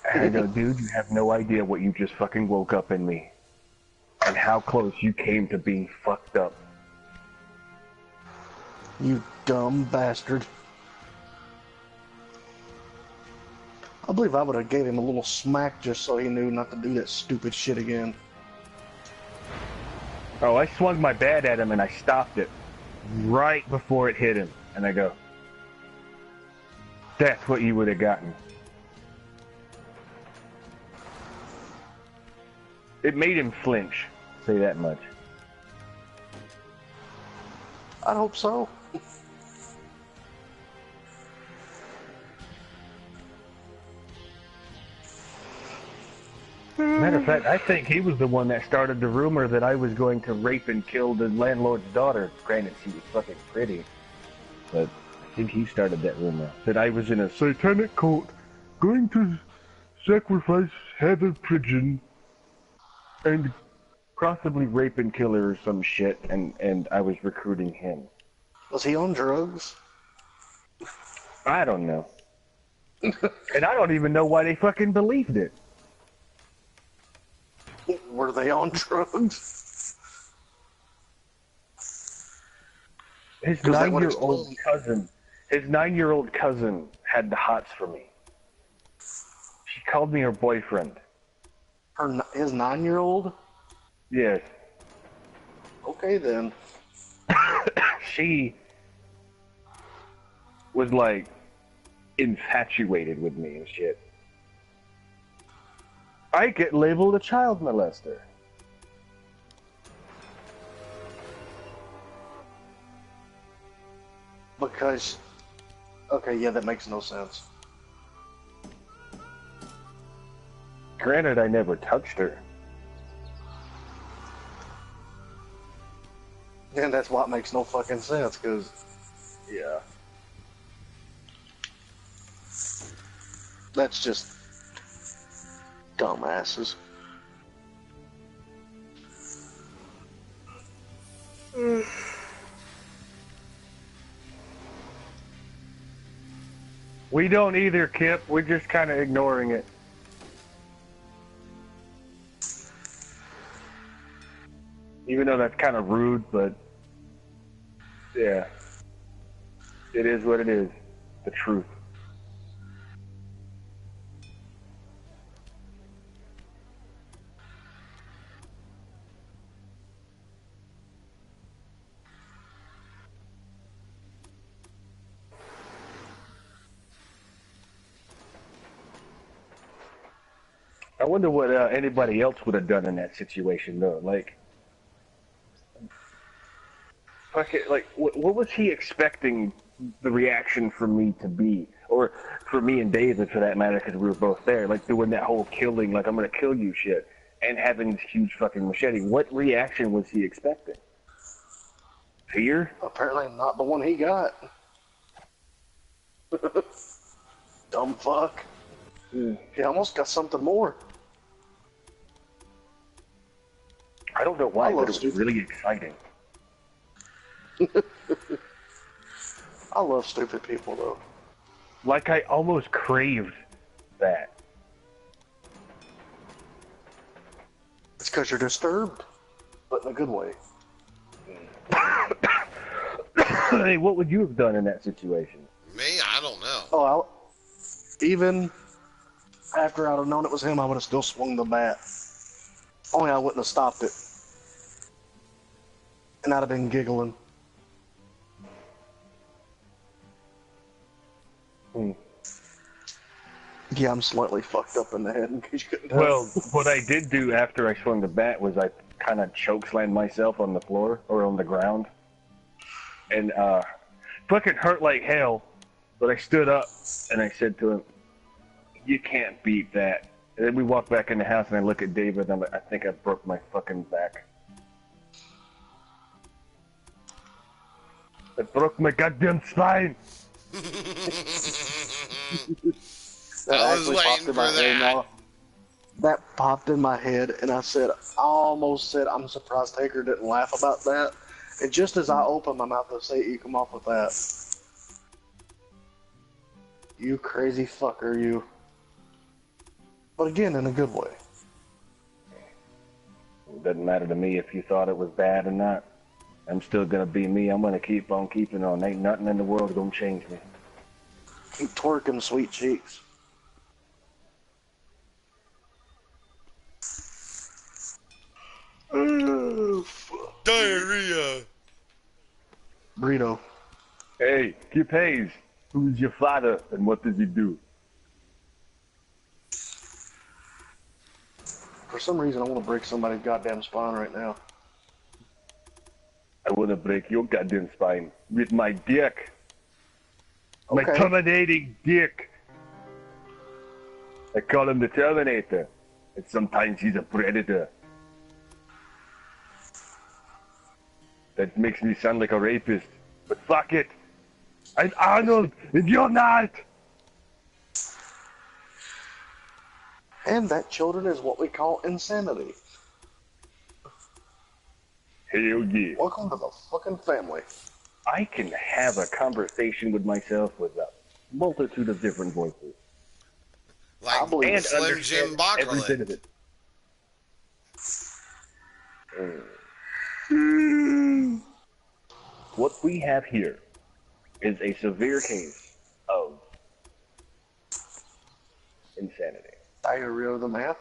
And I go, dude, you have no idea what you just fucking woke up in me. And how close you came to being fucked up. You dumb bastard. I believe I would have gave him a little smack just so he knew not to do that stupid shit again. Oh, I swung my bat at him and I stopped it right before it hit him. And I go, that's what you would have gotten. It made him flinch, say that much. I hope so. Matter of fact, I think he was the one that started the rumor that I was going to rape and kill the landlord's daughter. Granted, she was fucking pretty, but I think he started that rumor. That I was in a satanic cult, going to sacrifice Heather Pigeon, and possibly rape and kill her or some shit, and I was recruiting him. Was he on drugs? I don't know. And I don't even know why they fucking believed it. Were they on drugs? His 'Cause that would 9-year-old cousin, his 9-year-old cousin had the hots for me. She called me her boyfriend. His 9-year-old? Yes. Okay then. She was like infatuated with me and shit. I get labeled a child molester. Because, okay, yeah, that makes no sense. Granted, I never touched her. And that's what makes no fucking sense, because, yeah. That's just dumbasses. We don't either, Kip. We're just kind of ignoring it. Even though that's kind of rude, but yeah. It is what it is. The truth. I wonder what anybody else would have done in that situation, though. Like, fucking, like, what was he expecting the reaction from me to be, or for me and David, for that matter, because we were both there, like doing that whole killing, like I'm gonna kill you shit, and having this huge fucking machete. What reaction was he expecting? Fear? Apparently not the one he got. Dumb fuck. He almost got something more. I don't know why, I love but it was stupid. really exciting. I love stupid people, though. Like, I almost craved that. It's because you're disturbed, but in a good way. Hey, what would you have done in that situation? Me? I don't know. Oh, even after I'd have known it was him, I would have still swung the bat. Only I wouldn't have stopped it. And I'd have been giggling. Yeah, I'm slightly fucked up in the head in case you couldn't tell. Well, what I did do after I swung the bat was I kind of chokeslammed myself on the floor, or on the ground. And, fucking hurt like hell. But I stood up, and I said to him, you can't beat that. And then we walked back in the house, and I look at David, and I'm like, I think I broke my fucking back. I broke my goddamn spine! That I was actually waiting popped in my for head, that. now. That popped in my head, and I almost said, I'm surprised Taker didn't laugh about that. And just as I opened my mouth to say it, you come off with that. You crazy fucker, you. But again, in a good way. It doesn't matter to me if you thought it was bad or not. I'm still gonna be me. I'm gonna keep on keeping on. Ain't nothing in the world gonna change me. Keep twerking sweet cheeks. Oh, fuck. Diarrhea. Burrito. Hey, Kip Hayes, who's your father and what does he do? For some reason, I want to break somebody's goddamn spine right now. I want to break your goddamn spine with my dick. My Okay. terminating dick. I call him the Terminator. And sometimes he's a predator. That makes me sound like a rapist. But fuck it. I'm Arnold, and you're not! And that, children, is what we call insanity. Hell yeah. Welcome to the fucking family. I can have a conversation with myself with a multitude of different voices. I Like believe And Slim understand Jim every bit of Bockerlet. it. What we have here is a severe case of insanity. Diarrhea of the mouth?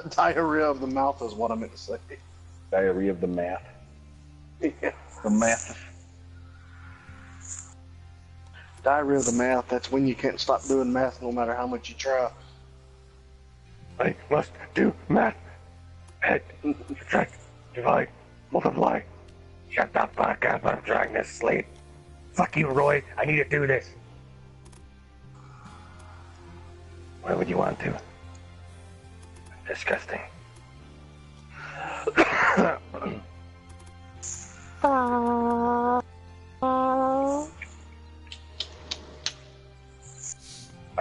Diarrhea of the mouth is what I meant to say. Diarrhea of the math. Yeah. The math. Diarrhea of the mouth, that's when you can't stop doing math no matter how much you try. I must do math. Add, subtract, divide, multiply. Shut the fuck up, I'm trying to sleep. Fuck you, Roy, I need to do this. Why would you want to? Disgusting.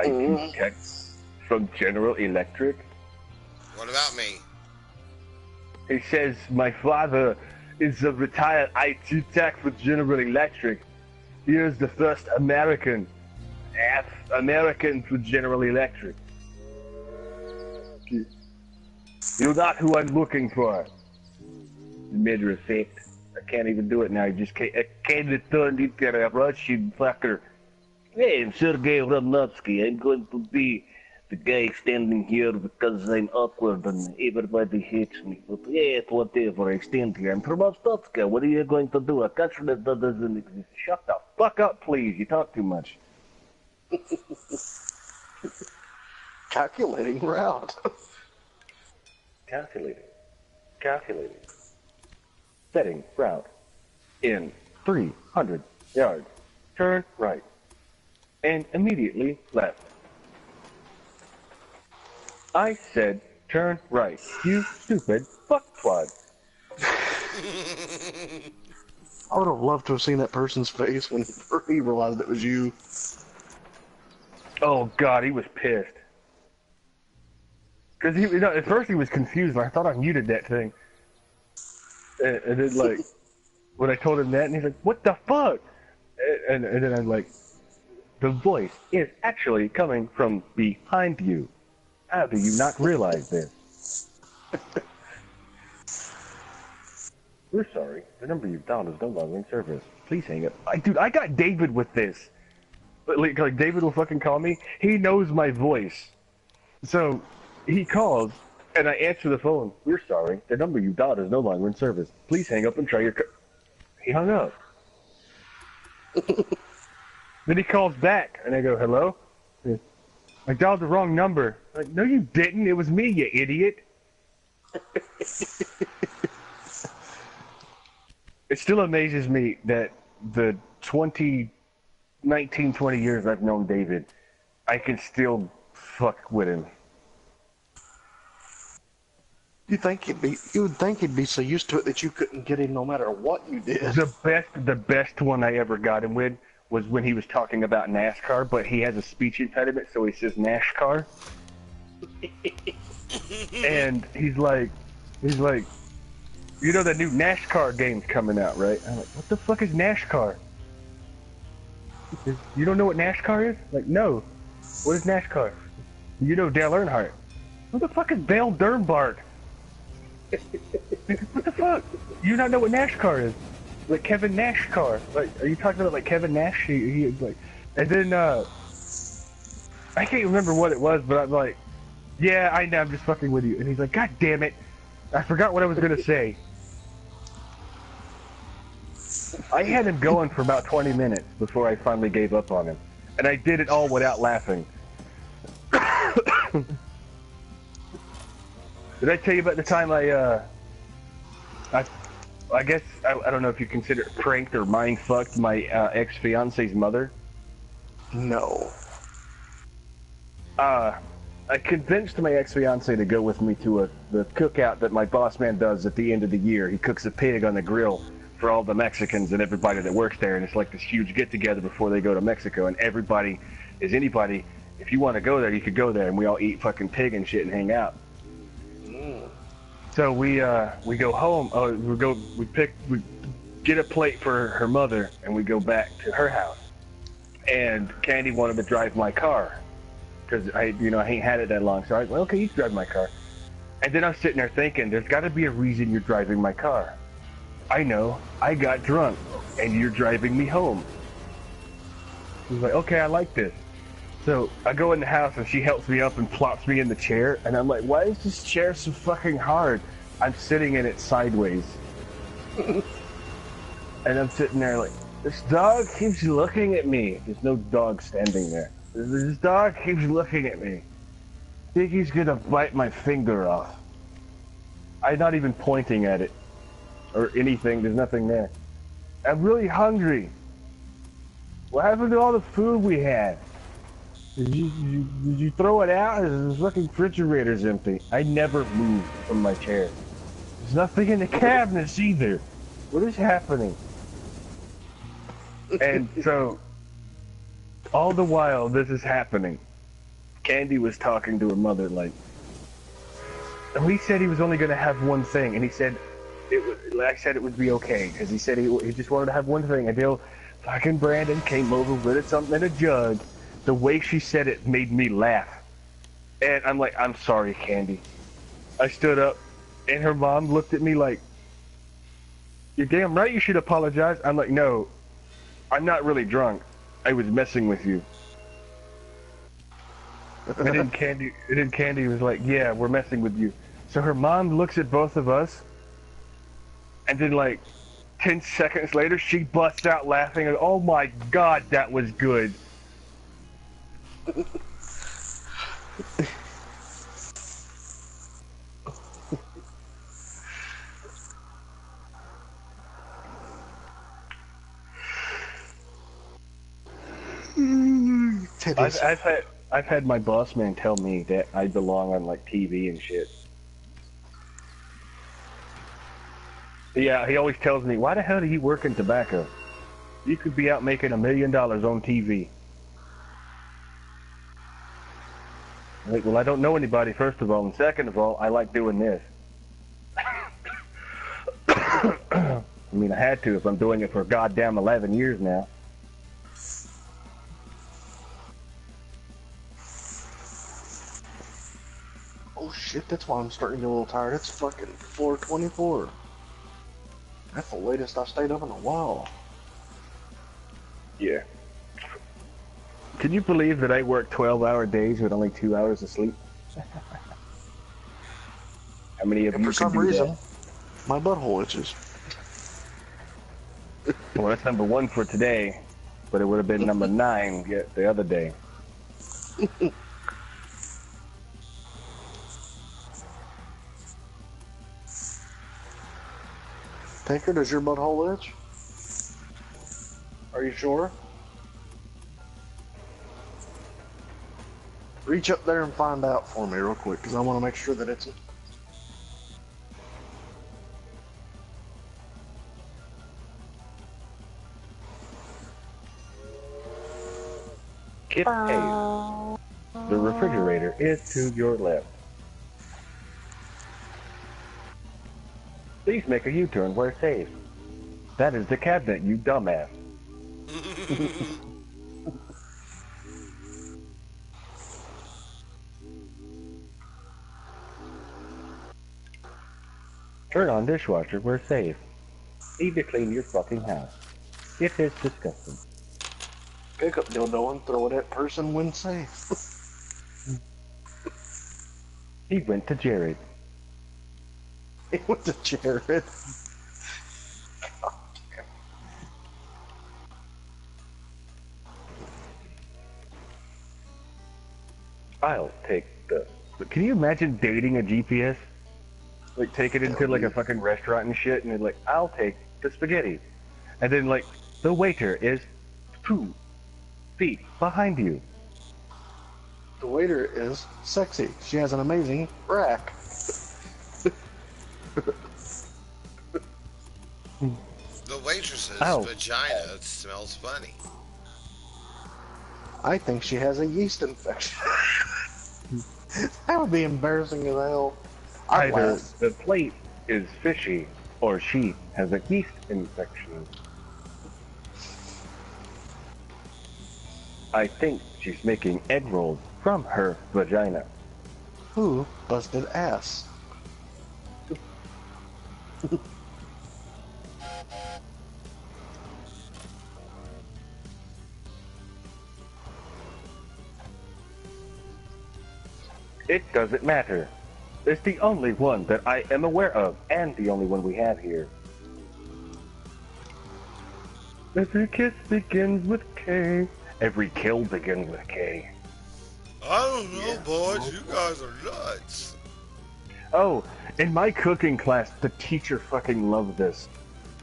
IT tech from General Electric. What about me? He says, my father is a retired IT tech for General Electric. He is the first American for General Electric. You're not who I'm looking for. Matter of fact, I can't even do it now. I can't turn into a Russian fucker. Hey, I'm Sergei Rodnovsky. I'm going to be the guy standing here because I'm awkward and everybody hates me. But yeah, whatever, I stand here. I'm from Rostotska. What are you going to do? A country that doesn't exist. Shut the fuck up, please. You talk too much. Calculating route. Calculating. Setting route. In 300 yards. Turn right. And immediately left. I said turn right. You stupid fucktwad. I would have loved to have seen that person's face when he realized it was you. Oh god, he was pissed. Because at first he was confused. I thought I muted that thing. And then, like, when I told him that, and he's like, what the fuck? And then I'm like, the voice is actually coming from behind you. How do you not realize this? We're sorry. The number you've dialed is no longer in service. Please hang up. Dude, I got David with this. Like David will fucking call me. He knows my voice. So, he calls, and I answer the phone. We're sorry. The number you dialed is no longer in service. Please hang up and try your... He hung up. Then he calls back, and I go, hello? I dialed the wrong number. I'm like, no you didn't. It was me, you idiot. It still amazes me that the 20 years I've known David, I can still fuck with him. You would think he'd be so used to it that you couldn't get him no matter what you did. The best one I ever got him with was when he was talking about NASCAR, but he has a speech impediment, so he says NASCAR. And he's like, you know the new NASCAR game's coming out, right? I'm like, what the fuck is NASCAR? You don't know what NASCAR is? Like, no. What is NASCAR? You know Dale Earnhardt. What the fuck is Dale Dernbart? What the fuck? You not know what NASCAR is? Like Kevin Nash car. Like, are you talking about like Kevin Nash? He like, and then I can't remember what it was, but I'm like, yeah, I know, I'm just fucking with you. And he's like, God damn it! I forgot what I was gonna say. I had him going for about 20 minutes before I finally gave up on him. And I did it all without laughing. Did I tell you about the time I guess, I don't know if you consider it pranked or mind fucked my ex-fiance's mother? No. I convinced my ex-fiance to go with me to the cookout that my boss man does at the end of the year. He cooks a pig on the grill for all the Mexicans and everybody that works there, and it's like this huge get-together before they go to Mexico, and everybody is anybody. If you want to go there, you could go there, and we all eat fucking pig and shit and hang out. So we go home. We get a plate for her mother, and we go back to her house. And Candy wanted to drive my car because I ain't had it that long. So I was like, well, okay, you can drive my car. And then I was sitting there thinking, there's got to be a reason you're driving my car. I know. I got drunk, and you're driving me home. He was like, okay, I like this. So I go in the house, and she helps me up and plops me in the chair, and I'm like, why is this chair so fucking hard? I'm sitting in it sideways. And I'm sitting there like, this dog keeps looking at me. There's no dog standing there. This dog keeps looking at me. I think he's gonna bite my finger off. I'm not even pointing at it. Or anything, there's nothing there. I'm really hungry. What happened to all the food we had? Did you throw it out? The fucking refrigerator's empty. I never moved from my chair. There's nothing in the cabinets either. What is happening? And so, all the while this is happening, Candy was talking to her mother like, and he said he was only going to have one thing, and he said, I said it would be okay, because he said he just wanted to have one thing, until fucking Brandon came over with something in a jug. The way she said it made me laugh. And I'm like, I'm sorry, Candy. I stood up, and her mom looked at me like, you're damn right you should apologize. I'm like, no, I'm not really drunk. I was messing with you. And then Candy was like, yeah, we're messing with you. So her mom looks at both of us, and then like 10 seconds later, she busts out laughing, and oh my god, that was good. I've had my boss man tell me that I belong on like TV and shit. Yeah, he always tells me, why the hell do you work in tobacco? You could be out making $1 million on TV. I'm like, well, I don't know anybody, first of all, and second of all, I like doing this. I mean, I had to if I'm doing it for goddamn 11 years now. Oh shit, that's why I'm starting to get a little tired. It's fucking 4:24. That's the latest I've stayed up in a while. Yeah. Can you believe that I work 12-hour days with only 2 hours of sleep? How many of you for some can do reason, that? my butthole itches. Well, that's number 1 for today, but it would have been number 9 the other day. Tinker, does your butthole itch? Are you sure? Reach up there and find out for me real quick, because I want to make sure that it's... Kip Hayes. The refrigerator is to your left. Please make a U-turn where safe. That is the cabinet, you dumbass. Turn on dishwasher where safe. Need to clean your fucking house. It is disgusting. Pick up dildo and throw it at person when safe. He went to Jared. He went to Jared. I'll take the. But can you imagine dating a GPS? Like, take it into like a fucking restaurant and shit, and they're like, I'll take the spaghetti. And then, like, the waiter is 2 feet behind you. The waiter is sexy. She has an amazing rack. The waitress's Ow. vagina smells funny. I think she has a yeast infection. That would be embarrassing as hell. I'd Either laugh. the plate is fishy, or she has a yeast infection. I think she's making egg rolls from her vagina. Who busted ass? It doesn't matter. It's the only one that I am aware of, and the only one we have here. Every kiss begins with K. Every kill begins with K. I don't know, boys. You guys are nuts. Oh, in my cooking class, the teacher fucking loved this.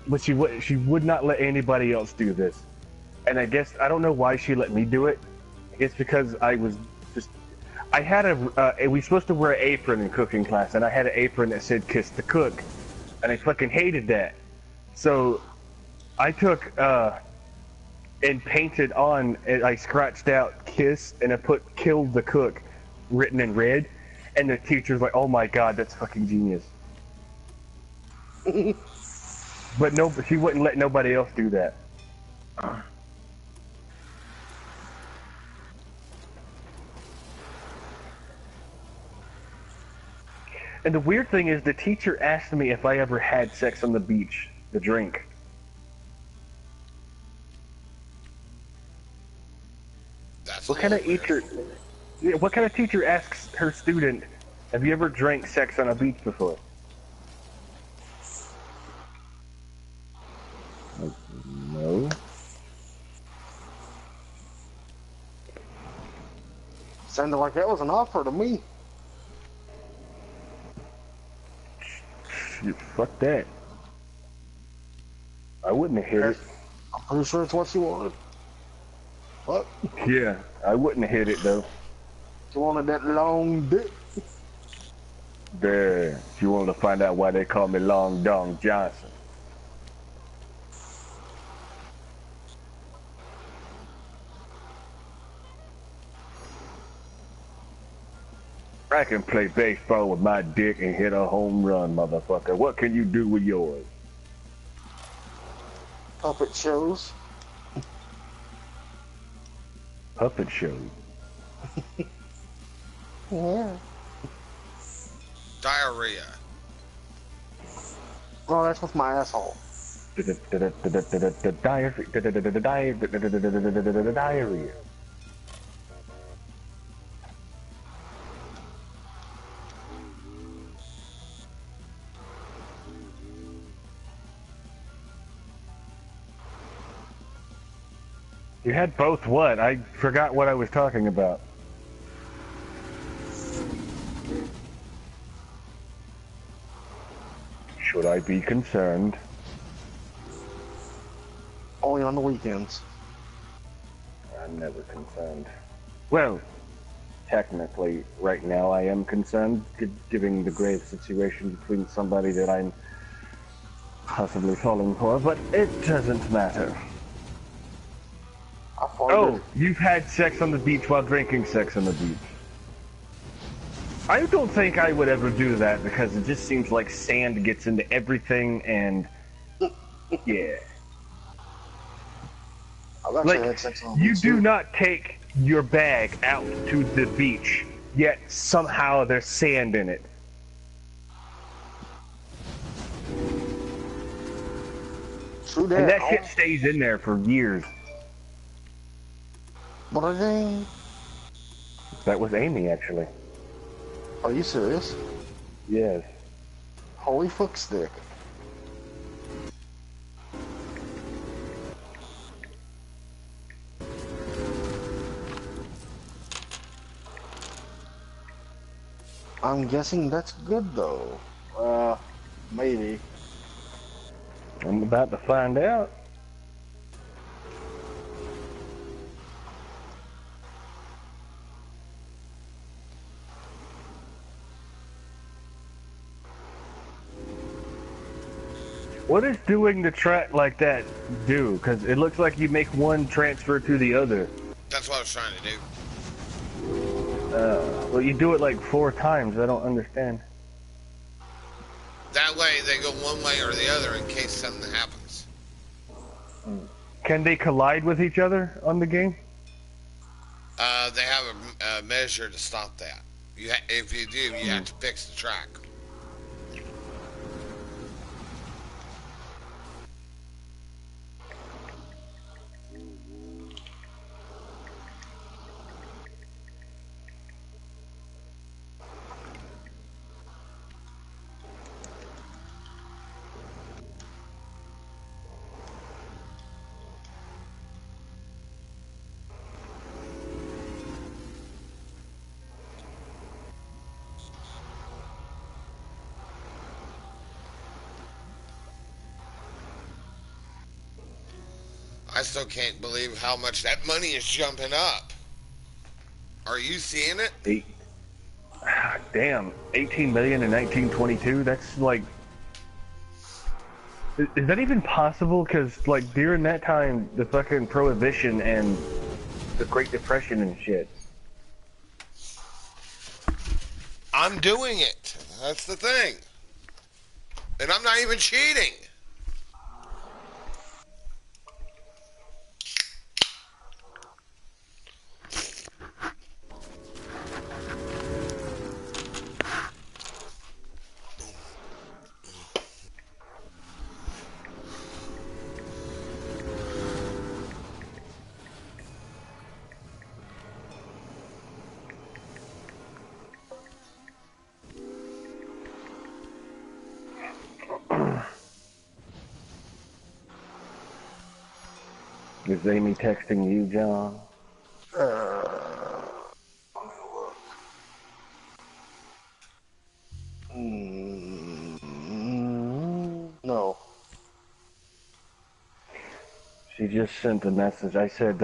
But she would not let anybody else do this. And I guess, I don't know why she let me do it. I guess because I was just... I had we were supposed to wear an apron in cooking class, and I had an apron that said "Kiss the Cook," and I fucking hated that. So I took and painted on, and I scratched out "Kiss" and I put "Kill the Cook" written in red, and the teacher's like, "Oh my god, that's fucking genius." But no, she wouldn't let nobody else do that. And the weird thing is, the teacher asked me if I ever had sex on the beach, the drink. That's What kind of teacher? What kind of teacher asks her student, "Have you ever drank sex on a beach before?" Like, no. Sounded like that was an offer to me. Shit, fuck that. I wouldn't have hit it. I'm pretty sure it's what she wanted. What? Yeah, I wouldn't have hit it though. She wanted that long dick. There. She wanted to find out why they call me Long Dong Johnson. I can play baseball with my dick and hit a home run, motherfucker. What can you do with yours? Puppet shows. Puppet show. Yeah. Diarrhea. Oh, that's with my asshole. Diarrhea. You had both what? I forgot what I was talking about. Should I be concerned? Only on the weekends. I'm never concerned. Well, technically, right now I am concerned, given the grave situation between somebody that I'm possibly falling for, but it doesn't matter. I farted. Oh, you've had sex on the beach while drinking sex on the beach. I don't think I would ever do that because it just seems like sand gets into everything and yeah. I've actually Like, had sex on the you beach, do too. not take your bag out to the beach, yet somehow there's sand in it. True that. And that shit stays in there for years. What are they? That was Amy, actually. Are you serious? Yes. Holy fuck stick. I'm guessing that's good though. Maybe. I'm about to find out. What does doing the track like that do? Because it looks like you make one transfer to the other. That's what I was trying to do. Well, you do it like 4 times. I don't understand. That way they go one way or the other in case something happens. Can they collide with each other on the game? They have a measure to stop that. If you do, you have to fix the track. I still can't believe how much that money is jumping up. Are you seeing it? Damn, 18 million in 1922. That's like, is that even possible? Because like during that time, the fucking prohibition and the Great Depression and shit. I'm doing it. That's the thing. And I'm not even cheating. Is Amy texting you, John? No. She just sent a message. I said,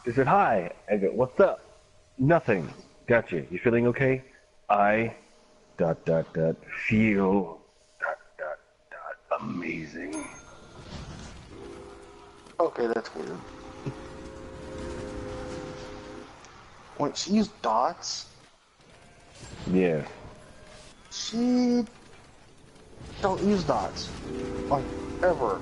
she said, hi. I go, what's up? Nothing. Gotcha. You feeling okay? I, ... feel, ... amazing. Okay, that's weird. Wait, she used dots? Yeah. She don't use dots. Like, ever.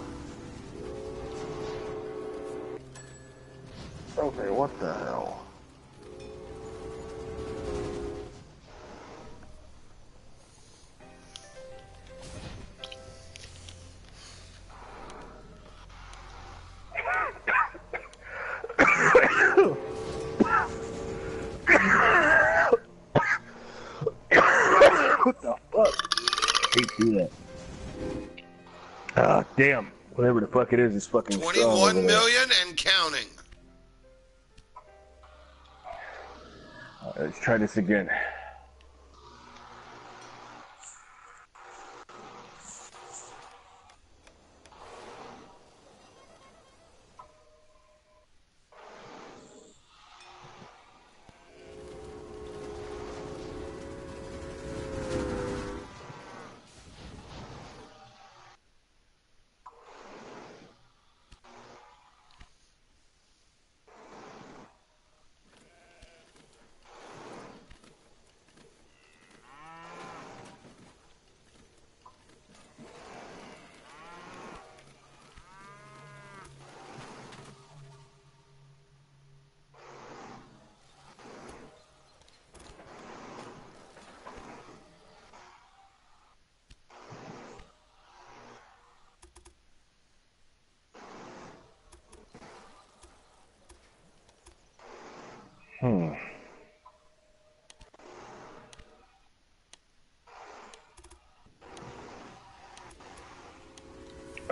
Okay, what the hell? What the fuck? I hate to do that. Ah, damn. Whatever the fuck it is fucking strong over 21 there. million and counting. Let's try this again.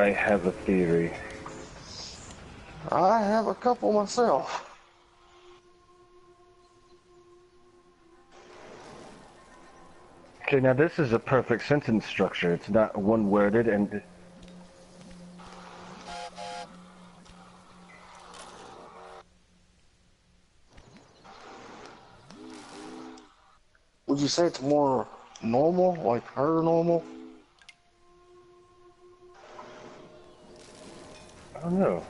I have a theory. I have a couple myself. Okay, now this is a perfect sentence structure. It's not one-worded and... Would you say it's more normal, like her normal? I don't know.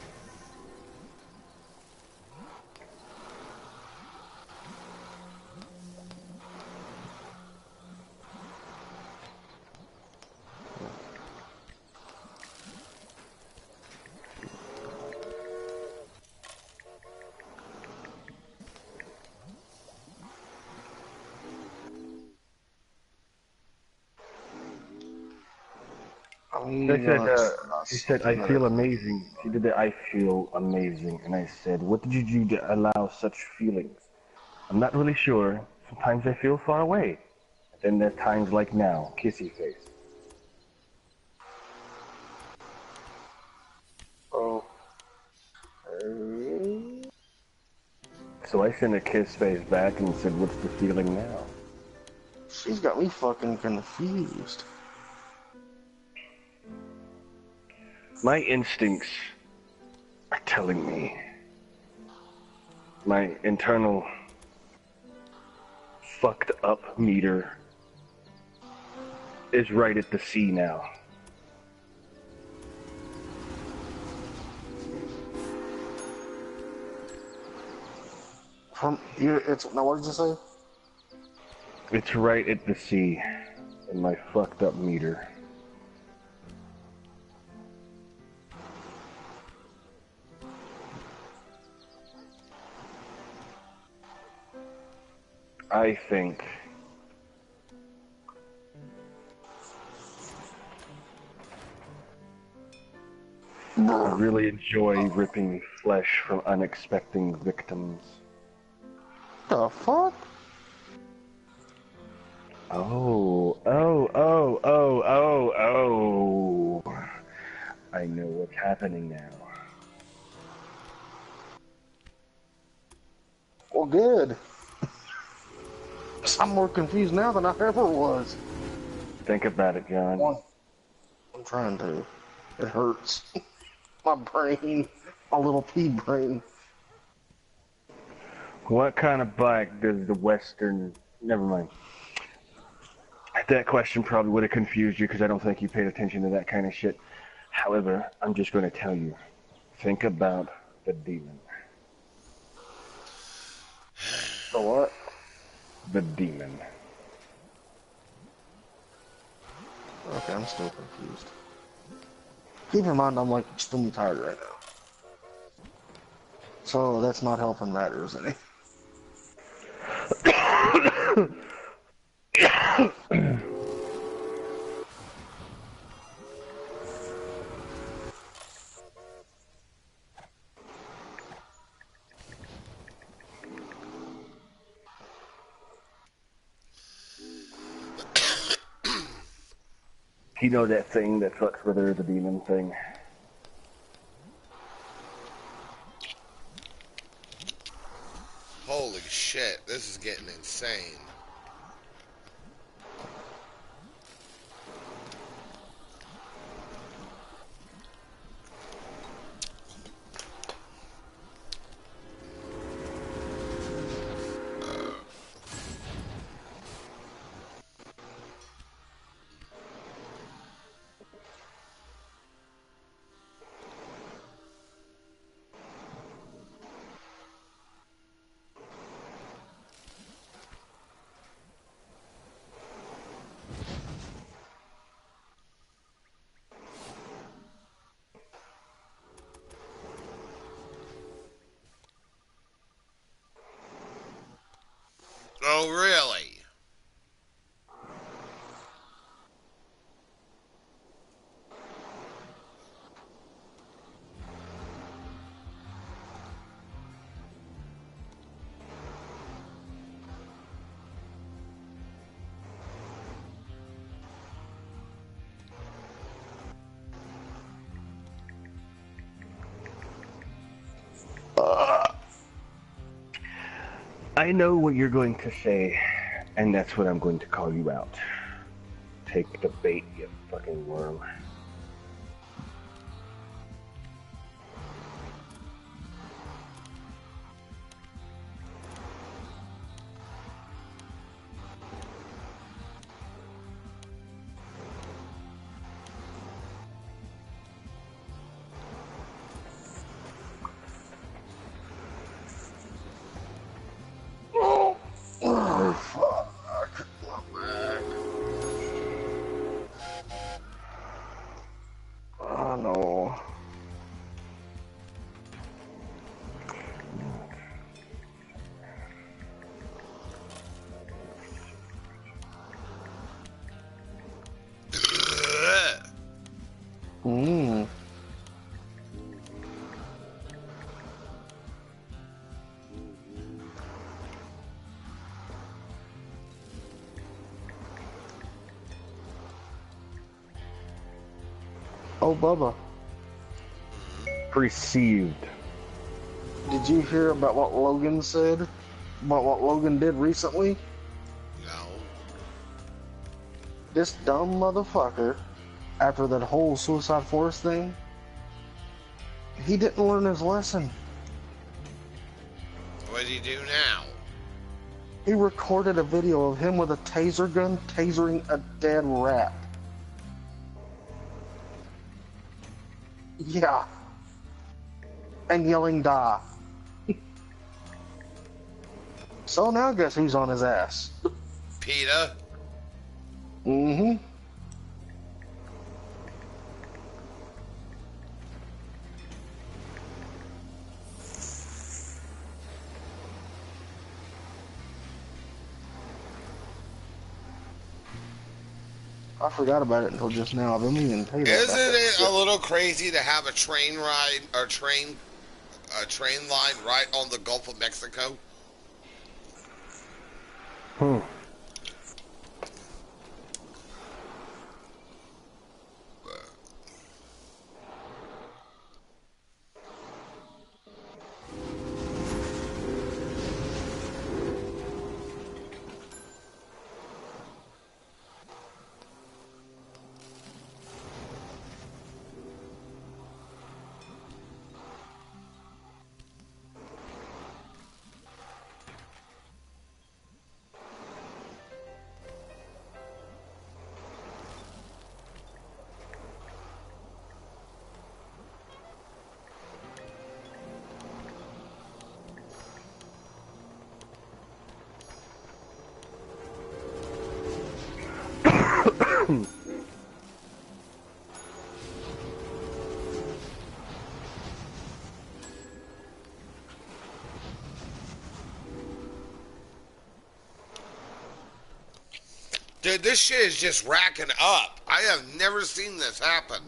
I said, she said, I feel amazing. She did the I feel amazing. And I said, what did you do to allow such feelings? I'm not really sure. Sometimes I feel far away. Then there's times like now, kissy face. Oh. So I sent a kiss face back and said, what's the feeling now? She's got me fucking confused. My instincts are telling me. My internal fucked up meter is right at the C now. From you, it's now. What did you say? It's right at the C in my fucked up meter. I think I really enjoy ripping flesh from unexpected victims. The fuck? Oh, oh, oh, oh, oh, oh. I know what's happening now. Well, good. I'm more confused now than I ever was. Think about it, John. I'm trying to. It hurts. My brain. My little pea brain. What kind of bike does the Western... Never mind. That question probably would have confused you because I don't think you paid attention to that kind of shit. However, I'm just going to tell you. Think about the demon. The what? The demon. Okay, I'm still confused. Keep in mind, I'm like extremely tired right now. So that's not helping matters any. You know that thing that fucks with her, the demon thing? Holy shit, this is getting insane. Oh, really? I know what you're going to say, and that's what I'm going to call you out. Take the bait, you fucking worm. Oh, fuck. Oh, no. Mm. Oh, Bubba, Perceived. did you hear about what Logan said? About what Logan did recently? No. This dumb motherfucker, after that whole Suicide Forest thing, he didn't learn his lesson. What does he do now? He recorded a video of him with a taser gun tasering a dead rat. Yeah. And yelling, "Die." So now guess who's on his ass? PETA? Mm-hmm. I forgot about it until just now. I didn't even pay that. Isn't back. it a little crazy to have a train ride or train line right on the Gulf of Mexico? Hmm. Dude, this shit is just racking up. I have never seen this happen.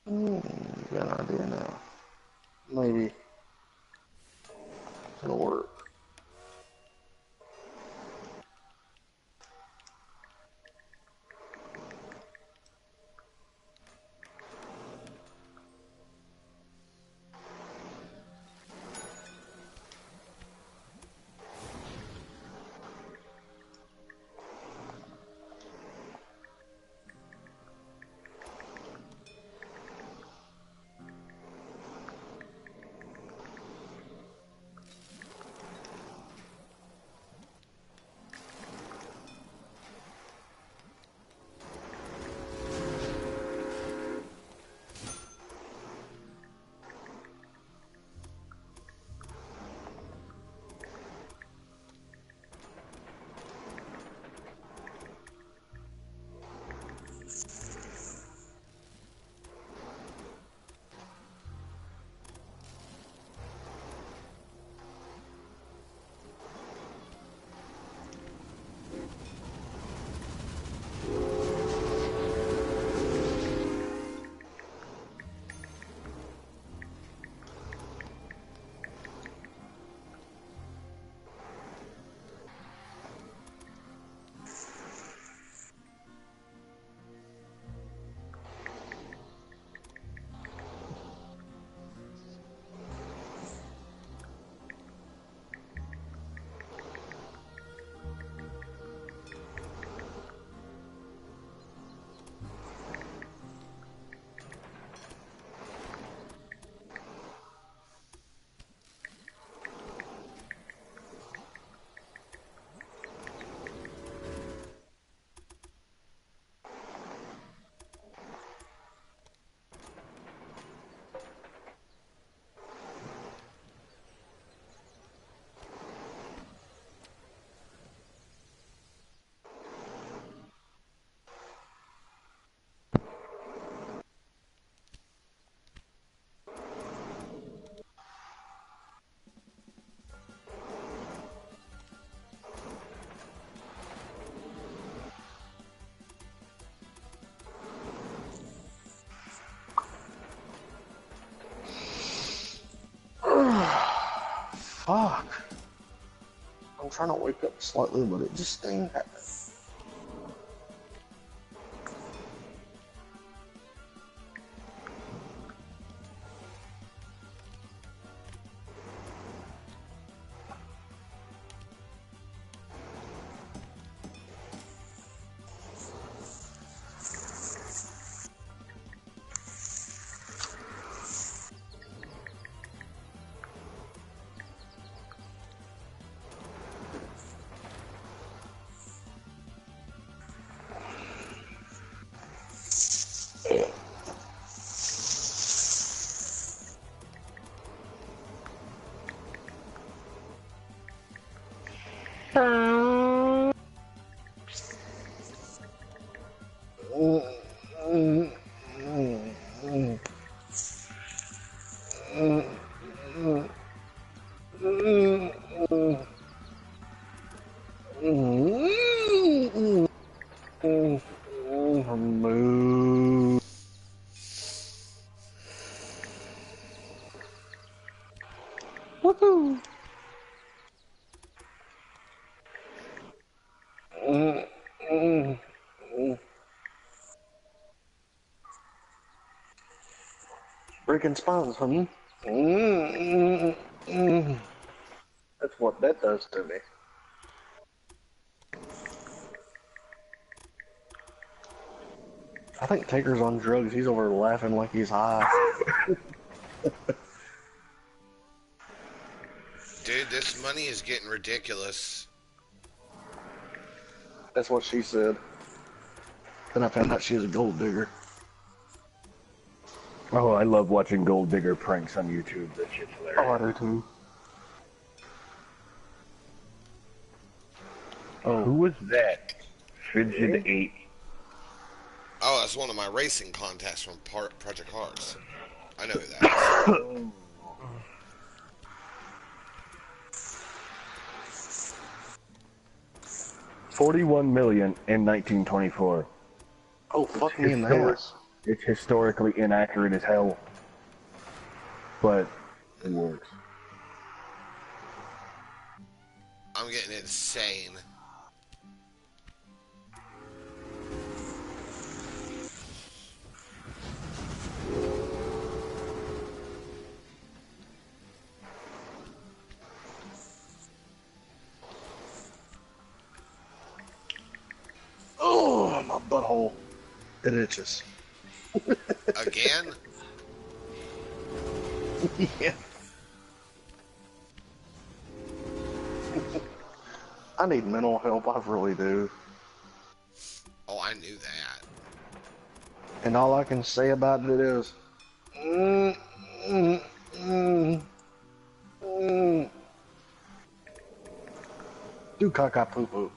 Got an idea now. Maybe it'll work. Fuck. I'm trying to wake up slightly, but it just ain't happening. Move. Woohoo! Breaking spines, honey. That's what that does to me. I think Taker's on drugs. He's over laughing like he's high. Dude, this money is getting ridiculous. That's what she said. Then I found out she was a gold digger. Oh, I love watching gold digger pranks on YouTube. That shit's hilarious. Oh, I do too. Oh, who was that? Fidget 8. Oh, that's one of my racing contests from Project Cars. I know who that is. 41 million in 1924. Oh, fuck me in the ass. It's historically inaccurate as hell, but it works. I'm getting insane. Oh, my butthole. It itches. Again? Yeah. I need mental help, I really do. Oh, I knew that. And all I can say about it is... Do caca poo poo.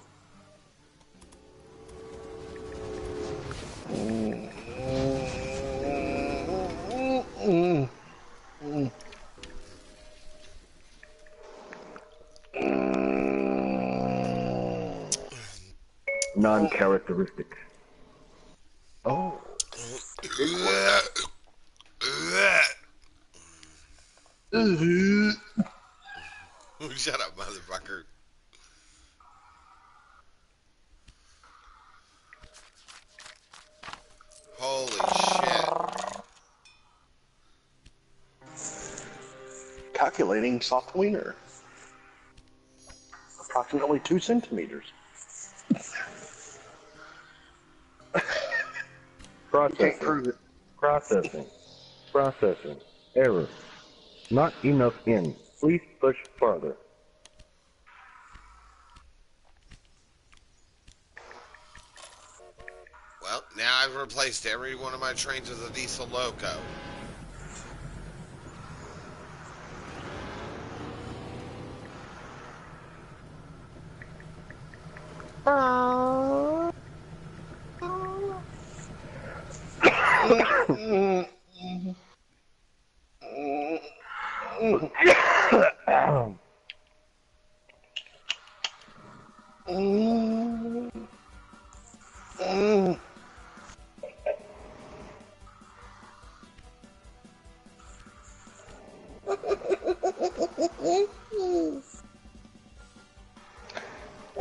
Non-characteristic. Oh. Shut up, motherfucker. Holy shit. Calculating soft wiener. Approximately 2 centimeters. You can't prove it. Processing. Processing. Error. Not enough in. Please push farther. Well, now I've replaced every one of my trains with a diesel loco.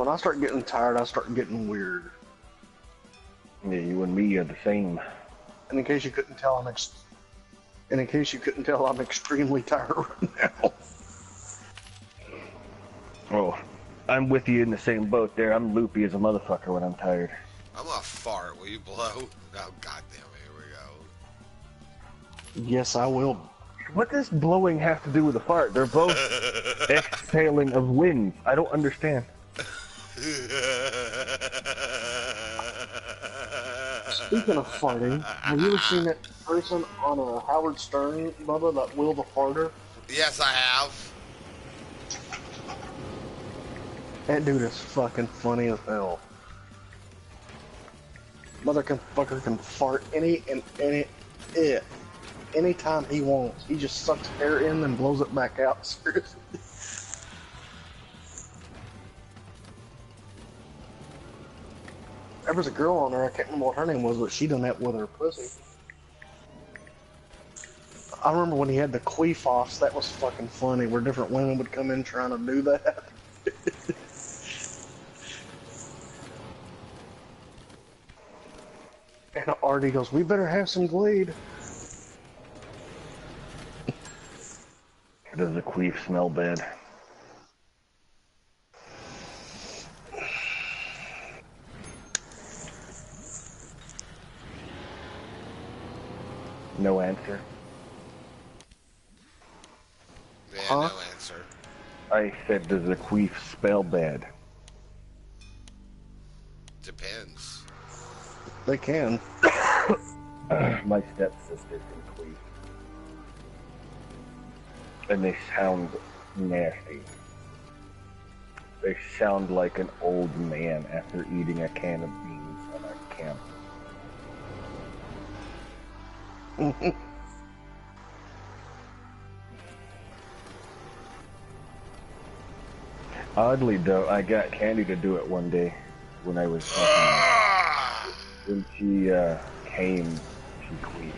When I start getting tired, I start getting weird. Yeah, you and me are the same. And in case you couldn't tell, I'm extremely tired right now. Oh, I'm with you in the same boat there. I'm loopy as a motherfucker when I'm tired. I'm gonna fart. Will you blow? Oh, goddamn it. Here we go. Yes, I will. What does blowing have to do with a fart? They're both exhaling of wind. I don't understand. Speaking of farting, have you ever seen that person on a Howard Stern, Bubba, that Will the Farter? Yes, I have. That dude is fucking funny as hell. Motherfucker can fart anytime he wants. He just sucks air in and blows it back out. Seriously. There was a girl on there, I can't remember what her name was, but she done that with her pussy. I remember when he had the queef-offs, that was fucking funny, where different women would come in trying to do that. And Artie goes, we better have some Glade. Does the queef smell bad? No answer. Yeah, Huh? no answer. I said, does the queef smell bad? Depends. They can. My stepsister can queef. And they sound nasty. They sound like an old man after eating a can of beans on a camp. Oddly though, I got Candy to do it one day when I was when she came, she queefed.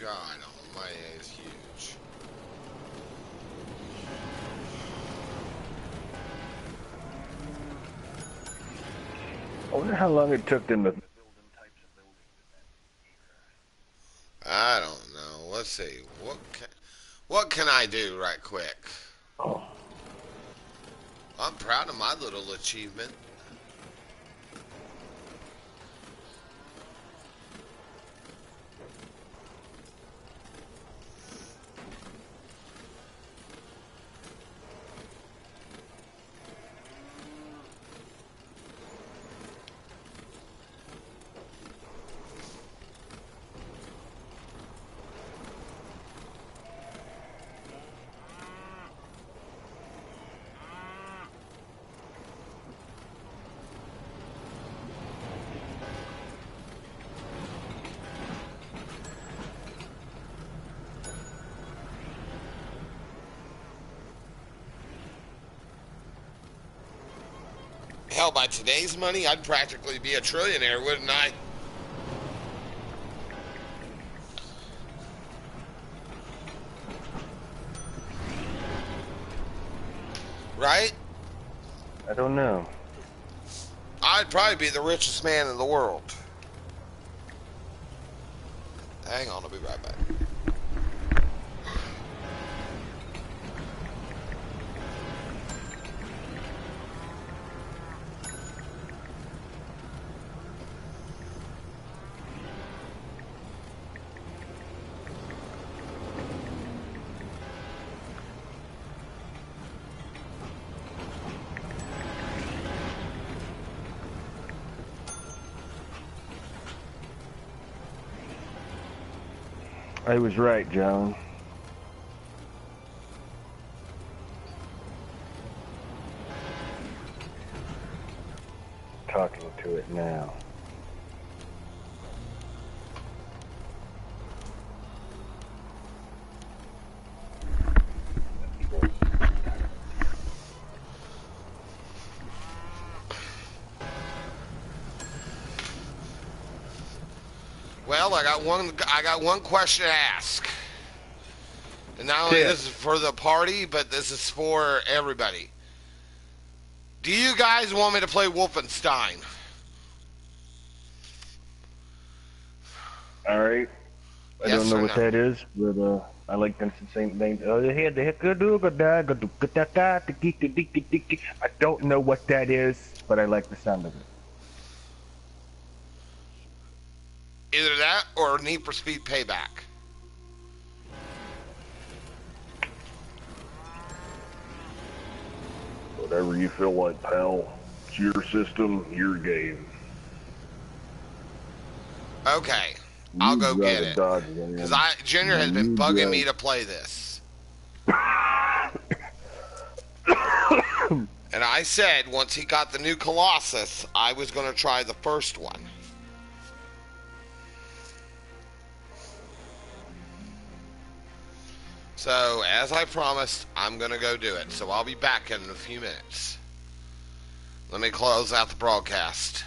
God almighty, it's huge. I wonder how long it took them to build them types of buildings in that. I don't know. Let's see. What can I do right quick? Oh. I'm proud of my little achievement. Hell, by today's money, I'd practically be a trillionaire, wouldn't I? Right? I don't know. I'd probably be the richest man in the world. Hang on, I'll be right back. I was right, Joan. Talking to it now. Well, I got one question to ask. And not only this is for the party, but this is for everybody. Do you guys want me to play Wolfenstein? All right. I Yes don't know or what no? that is, but I like them the same thing. I don't know what that is, but I like the sound of it. Either that or Need for Speed Payback. Whatever you feel like, pal. It's your system, your game. Okay, I'll go get it. Because Because Junior has been bugging me to play this. And I said once he got the new Colossus, I was going to try the first one. So, as I promised, I'm going to go do it. So I'll be back in a few minutes. Let me close out the broadcast.